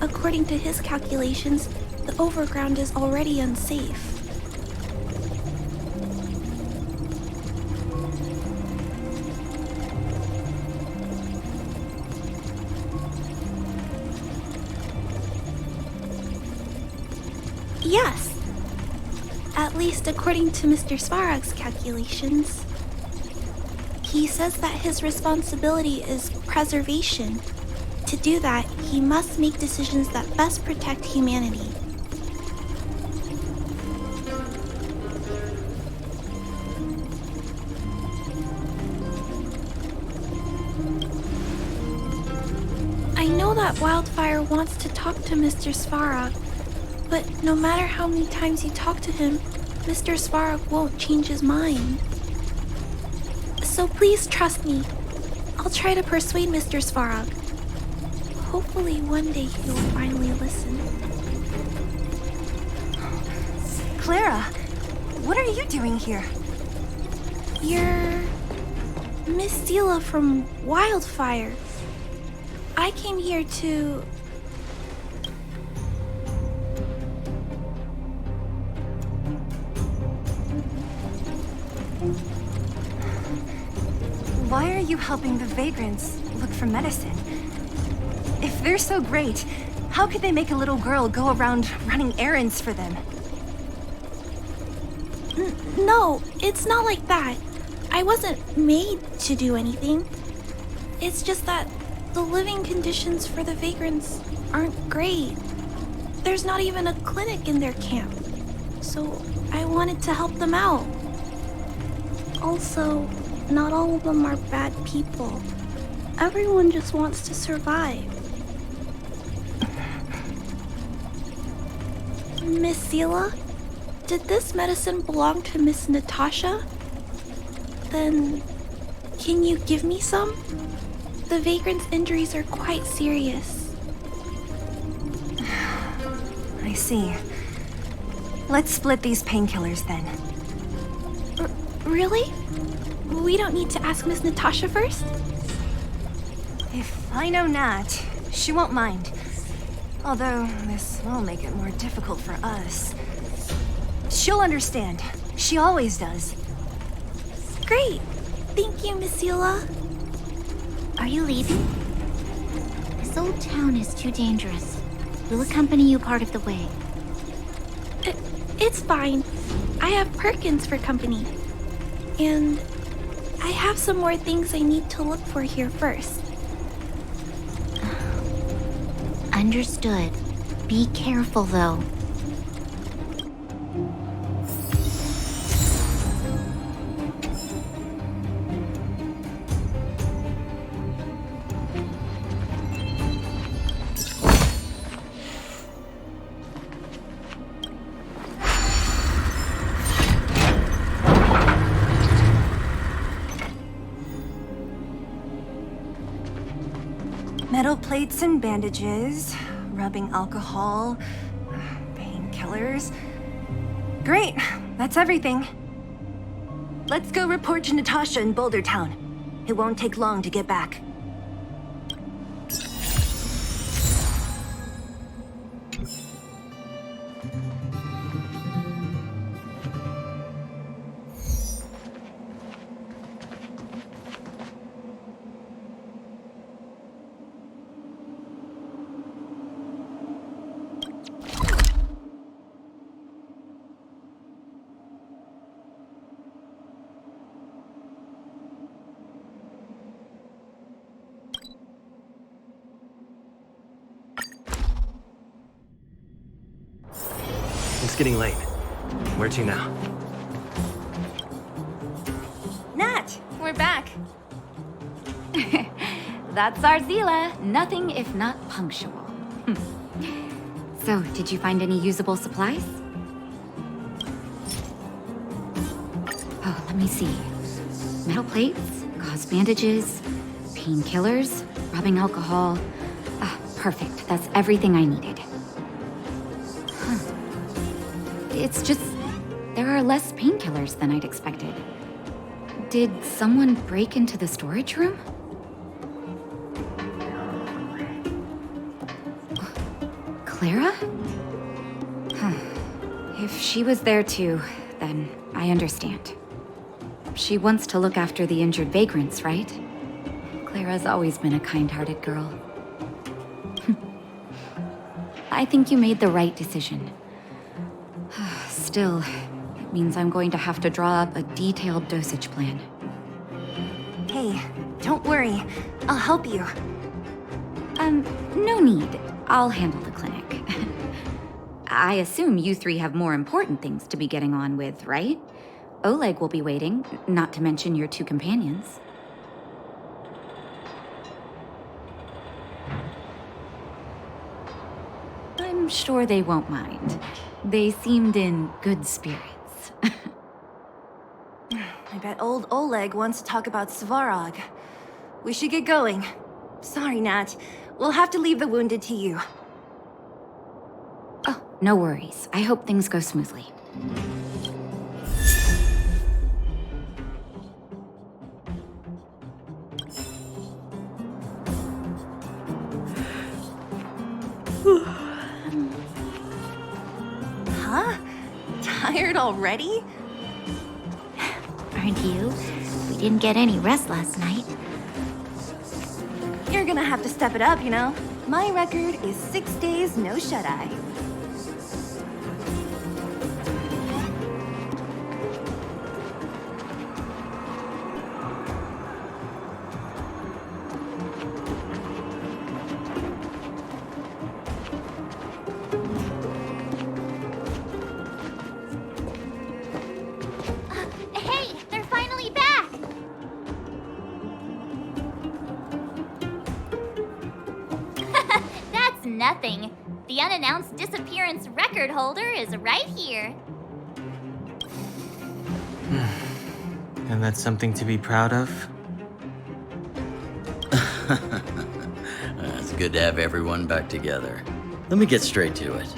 According to his calculations, the overground is already unsafe. Yes. At least according to Mr. Svarog's calculations. He says that his responsibility is preservation. To do that, he must make decisions that best protect humanity. I know that Wildfire wants to talk to Mr. Svarog, but no matter how many times you talk to him, Mr. Svarog won't change his mind. So please trust me. I'll try to persuade Mr. Svarog. Hopefully one day he'll finally listen. Clara, what are you doing here? You're Miss Sela from Wildfire. I came here to... Why are you helping the vagrants look for medicine? If they're so great, how could they make a little girl go around running errands for them? No, it's not like that. I wasn't made to do anything. It's just that the living conditions for the vagrants aren't great. There's not even a clinic in their camp. So I wanted to help them out. Also, not all of them are bad people. Everyone just wants to survive. Miss Sela, did this medicine belong to Miss Natasha? Then, can you give me some? The vagrant's injuries are quite serious. I see. Let's split these painkillers then. Really? We don't need to ask Miss Natasha first? If I know Nat, she won't mind. Although, this will make it more difficult for us. She'll understand. She always does. Great. Thank you, Miss Sela. Are you leaving? This old town is too dangerous. We'll accompany you part of the way. It's fine. I have Perkins for company. And I have some more things I need to look for here first. Understood. Be careful, though. Metal plates and bandages, rubbing alcohol, painkillers. Great, that's everything. Let's go report to Natasha in Boulder Town. It won't take long to get back. getting late. Where to now? Nat, we're back. That's our Zila. Nothing if not punctual. So, did you find any usable supplies? Oh, let me see. Metal plates, gauze bandages, painkillers, rubbing alcohol. Ah, perfect. That's everything I needed. Huh. It's just, there are less painkillers than I'd expected. Did someone break into the storage room? Clara? Huh. If she was there too, then I understand. She wants to look after the injured vagrants, right? Clara's always been a kind-hearted girl. I think you made the right decision. Still, it means I'm going to have to draw up a detailed dosage plan. Hey, don't worry. I'll help you. No need. I'll handle the clinic. I assume you three have more important things to be getting on with, right? Oleg will be waiting, not to mention your two companions. I'm sure they won't mind. They seemed in good spirits. I bet old Oleg wants to talk about Svarog. We should get going. Sorry, Nat. We'll have to leave the wounded to you. Oh, no worries. I hope things go smoothly. Huh? Tired already? Aren't you? We didn't get any rest last night. You're gonna have to step it up, you know? My record is 6 days, no shut-eye. Hey, they're finally back! That's nothing. The unannounced disappearance record holder is right here. And that's something to be proud of? It's good to have everyone back together. Let me get straight to it.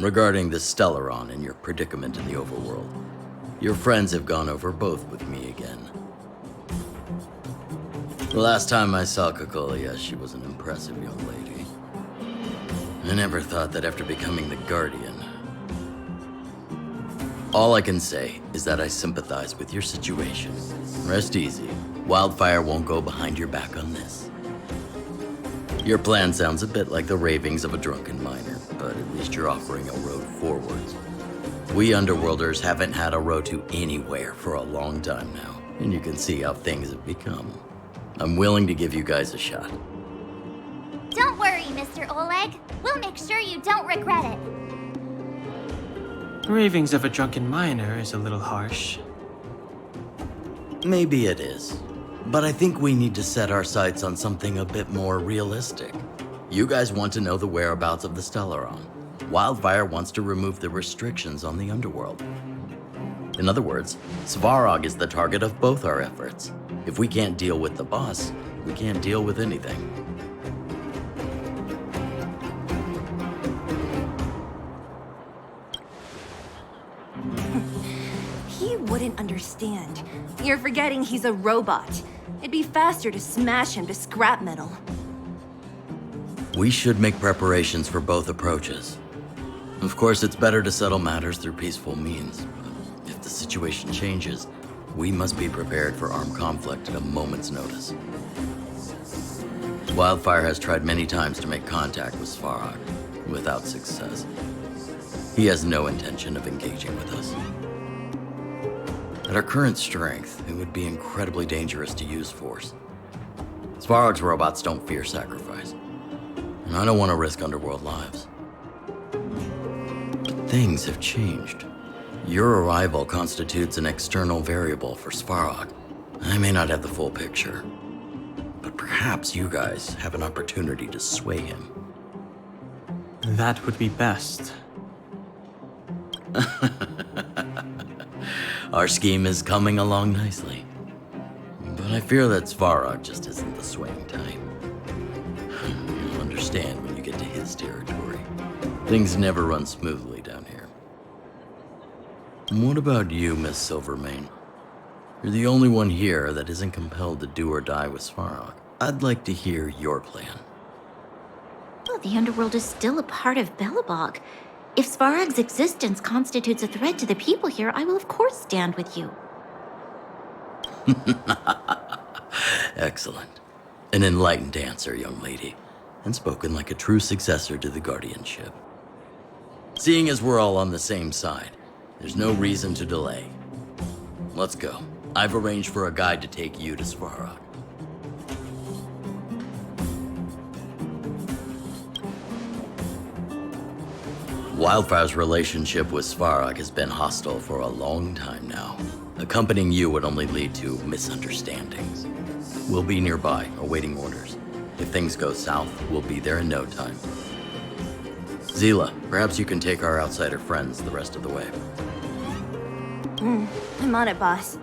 Regarding the Stellaron and your predicament in the overworld, your friends have gone over both with me again. The last time I saw Kokolia, she was an impressive young lady. I never thought that after becoming the Guardian. All I can say is that I sympathize with your situation. Rest easy. Wildfire won't go behind your back on this. Your plan sounds a bit like the ravings of a drunken miner, but at least you're offering a road forwards. We Underworlders haven't had a road to anywhere for a long time now, and you can see how things have become. I'm willing to give you guys a shot. Don't worry, Mr. Oleg. We'll make sure you don't regret it. Ravings of a drunken miner is a little harsh. Maybe it is. But I think we need to set our sights on something a bit more realistic. You guys want to know the whereabouts of the Stellaron. Wildfire wants to remove the restrictions on the underworld. In other words, Svarog is the target of both our efforts. If we can't deal with the boss, we can't deal with anything. He wouldn't understand. You're forgetting he's a robot. It'd be faster to smash him to scrap metal. We should make preparations for both approaches. Of course, it's better to settle matters through peaceful means. But if the situation changes, we must be prepared for armed conflict at a moment's notice. Wildfire has tried many times to make contact with Svarog, without success. He has no intention of engaging with us. At our current strength, it would be incredibly dangerous to use force. Svarog's robots don't fear sacrifice, and I don't want to risk Underworld lives. Things have changed. Your arrival constitutes an external variable for Svarog. I may not have the full picture, but perhaps you guys have an opportunity to sway him. That would be best. Our scheme is coming along nicely. But I fear that Svarog just isn't the swaying type. You'll understand when you get to his territory. Things never run smoothly down here. And what about you, Miss Silvermane? You're the only one here that isn't compelled to do or die with Svarog. I'd like to hear your plan. Well, the underworld is still a part of Belobog. If Svarog's existence constitutes a threat to the people here, I will of course stand with you. Excellent. An enlightened answer, young lady, and spoken like a true successor to the guardianship. Seeing as we're all on the same side, there's no reason to delay. Let's go. I've arranged for a guide to take you to Svarog. Wildfire's relationship with Svarog has been hostile for a long time now. Accompanying you would only lead to misunderstandings. We'll be nearby, awaiting orders. If things go south, we'll be there in no time. Zila, perhaps you can take our outsider friends the rest of the way. I'm on it, boss.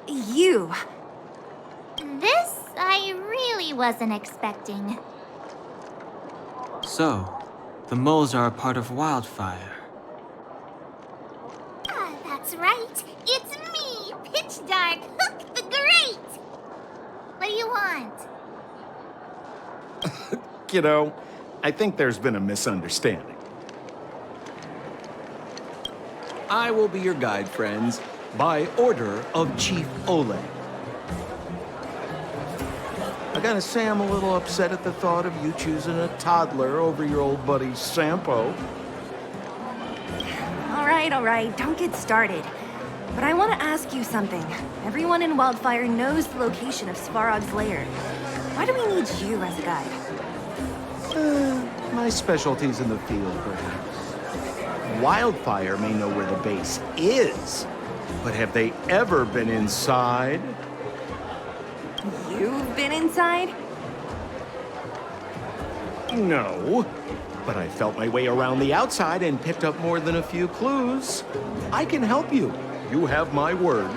You. This I really wasn't expecting. So, the moles are a part of Wildfire. Ah, that Kiddo, I think there's been a misunderstanding. I will be your guide, friends, by order of Chief Oleg. I gotta say I'm a little upset at the thought of you choosing a toddler over your old buddy Sampo. All right, don't get started. But I want to ask you something. Everyone in Wildfire knows the location of Svarog's lair. Why do we need you as a guide? My specialty's in the field, perhaps. Wildfire may know where the base is, but have they ever been inside? You've been inside? No, but I felt my way around the outside and picked up more than a few clues. I can help you. You have my word.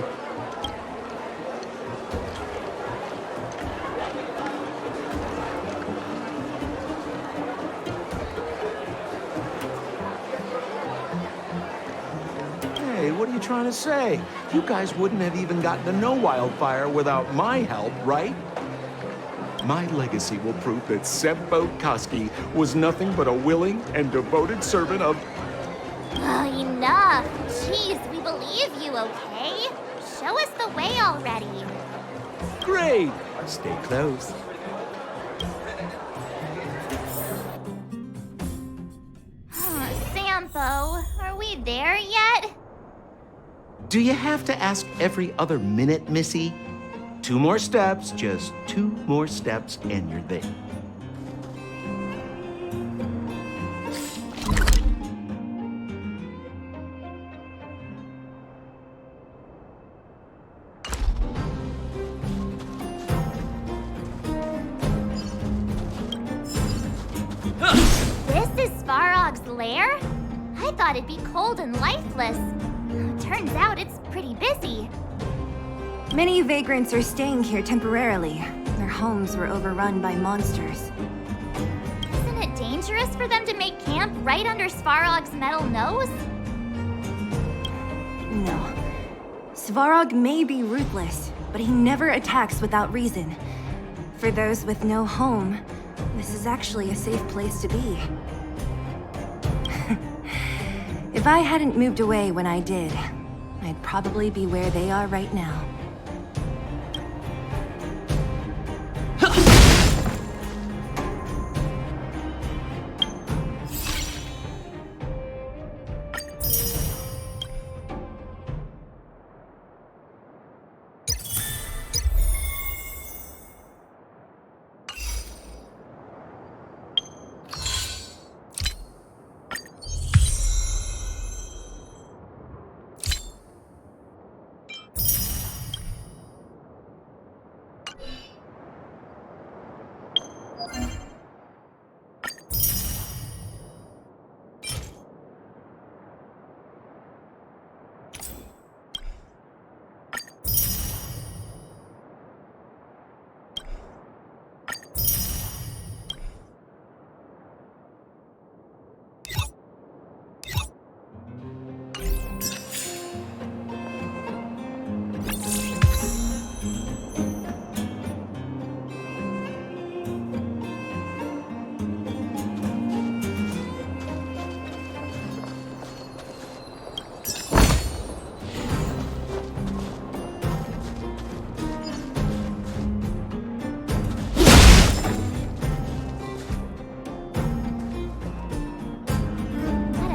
Hey, what are you trying to say? You guys wouldn't have even gotten to know Wildfire without my help, right? My legacy will prove that Seb Koski was nothing but a willing and devoted servant of... Enough! Jeez, we believe you, okay? Show us the way already. Great! Stay close. Sampo, are we there yet? Do you have to ask every other minute, Missy? 2 more steps, just 2 more steps, and you're there. This is Svarog's lair? I thought it'd be cold and lifeless. Turns out it's pretty busy. Many vagrants are staying here temporarily. Their homes were overrun by monsters. Isn't it dangerous for them to make camp right under Svarog's metal nose? No. Svarog may be ruthless, but he never attacks without reason. For those with no home, this is actually a safe place to be. If I hadn't moved away when I did, I'd probably be where they are right now.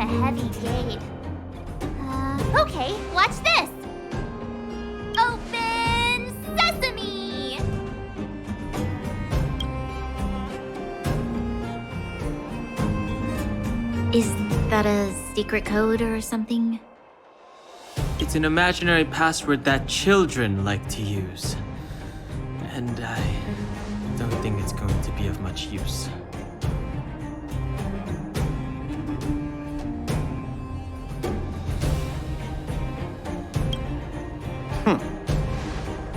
Heavy gate. Okay, watch this! Open sesame! Is that a secret code or something? It's an imaginary password that children like to use. And I don't think it's going to be of much use.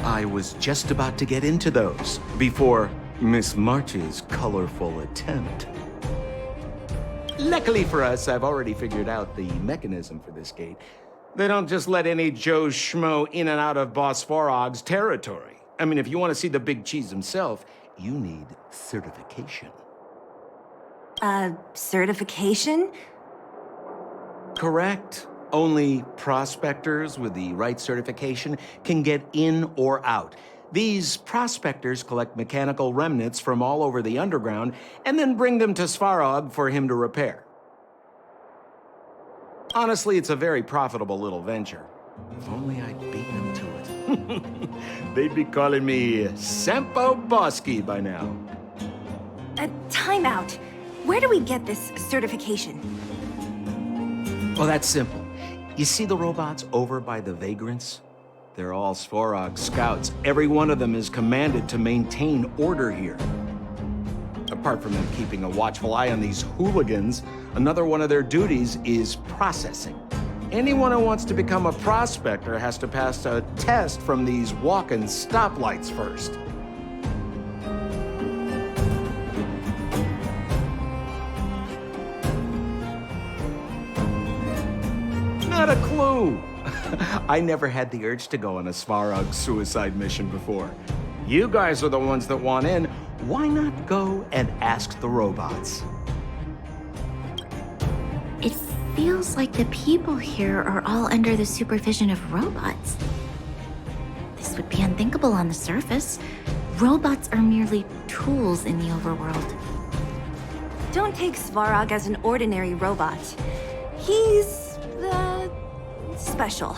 I was just about to get into those before Miss March's colorful attempt. Luckily for us, I've already figured out the mechanism for this gate. They don't just let any Joe Schmo in and out of Boss Farog's territory. I mean, if you want to see the big cheese himself, you need certification. Certification? Correct. Only prospectors with the right certification can get in or out. These prospectors collect mechanical remnants from all over the underground and then bring them to Svarog for him to repair. Honestly, it's a very profitable little venture. If only I'd beaten them to it. They'd be calling me Sempo Bosky by now. Time out. Where do we get this certification? Well, that's simple. You see the robots over by the Vagrants? They're all Svarog scouts. Every one of them is commanded to maintain order here. Apart from them keeping a watchful eye on these hooligans, another one of their duties is processing. Anyone who wants to become a prospector has to pass a test from these walking stoplights first. Not a clue. I never had the urge to go on a Svarog suicide mission before. You guys are the ones that want in. Why not go and ask the robots? It feels like the people here are all under the supervision of robots. This would be unthinkable on the surface. Robots are merely tools in the overworld. Don't take Svarog as an ordinary robot. He's, special.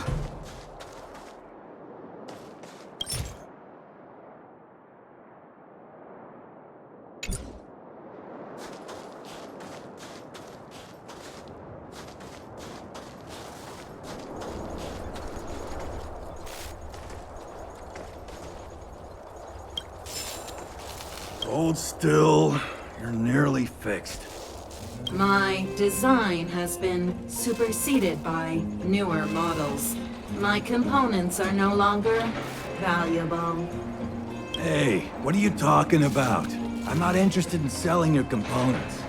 Hold still. You're nearly fixed. My design has been superseded by newer models. My components are no longer valuable. Hey, what are you talking about? I'm not interested in selling your components.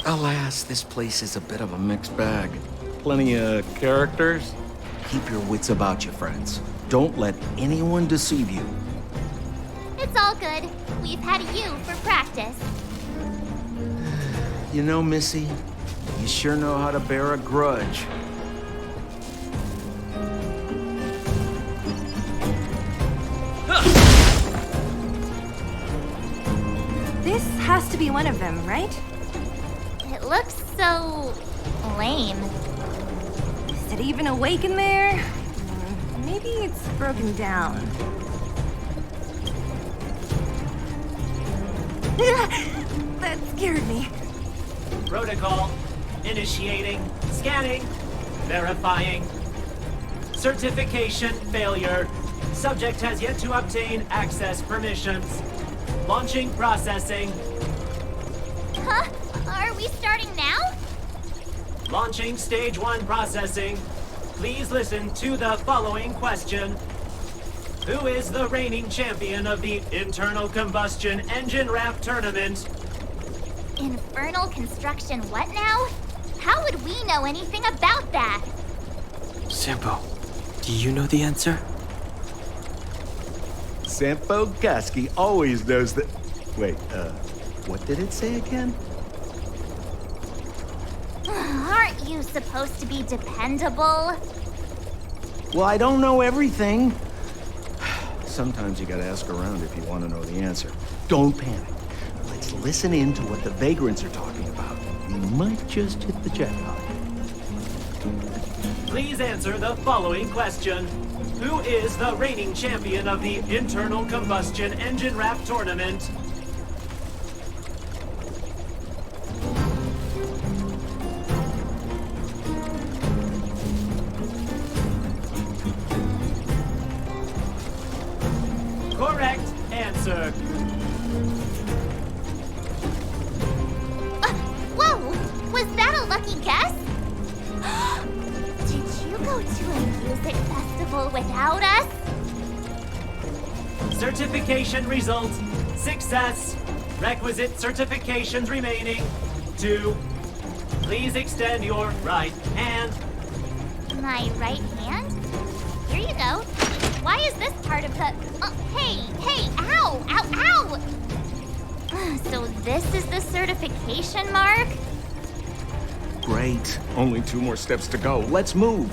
Alas, this place is a bit of a mixed bag. Plenty of characters. Keep your wits about you, friends. Don't let anyone deceive you. It's all good. We've had you for practice. You know, Missy, you sure know how to bear a grudge. This has to be one of them, right? It looks so lame. Is it even awake in there? Maybe it's broken down. That scared me. Protocol. Initiating. Scanning. Verifying. Certification failure. Subject has yet to obtain access permissions. Launching processing. Huh? Are we starting now? Launching stage 1 processing. Please listen to the following question. Who is the reigning champion of the Internal Combustion Engine Wrap Tournament? Infernal construction what now? How would we know anything about that? Sampo, do you know the answer? Sempo Bosky always knows that... Wait, what did it say again? Aren't you supposed to be dependable? Well, I don't know everything. Sometimes you gotta ask around if you want to know the answer. Don't panic. Let's listen in to what the Vagrants are talking about. You might just hit the jackpot. Please answer the following question. Who is the reigning champion of the Internal Combustion Engine Wrap Tournament? Correct answer. Whoa! Was that a lucky guess? Did you go to a music festival without us? Certification result. Success. Requisite certifications remaining. 2. Please extend your right hand. My right hand? Here you go. Why is this part of the... hey, ow, ow, ow! So this is the certification mark? Great. Only 2 more steps to go. Let's move.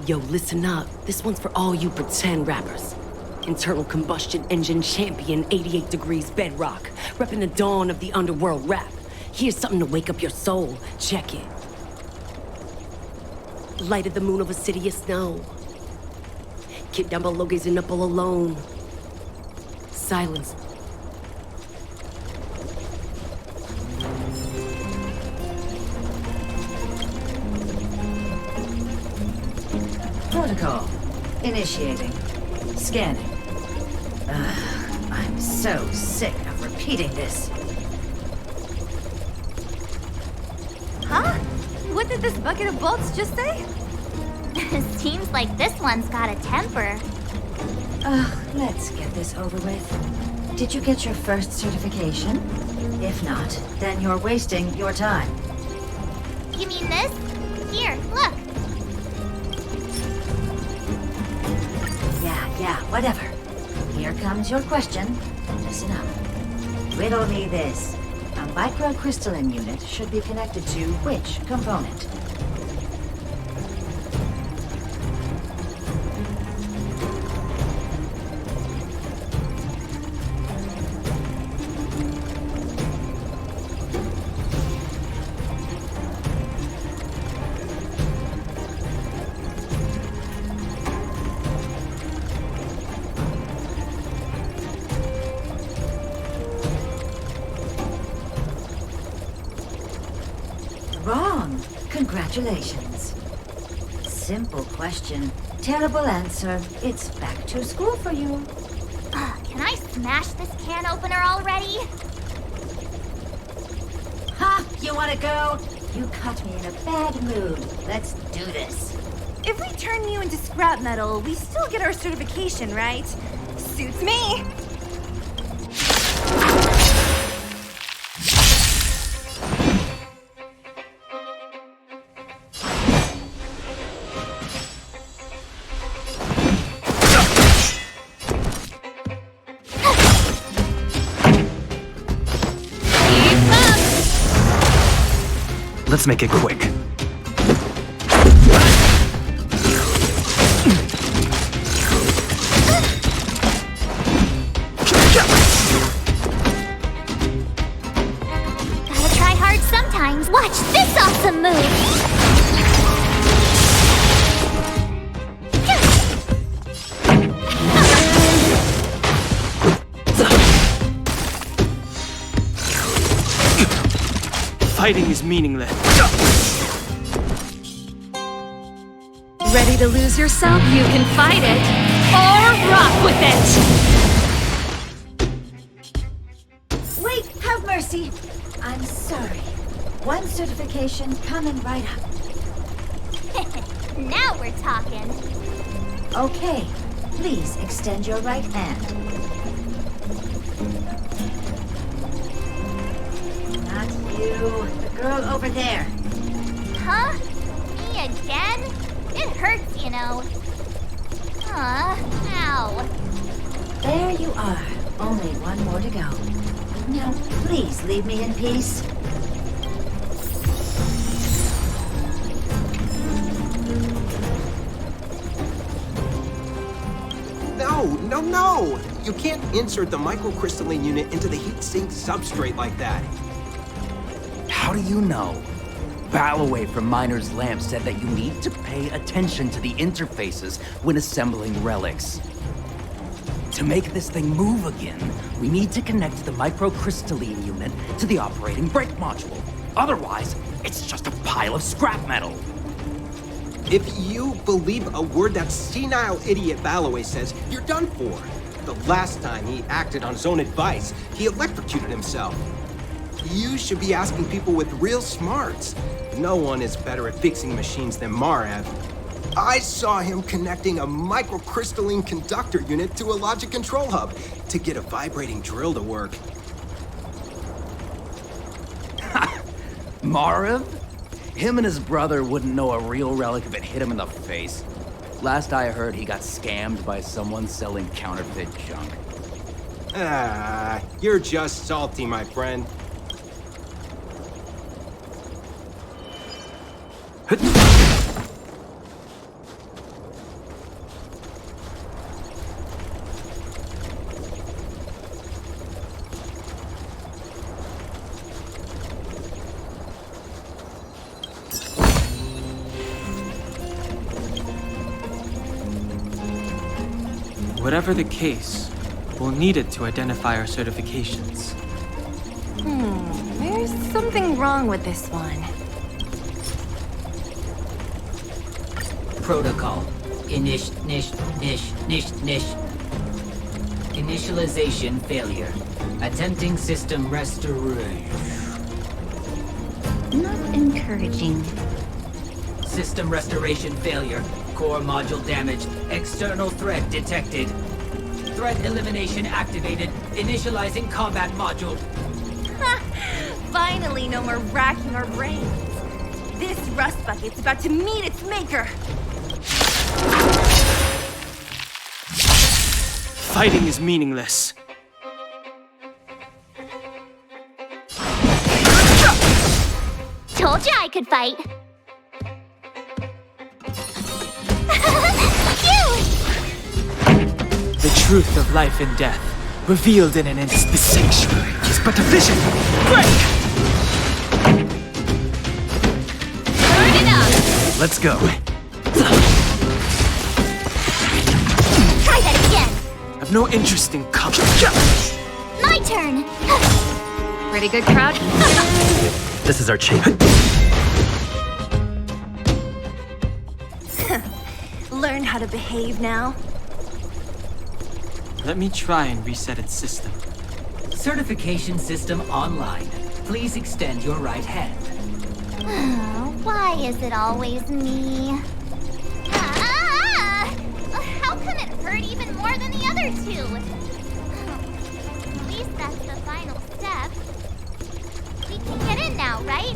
Yo, listen up. This one's for all you pretend rappers. Internal combustion engine champion, 88 degrees bedrock, repping the dawn of the underworld rap. Here's something to wake up your soul. Check it. Light of the moon over city of snow. Kid down below gazing up all alone. Silence. Protocol. Initiating. Scanning. I'm so sick of repeating this. Huh? What did this bucket of bolts just say? Seems like this one's got a temper. Let's get this over with. Did you get your first certification? If not, then you're wasting your time. You mean this? Here, look. Yeah, whatever. Here comes your question. Listen up. Riddle me this. A microcrystalline unit should be connected to which component? Wrong. Congratulations. Simple question. Terrible answer. It's back to school for you. Can I smash this can opener already? Ha! You wanna go? You caught me in a bad mood. Let's do this. If we turn you into scrap metal, we still get our certification, right? Suits me. Let's make it quick. Gotta try hard sometimes. Watch this awesome move! Fighting is meaningless. Ready to lose yourself? You can fight it or rock with it! Wait, have mercy. I'm sorry. One certification coming right up. Now we're talking. Okay, please extend your right hand. Not you, the girl over there. Huh? Me again? It hurts, you know. Ow. There you are. Only one more to go. Now, please leave me in peace. No! You can't insert the microcrystalline unit into the heat sink substrate like that. How do you know? Balloway from Miner's Lamp said that you need to pay attention to the interfaces when assembling relics. To make this thing move again, we need to connect the microcrystalline unit to the operating brake module. Otherwise, it's just a pile of scrap metal. If you believe a word that senile idiot Balloway says, you're done for. The last time he acted on his own advice, he electrocuted himself. You should be asking people with real smarts. No one is better at fixing machines than Marv. I saw him connecting a microcrystalline conductor unit to a logic control hub to get a vibrating drill to work. Marv? Him and his brother wouldn't know a real relic if it hit him in the face. Last I heard, he got scammed by someone selling counterfeit junk. Ah, you're just salty, my friend. Whatever the case, we'll need it to identify our certifications. There's something wrong with this one. Protocol. Initialization failure. Attempting system restoration. Not encouraging. System restoration failure. Core module damaged. External threat detected. Threat elimination activated. Initializing combat module. Finally, no more racking our brains. This rust bucket's about to meet its maker. Fighting is meaningless. Told you I could fight. The truth of life and death, revealed in an instant. The sanctuary is but a vision. Break! Burn it up. Let's go. Try that again. I've no interest in combat. My turn. Pretty good crowd. This is our chance. Learn how to behave now. Let me try and reset its system. Certification system online. Please extend your right hand. Why is it always me? How come it hurt even more than the other two? At least that's the final step. We can get in now, right?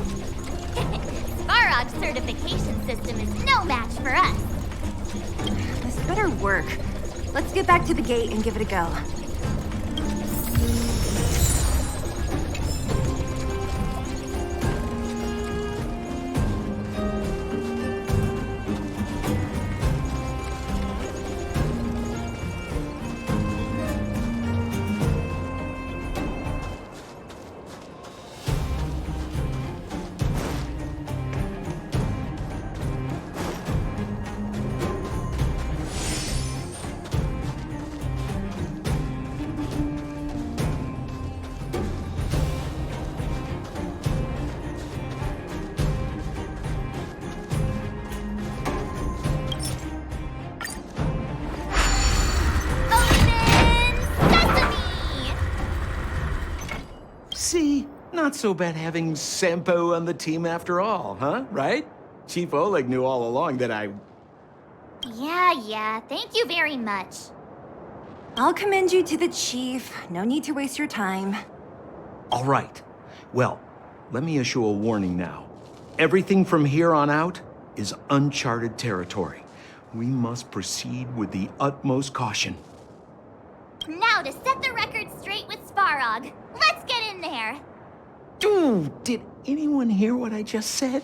Svarog's certification system is no match for us. This better work. Let's get back to the gate and give it a go. See? Not so bad having Sampo on the team after all, huh? Right? Chief Oleg knew all along that I... Yeah, thank you very much. I'll commend you to the chief. No need to waste your time. All right. Well, let me issue a warning now. Everything from here on out is uncharted territory. We must proceed with the utmost caution. Now to set the record straight with Svarog. Let's get in there. Dude, did anyone hear what I just said?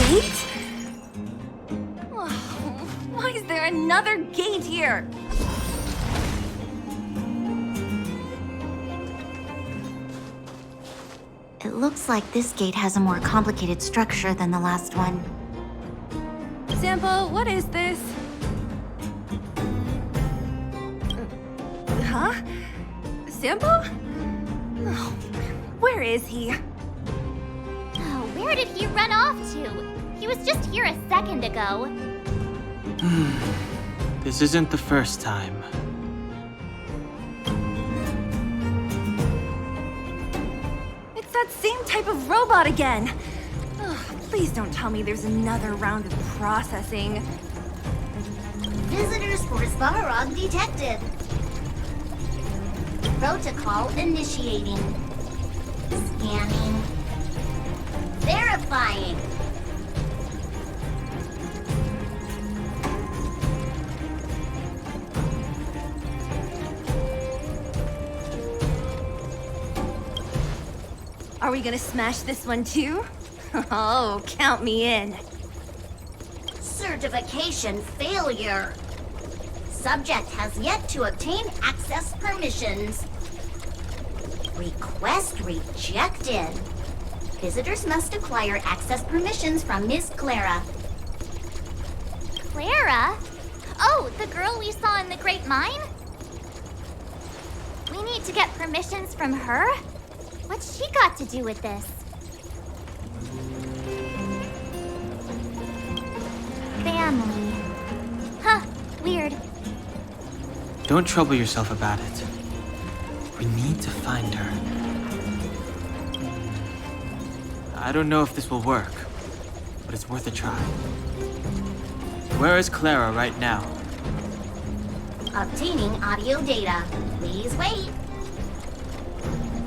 Gate? Oh, why is there another gate here? It looks like this gate has a more complicated structure than the last one. Sampo, what is this? Huh? Sampo? Oh, where is he? Oh, where did he run off to? He was just here a second ago. This isn't the first time. same type of robot again. Ugh, please don't tell me there's another round of processing. Visitors for Svarog detected. Protocol initiating. Scanning. Verifying. Are we gonna smash this one too? Oh, count me in. Certification failure. Subject has yet to obtain access permissions. Request rejected. Visitors must acquire access permissions from Miss Clara. Clara? Oh, the girl we saw in the Great Mine? We need to get permissions from her? What's she got to do with this? Family. Huh, weird. Don't trouble yourself about it. We need to find her. I don't know if this will work, but it's worth a try. Where is Clara right now? Obtaining audio data. Please wait.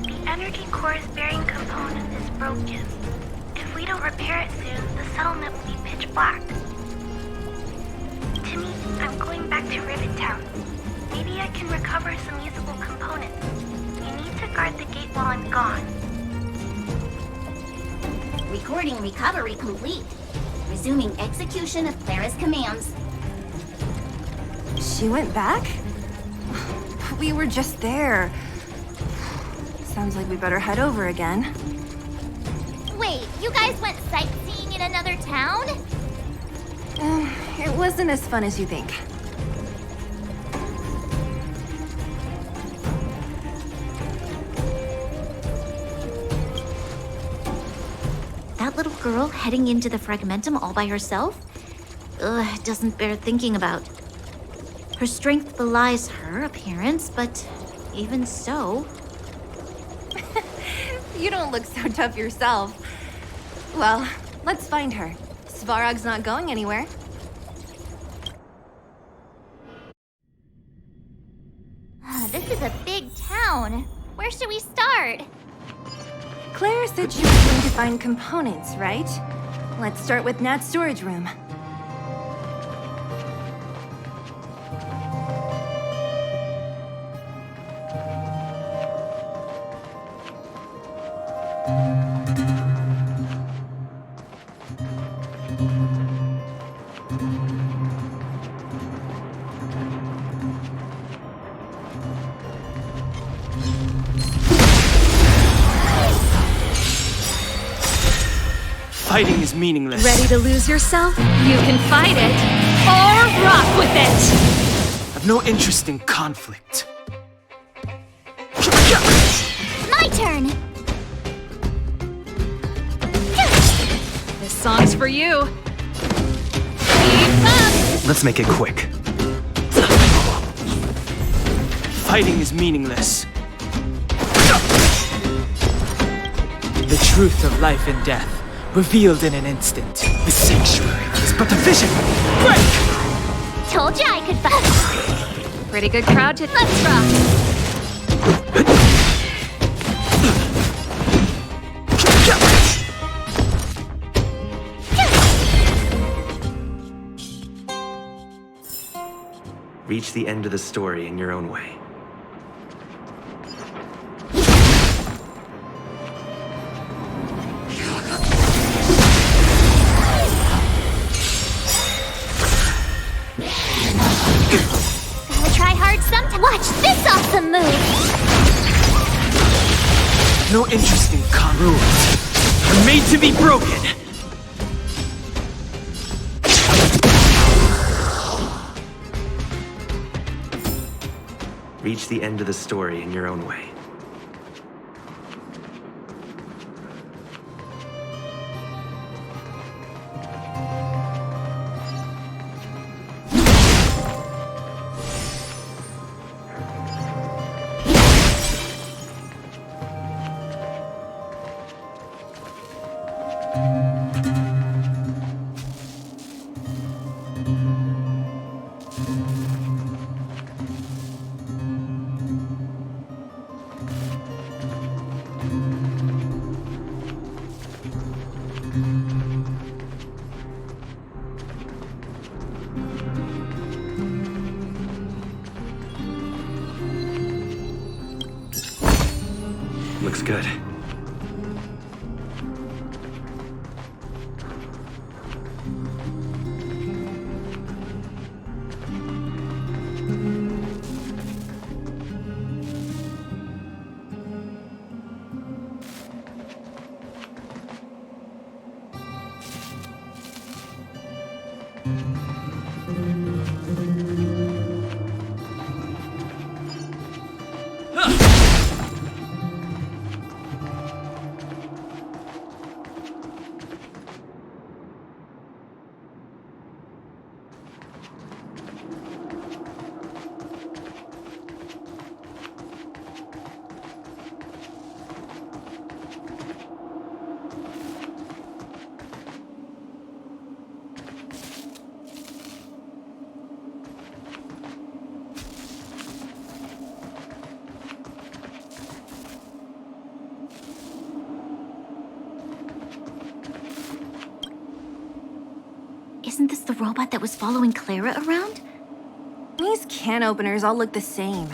The energy core's bearing component is broken. If we don't repair it soon, the settlement will be pitch black. Timmy, I'm going back to Rivet Town. Maybe I can recover some usable components. You need to guard the gate while I'm gone. Recording recovery complete. Resuming execution of Clara's commands. She went back? We were just there. Sounds like we better head over again. Wait, you guys went sightseeing in another town? It wasn't as fun as you think. That little girl heading into the Fragmentum all by herself? Ugh, it doesn't bear thinking about. Her strength belies her appearance, but even so... You don't look so tough yourself. Well, let's find her. Svarog's not going anywhere. This is a big town. Where should we start? Clara said she was going to find components, right? Let's start with Nat's storage room. Fighting is meaningless. Ready to lose yourself? You can fight it, or rock with it! I've no interest in conflict. My turn! This song's for you. Keep up! Let's make it quick. Fighting is meaningless. The truth of life and death, revealed in an instant. The sanctuary is but a vision. Break! Told you I could fight. Pretty good crowd to... Let's rock! Reach the end of the story in your own way. Gotta try hard sometime. Watch this awesome move! No interest in conflict. I'm made to be broken. Reach the end of the story in your own way. Looks good. Isn't this the robot that was following Clara around? These can openers all look the same.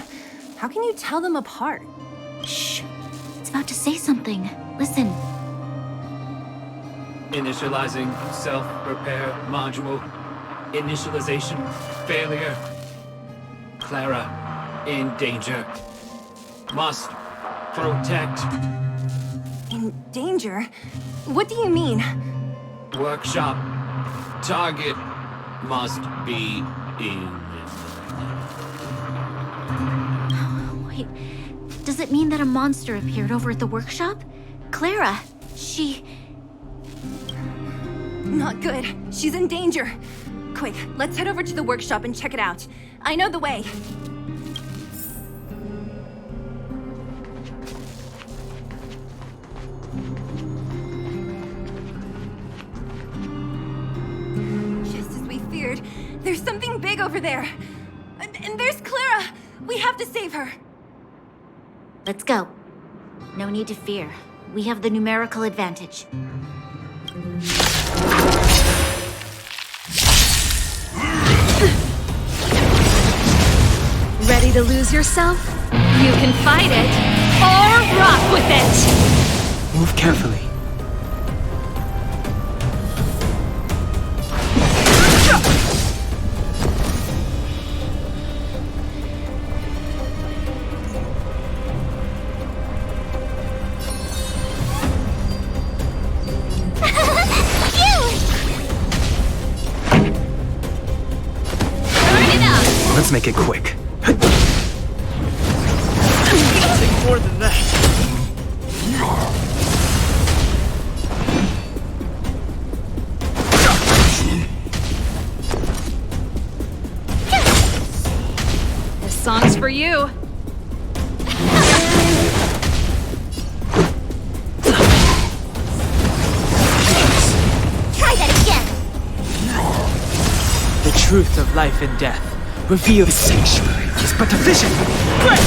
How can you tell them apart? Shh. It's about to say something. Listen. Initializing self-repair module. Initialization failure. Clara in danger. Must protect. In danger? What do you mean? Workshop. Target must be in. Wait, does it mean that a monster appeared over at the workshop? Clara, she... Not good. She's in danger. Quick, let's head over to the workshop and check it out. I know the way. There's something big over there. And there's Clara. We have to save her. Let's go. No need to fear. We have the numerical advantage. Ready to lose yourself? You can fight it, or rock with it! Move carefully. Let's make it quick. It'll take more than that. This song's for you. Try that again. The truth of life and death. Reveal the sanctuary is but a vision. Break!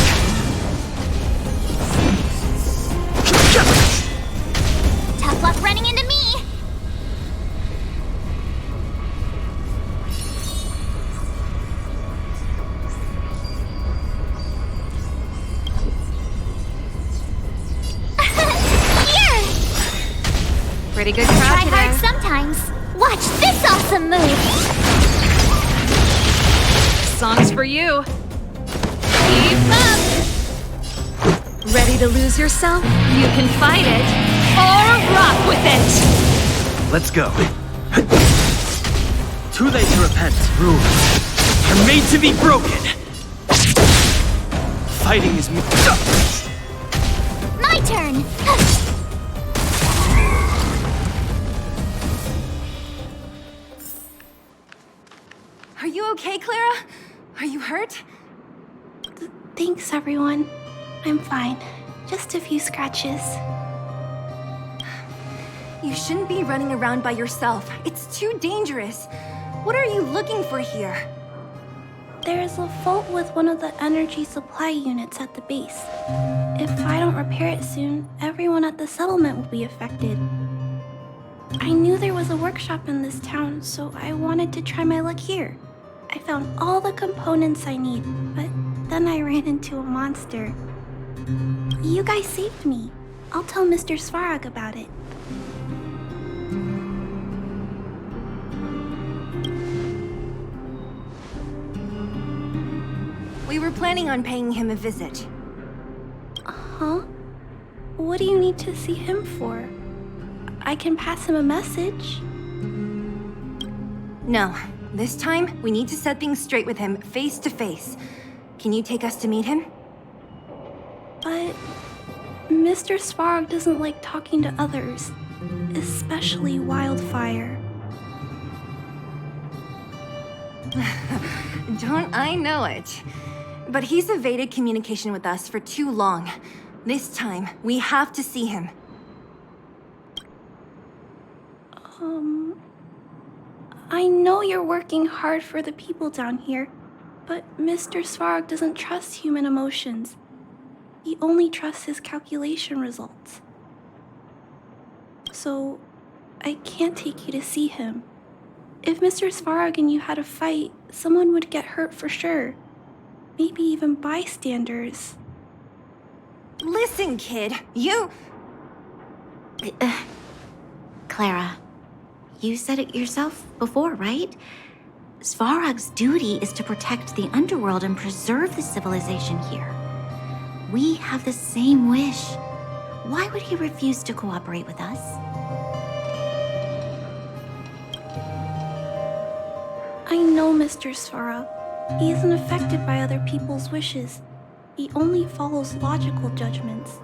Tough luck running into me. Here. Pretty good crowd Try today. hard sometimes. Watch this awesome move. Song's for you. Keep up! Ready to lose yourself? You can fight it, or rock with it! Let's go. Too late to repent. Rules are made to be broken. Fighting is My turn. Are you okay, Clara? Are you hurt? Thanks, everyone. I'm fine. Just a few scratches. You shouldn't be running around by yourself. It's too dangerous. What are you looking for here? There's a fault with one of the energy supply units at the base. If I don't repair it soon, everyone at the settlement will be affected. I knew there was a workshop in this town, so I wanted to try my luck here. I found all the components I need, but then I ran into a monster. You guys saved me. I'll tell Mr. Svarog about it. We were planning on paying him a visit. Huh? What do you need to see him for? I can pass him a message. No. This time, we need to set things straight with him, face to face. Can you take us to meet him? But Mr. Svarog doesn't like talking to others, especially Wildfire. Don't I know it? But he's evaded communication with us for too long. This time, we have to see him. I know you're working hard for the people down here, but Mr. Svarog doesn't trust human emotions. He only trusts his calculation results. So, I can't take you to see him. If Mr. Svarog and you had a fight, someone would get hurt for sure. Maybe even bystanders. Listen, kid, you... Clara, you said it yourself before, right? Svarog's duty is to protect the underworld and preserve the civilization here. We have the same wish. Why would he refuse to cooperate with us? I know Mr. Svarog. He isn't affected by other people's wishes. He only follows logical judgments.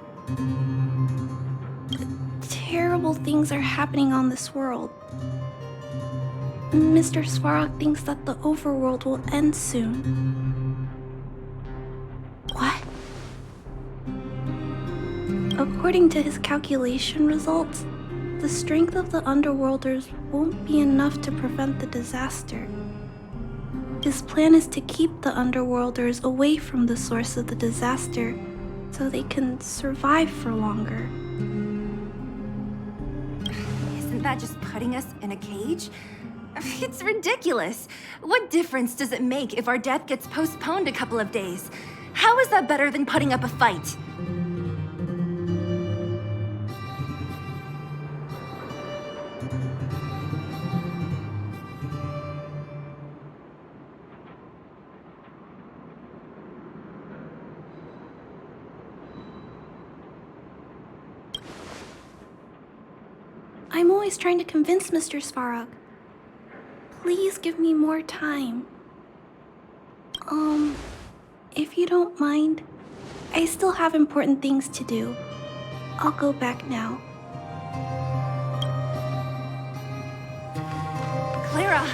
Terrible things are happening on this world. Mr. Svarog thinks that the overworld will end soon. What? According to his calculation results, the strength of the Underworlders won't be enough to prevent the disaster. His plan is to keep the Underworlders away from the source of the disaster so they can survive for longer. Isn't that just putting us in a cage? It's ridiculous. What difference does it make if our death gets postponed a couple of days? How is that better than putting up a fight? I'm always trying to convince Mr. Svarog. Please give me more time. If you don't mind, I still have important things to do. I'll go back now. Clara!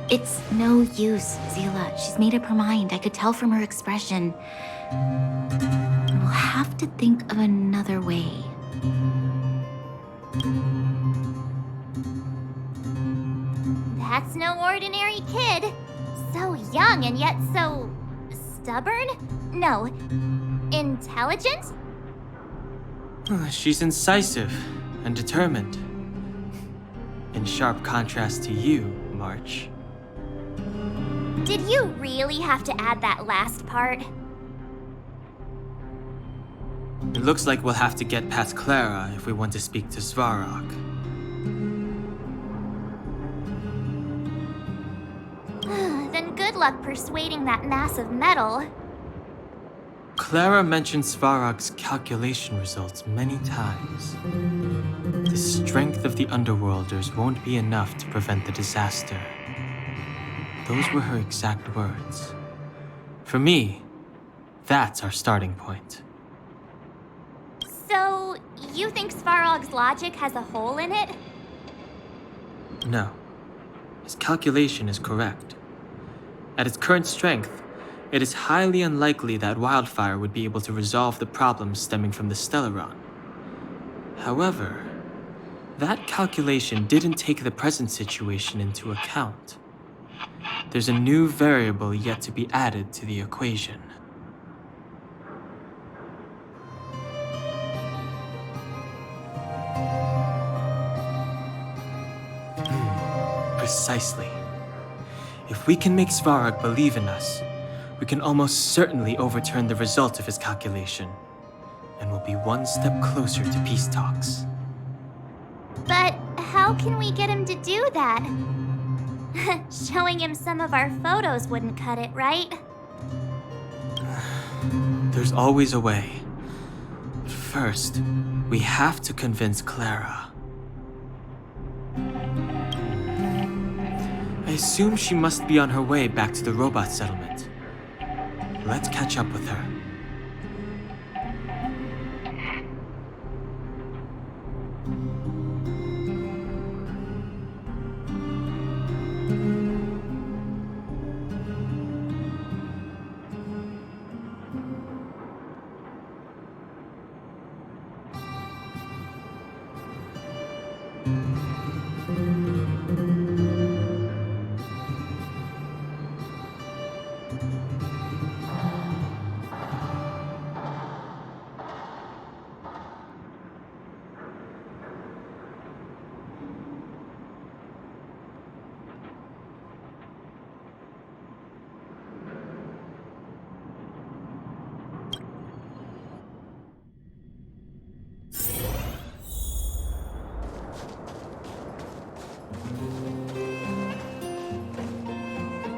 It's no use, Zila. She's made up her mind. I could tell from her expression. We'll have to think of another way. That's no ordinary kid. So young and yet so... stubborn? No. Intelligent? She's incisive and determined. In sharp contrast to you, March. Did you really have to add that last part? It looks like we'll have to get past Clara if we want to speak to Svarog. Then good luck persuading that mass of metal. Clara mentioned Svarog's calculation results many times. The strength of the Underworlders won't be enough to prevent the disaster. Those were her exact words. For me, that's our starting point. So, you think Svarog's logic has a hole in it? No. His calculation is correct. At its current strength, It is highly unlikely that wildfire would be able to resolve the problems stemming from the Stellaron. However, that calculation didn't take the present situation into account. There's a new variable yet to be added to the equation. Precisely. If we can make Svarog believe in us, we can almost certainly overturn the result of his calculation, and we'll be one step closer to peace talks. But how can we get him to do that? Showing him some of our photos wouldn't cut it, right? There's always a way. But first, we have to convince Clara. I assume she must be on her way back to the robot settlement. Let's catch up with her.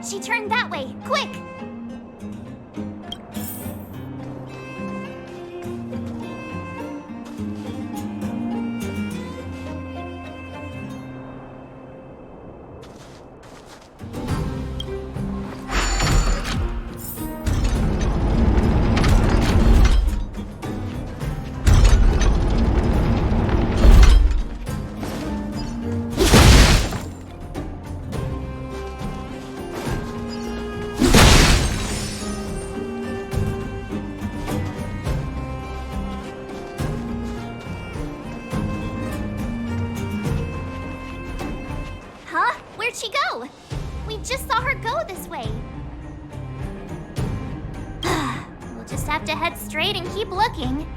She turned that way! Quick! Where'd she go? We just saw her go this way. We'll just have to head straight and keep looking.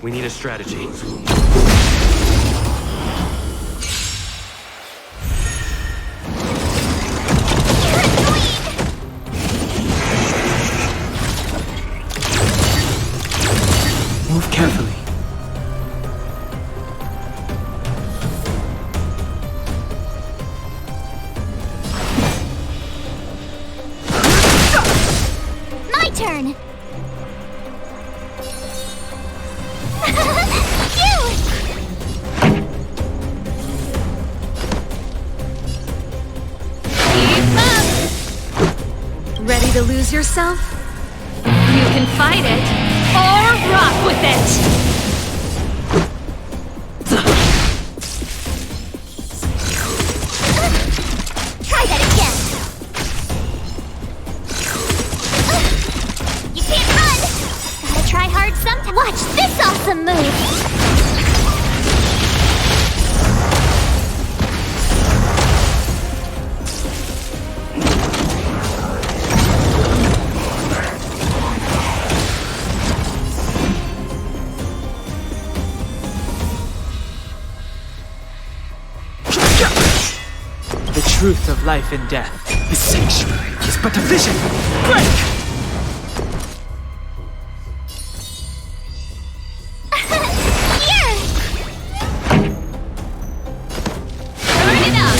We need a strategy. Move carefully. My turn! Ready to lose yourself? You can fight it, or rock with it! Try that again! You can't run! Gotta try hard sometime. Watch this awesome move! The truth of life and death The sanctuary is but a vision! Break! Here! Burn it up!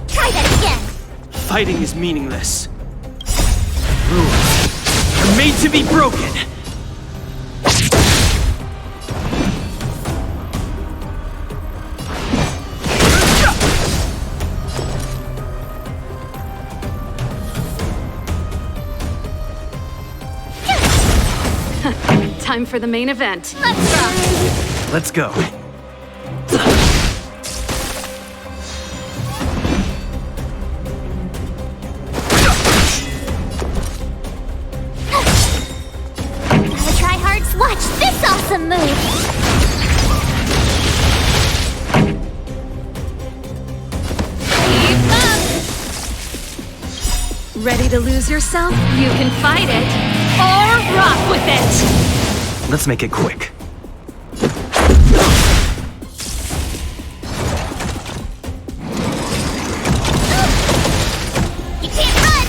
Try that again! Fighting is meaningless. Rules are made to be broken! Time for the main event. Let's rock! Let's go. Gotta try hard. Watch this awesome move! Keep up! Ready to lose yourself? You can fight it or rock with it! Let's make it quick. You can't run!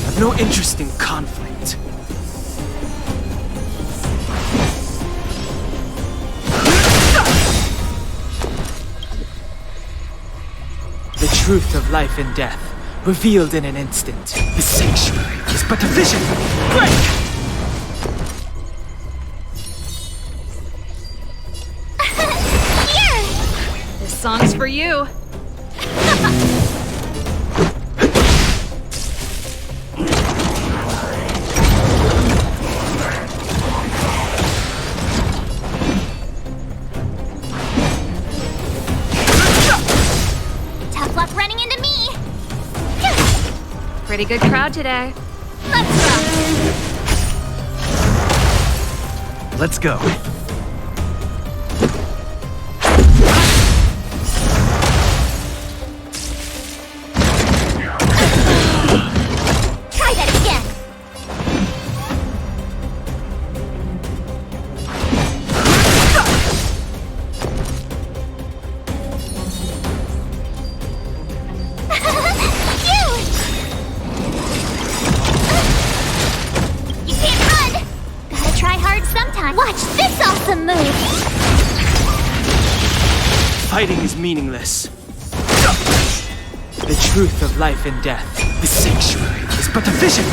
I've no interest in conflict. The truth of life and death, revealed in an instant. The sanctuary is but a vision! Break! Here! This song's for you. Tough luck running into me! Pretty good crowd today. Let's rock! Let's go. Try that again! You can't run! Gotta try hard sometime. Watch this awesome move! Fighting is meaningless. The truth of life and death. The sanctuary is but a vision!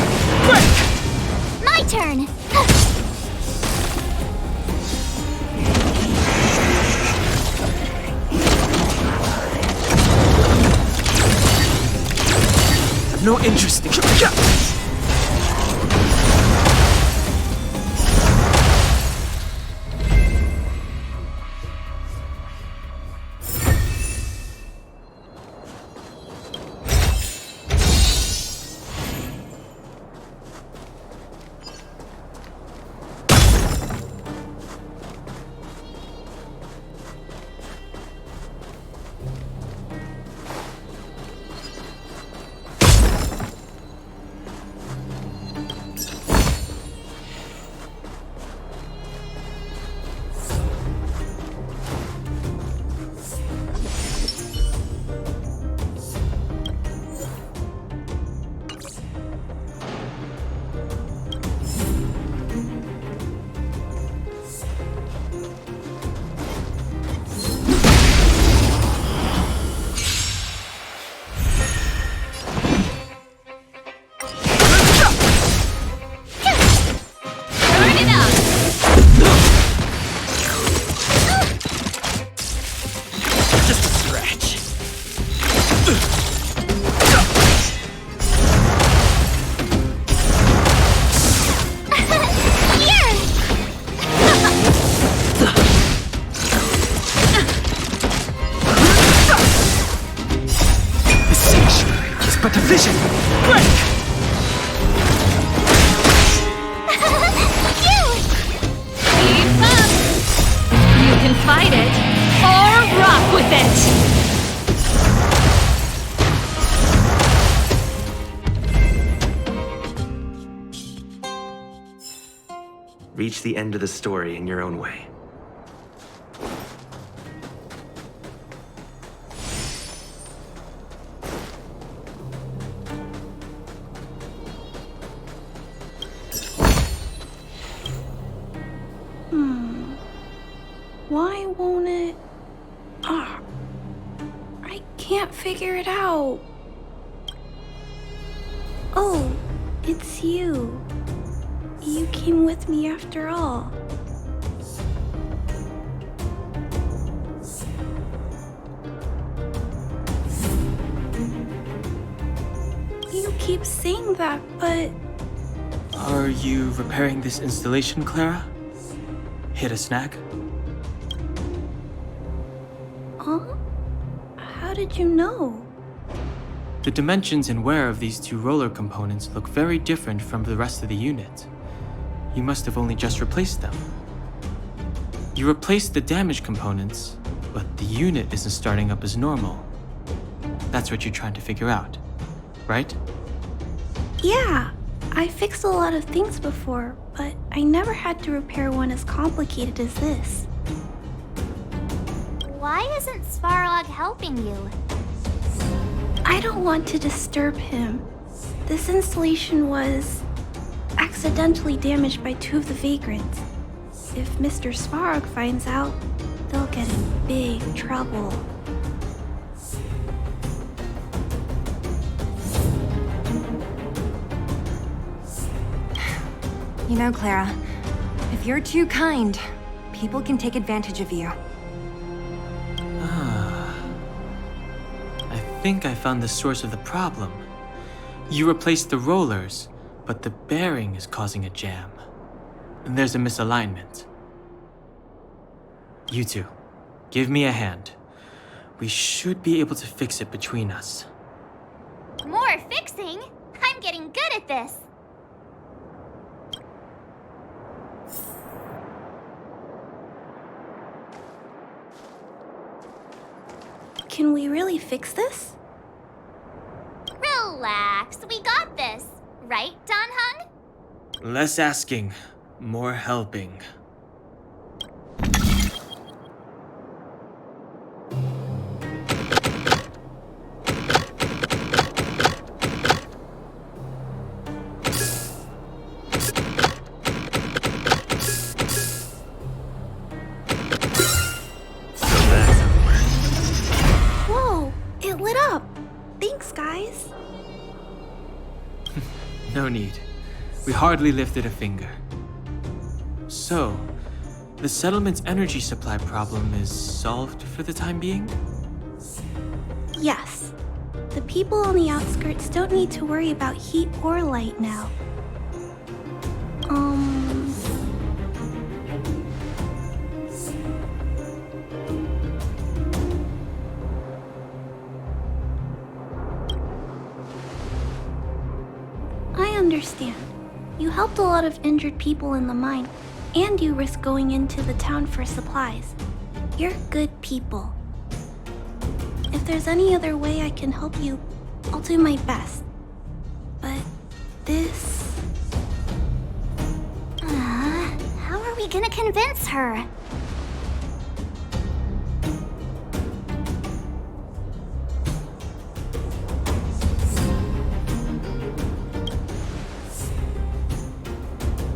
Break! My turn! I've no interest in... Burn it up! Just a scratch. Here! The sanctuary is but a vision! Break! Keep up! You can fight it or rock with it! reach the end of the story in your own way. Why won't it... I can't figure it out. Oh, it's you. You came with me after all. You keep saying that, but... Are you repairing this installation, Clara? Hit a snag? Huh? How did you know? The dimensions and wear of these two roller components look very different from the rest of the unit. You must have only just replaced them. You replaced the damaged components, but the unit isn't starting up as normal. That's what you're trying to figure out, right? Yeah, I fixed a lot of things before, but I never had to repair one as complicated as this. Why isn't Svarog helping you? I don't want to disturb him. This installation was accidentally damaged by two of the vagrants. If Mr. Svarog finds out, they'll get in big trouble. You know, Clara, if you're too kind, people can take advantage of you. I think I found the source of the problem. You replaced the rollers, but the bearing is causing a jam. And there's a misalignment. You two, give me a hand. We should be able to fix it between us. More fixing? I'm getting good at this. Can we really fix this? Relax, we got this. Right, Don Hung? Less asking, more helping. Whoa, it lit up. Thanks, guys. No need. We hardly lifted a finger. So, the settlement's energy supply problem is solved for the time being? Yes. The people on the outskirts don't need to worry about heat or light now. I understand. You helped a lot of injured people in the mine, and you risked going into the town for supplies. You're good people. If there's any other way I can help you, I'll do my best. But this... How are we gonna convince her?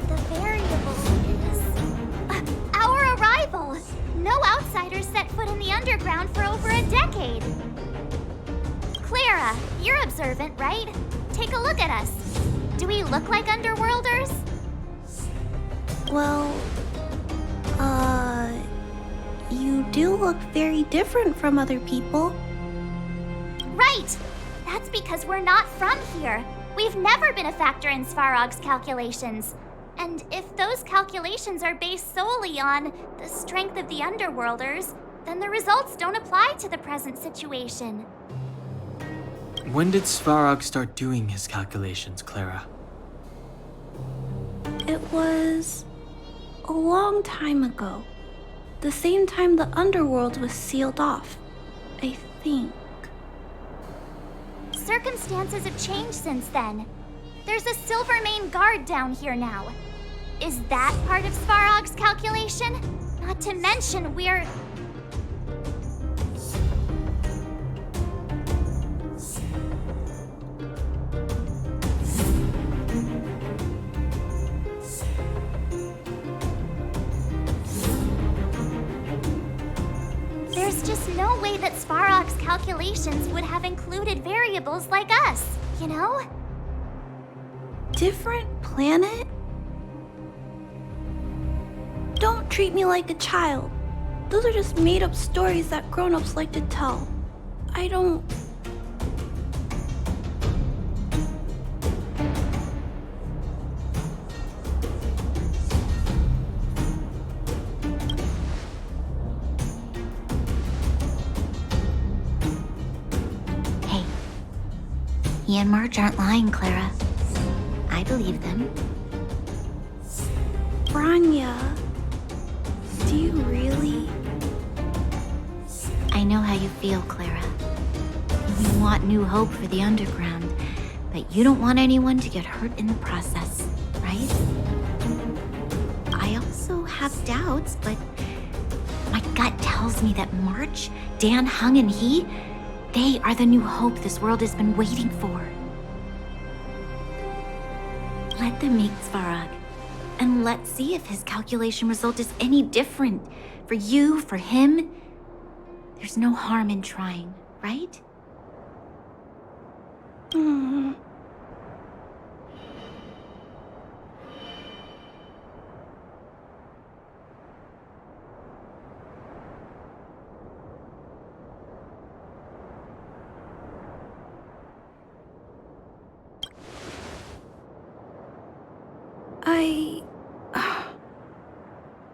The variable is... our arrival! No outsiders set foot in the underground for over a decade. Clara, you're observant, right? Take a look at us. Do we look like underworlders? Well, you do look very different from other people. Right! That's because we're not from here. We've never been a factor in Svarog's calculations. And if those calculations are based solely on the strength of the underworlders, then the results don't apply to the present situation. When did Svarog start doing his calculations, Clara? It was a long time ago. The same time the underworld was sealed off, I think. Circumstances have changed since then. There's a Silvermane guard down here now. Is that part of Svarog's calculation? Not to mention, we're... There's just no way that Svarog's calculations would have included variables like us, you know? Different planet? Don't treat me like a child. Those are just made-up stories that grown-ups like to tell. I don't... Hey, he and Marge aren't lying, Clara. I believe them. Branya, do you really? I know how you feel, Clara. You want new hope for the underground, but you don't want anyone to get hurt in the process, right? I also have doubts, but my gut tells me that March, Dan, Hung, and he, they are the new hope this world has been waiting for. Let them meet Svarog, and let's see if his calculation result is any different. For you, for him, there's no harm in trying, right?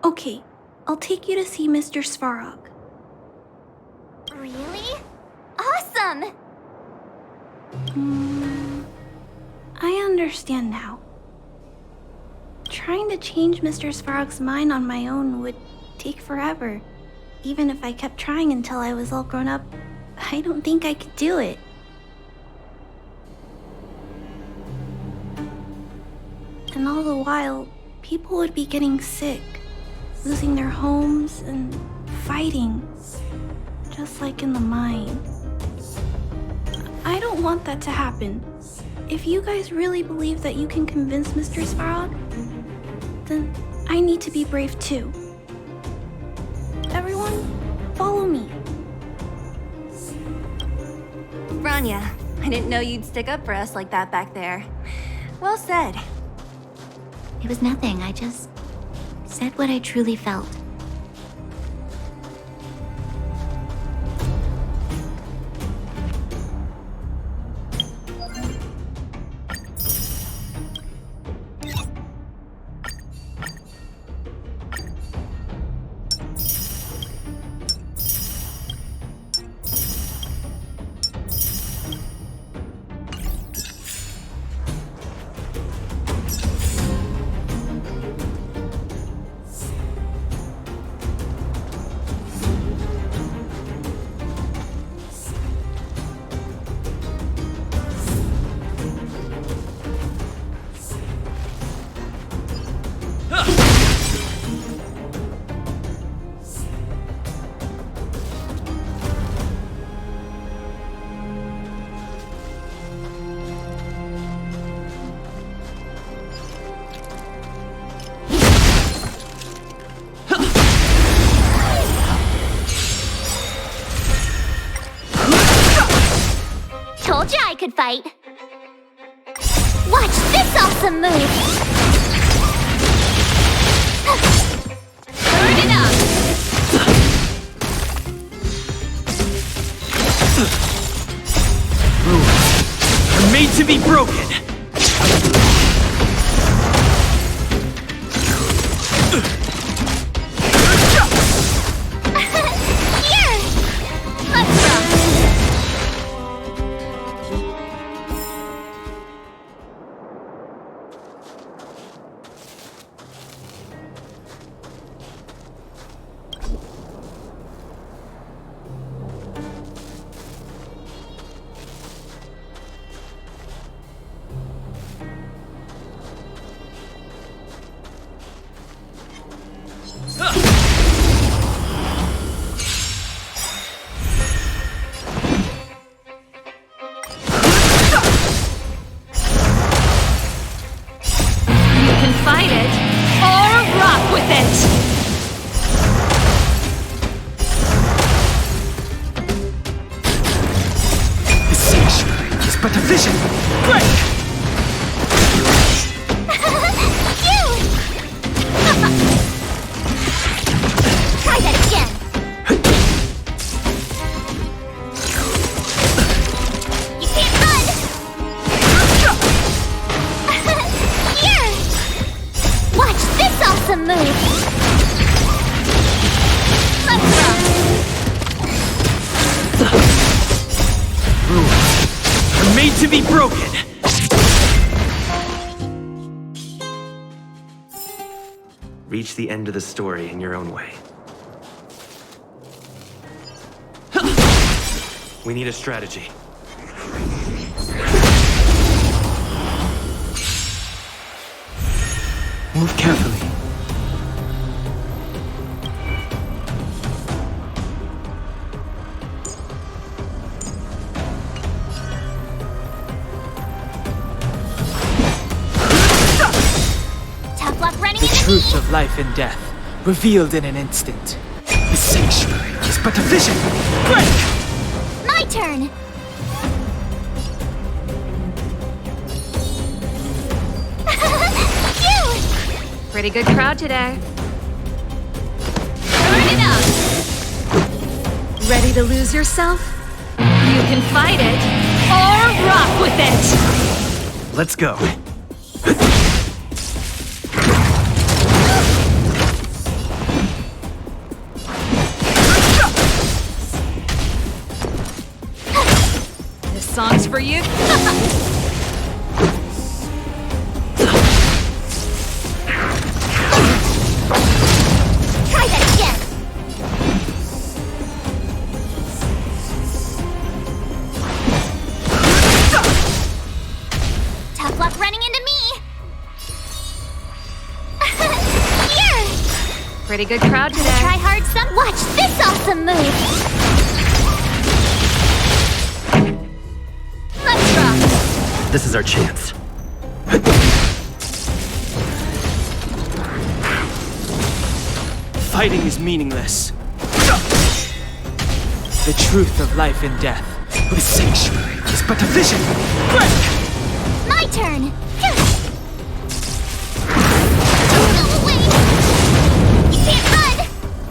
Okay, I'll take you to see Mr. Svarog. Really? Awesome! I understand now. Trying to change Mr. Svarog's mind on my own would take forever. Even if I kept trying until I was all grown up, I don't think I could do it. And all the while, people would be getting sick, losing their homes, and fighting, just like in the mine. I don't want that to happen. If you guys really believe that you can convince Mr. Svarog, then I need to be brave too. Everyone, follow me. Branya, I didn't know you'd stick up for us like that back there. Well said. It was nothing, I just said what I truly felt. Told you I could fight. Watch this awesome move! Burn it up! Rules are made to be broken! Here! Let's rock! but efficient! Break! Try that again! You can't run! Here! Watch this awesome move! Let's rock! Rules are made to be broken! Reach the end of the story in your own way. We need a strategy. Move carefully. Tough luck running The into truth me! of life and death, revealed in an instant. The sanctuary is but a vision! Break! My turn! Pretty good crowd today. Burn it up! Ready to lose yourself? You can fight it or rock with it! Let's go. This song's for you. Try that again! Tough luck running into me! Here! Pretty good crowd Gotta today. try hard some. Watch this awesome move! Let's rock! This is our chance. Fighting is meaningless. The truth of life and death, the sanctuary is but a vision. Break! My turn! Go away! You can't run!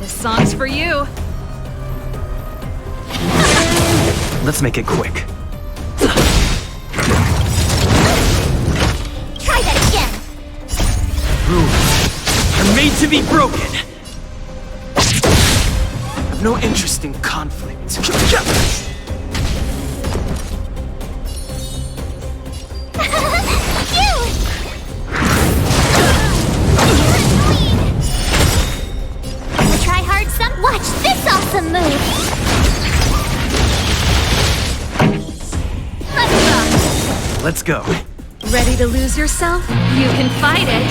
This song's for you. Let's make it quick. Try that again! Rules are made to be broken. I've no interest in conflict. Gotta try hard some. Watch this awesome move! Let's rock! Let's go. Ready to lose yourself? You can fight it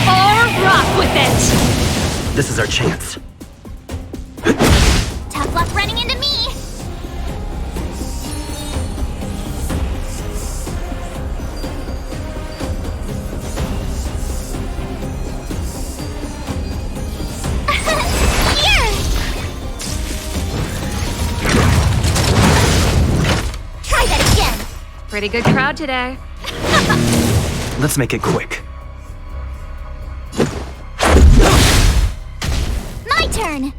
or rock with it! This is our chance. Tough luck running into me! Here! Try that again! Pretty good crowd today. Let's make it quick. My turn!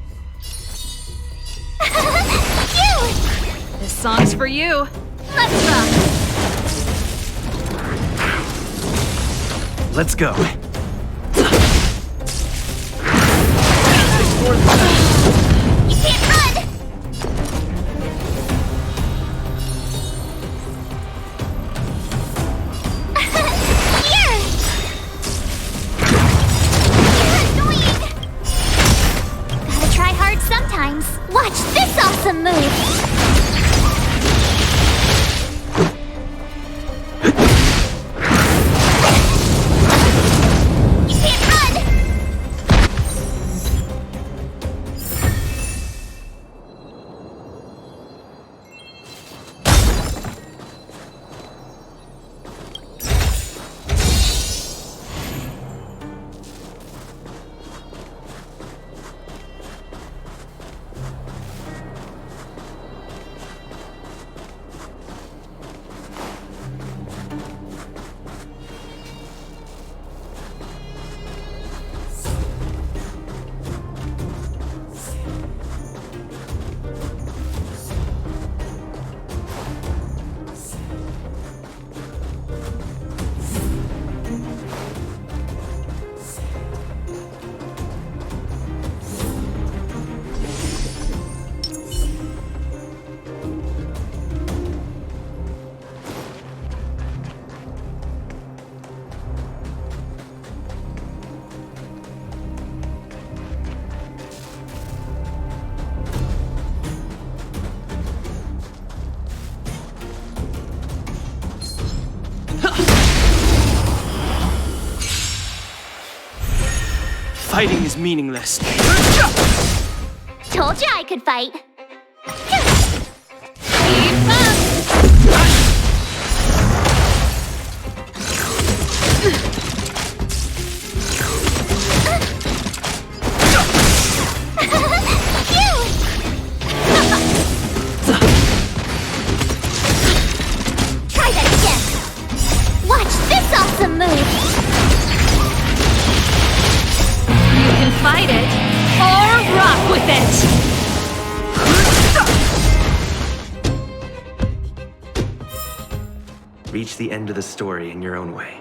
This song's for you. Let's rock! Let's go. You can't run! Here! You're annoying! Gotta try hard sometimes. Watch this awesome move! You can't run! Fighting is meaningless. Told you I could fight. Keep up! Try that again. Watch this awesome move. You can fight it, or rock with it! Reach the end of the story in your own way.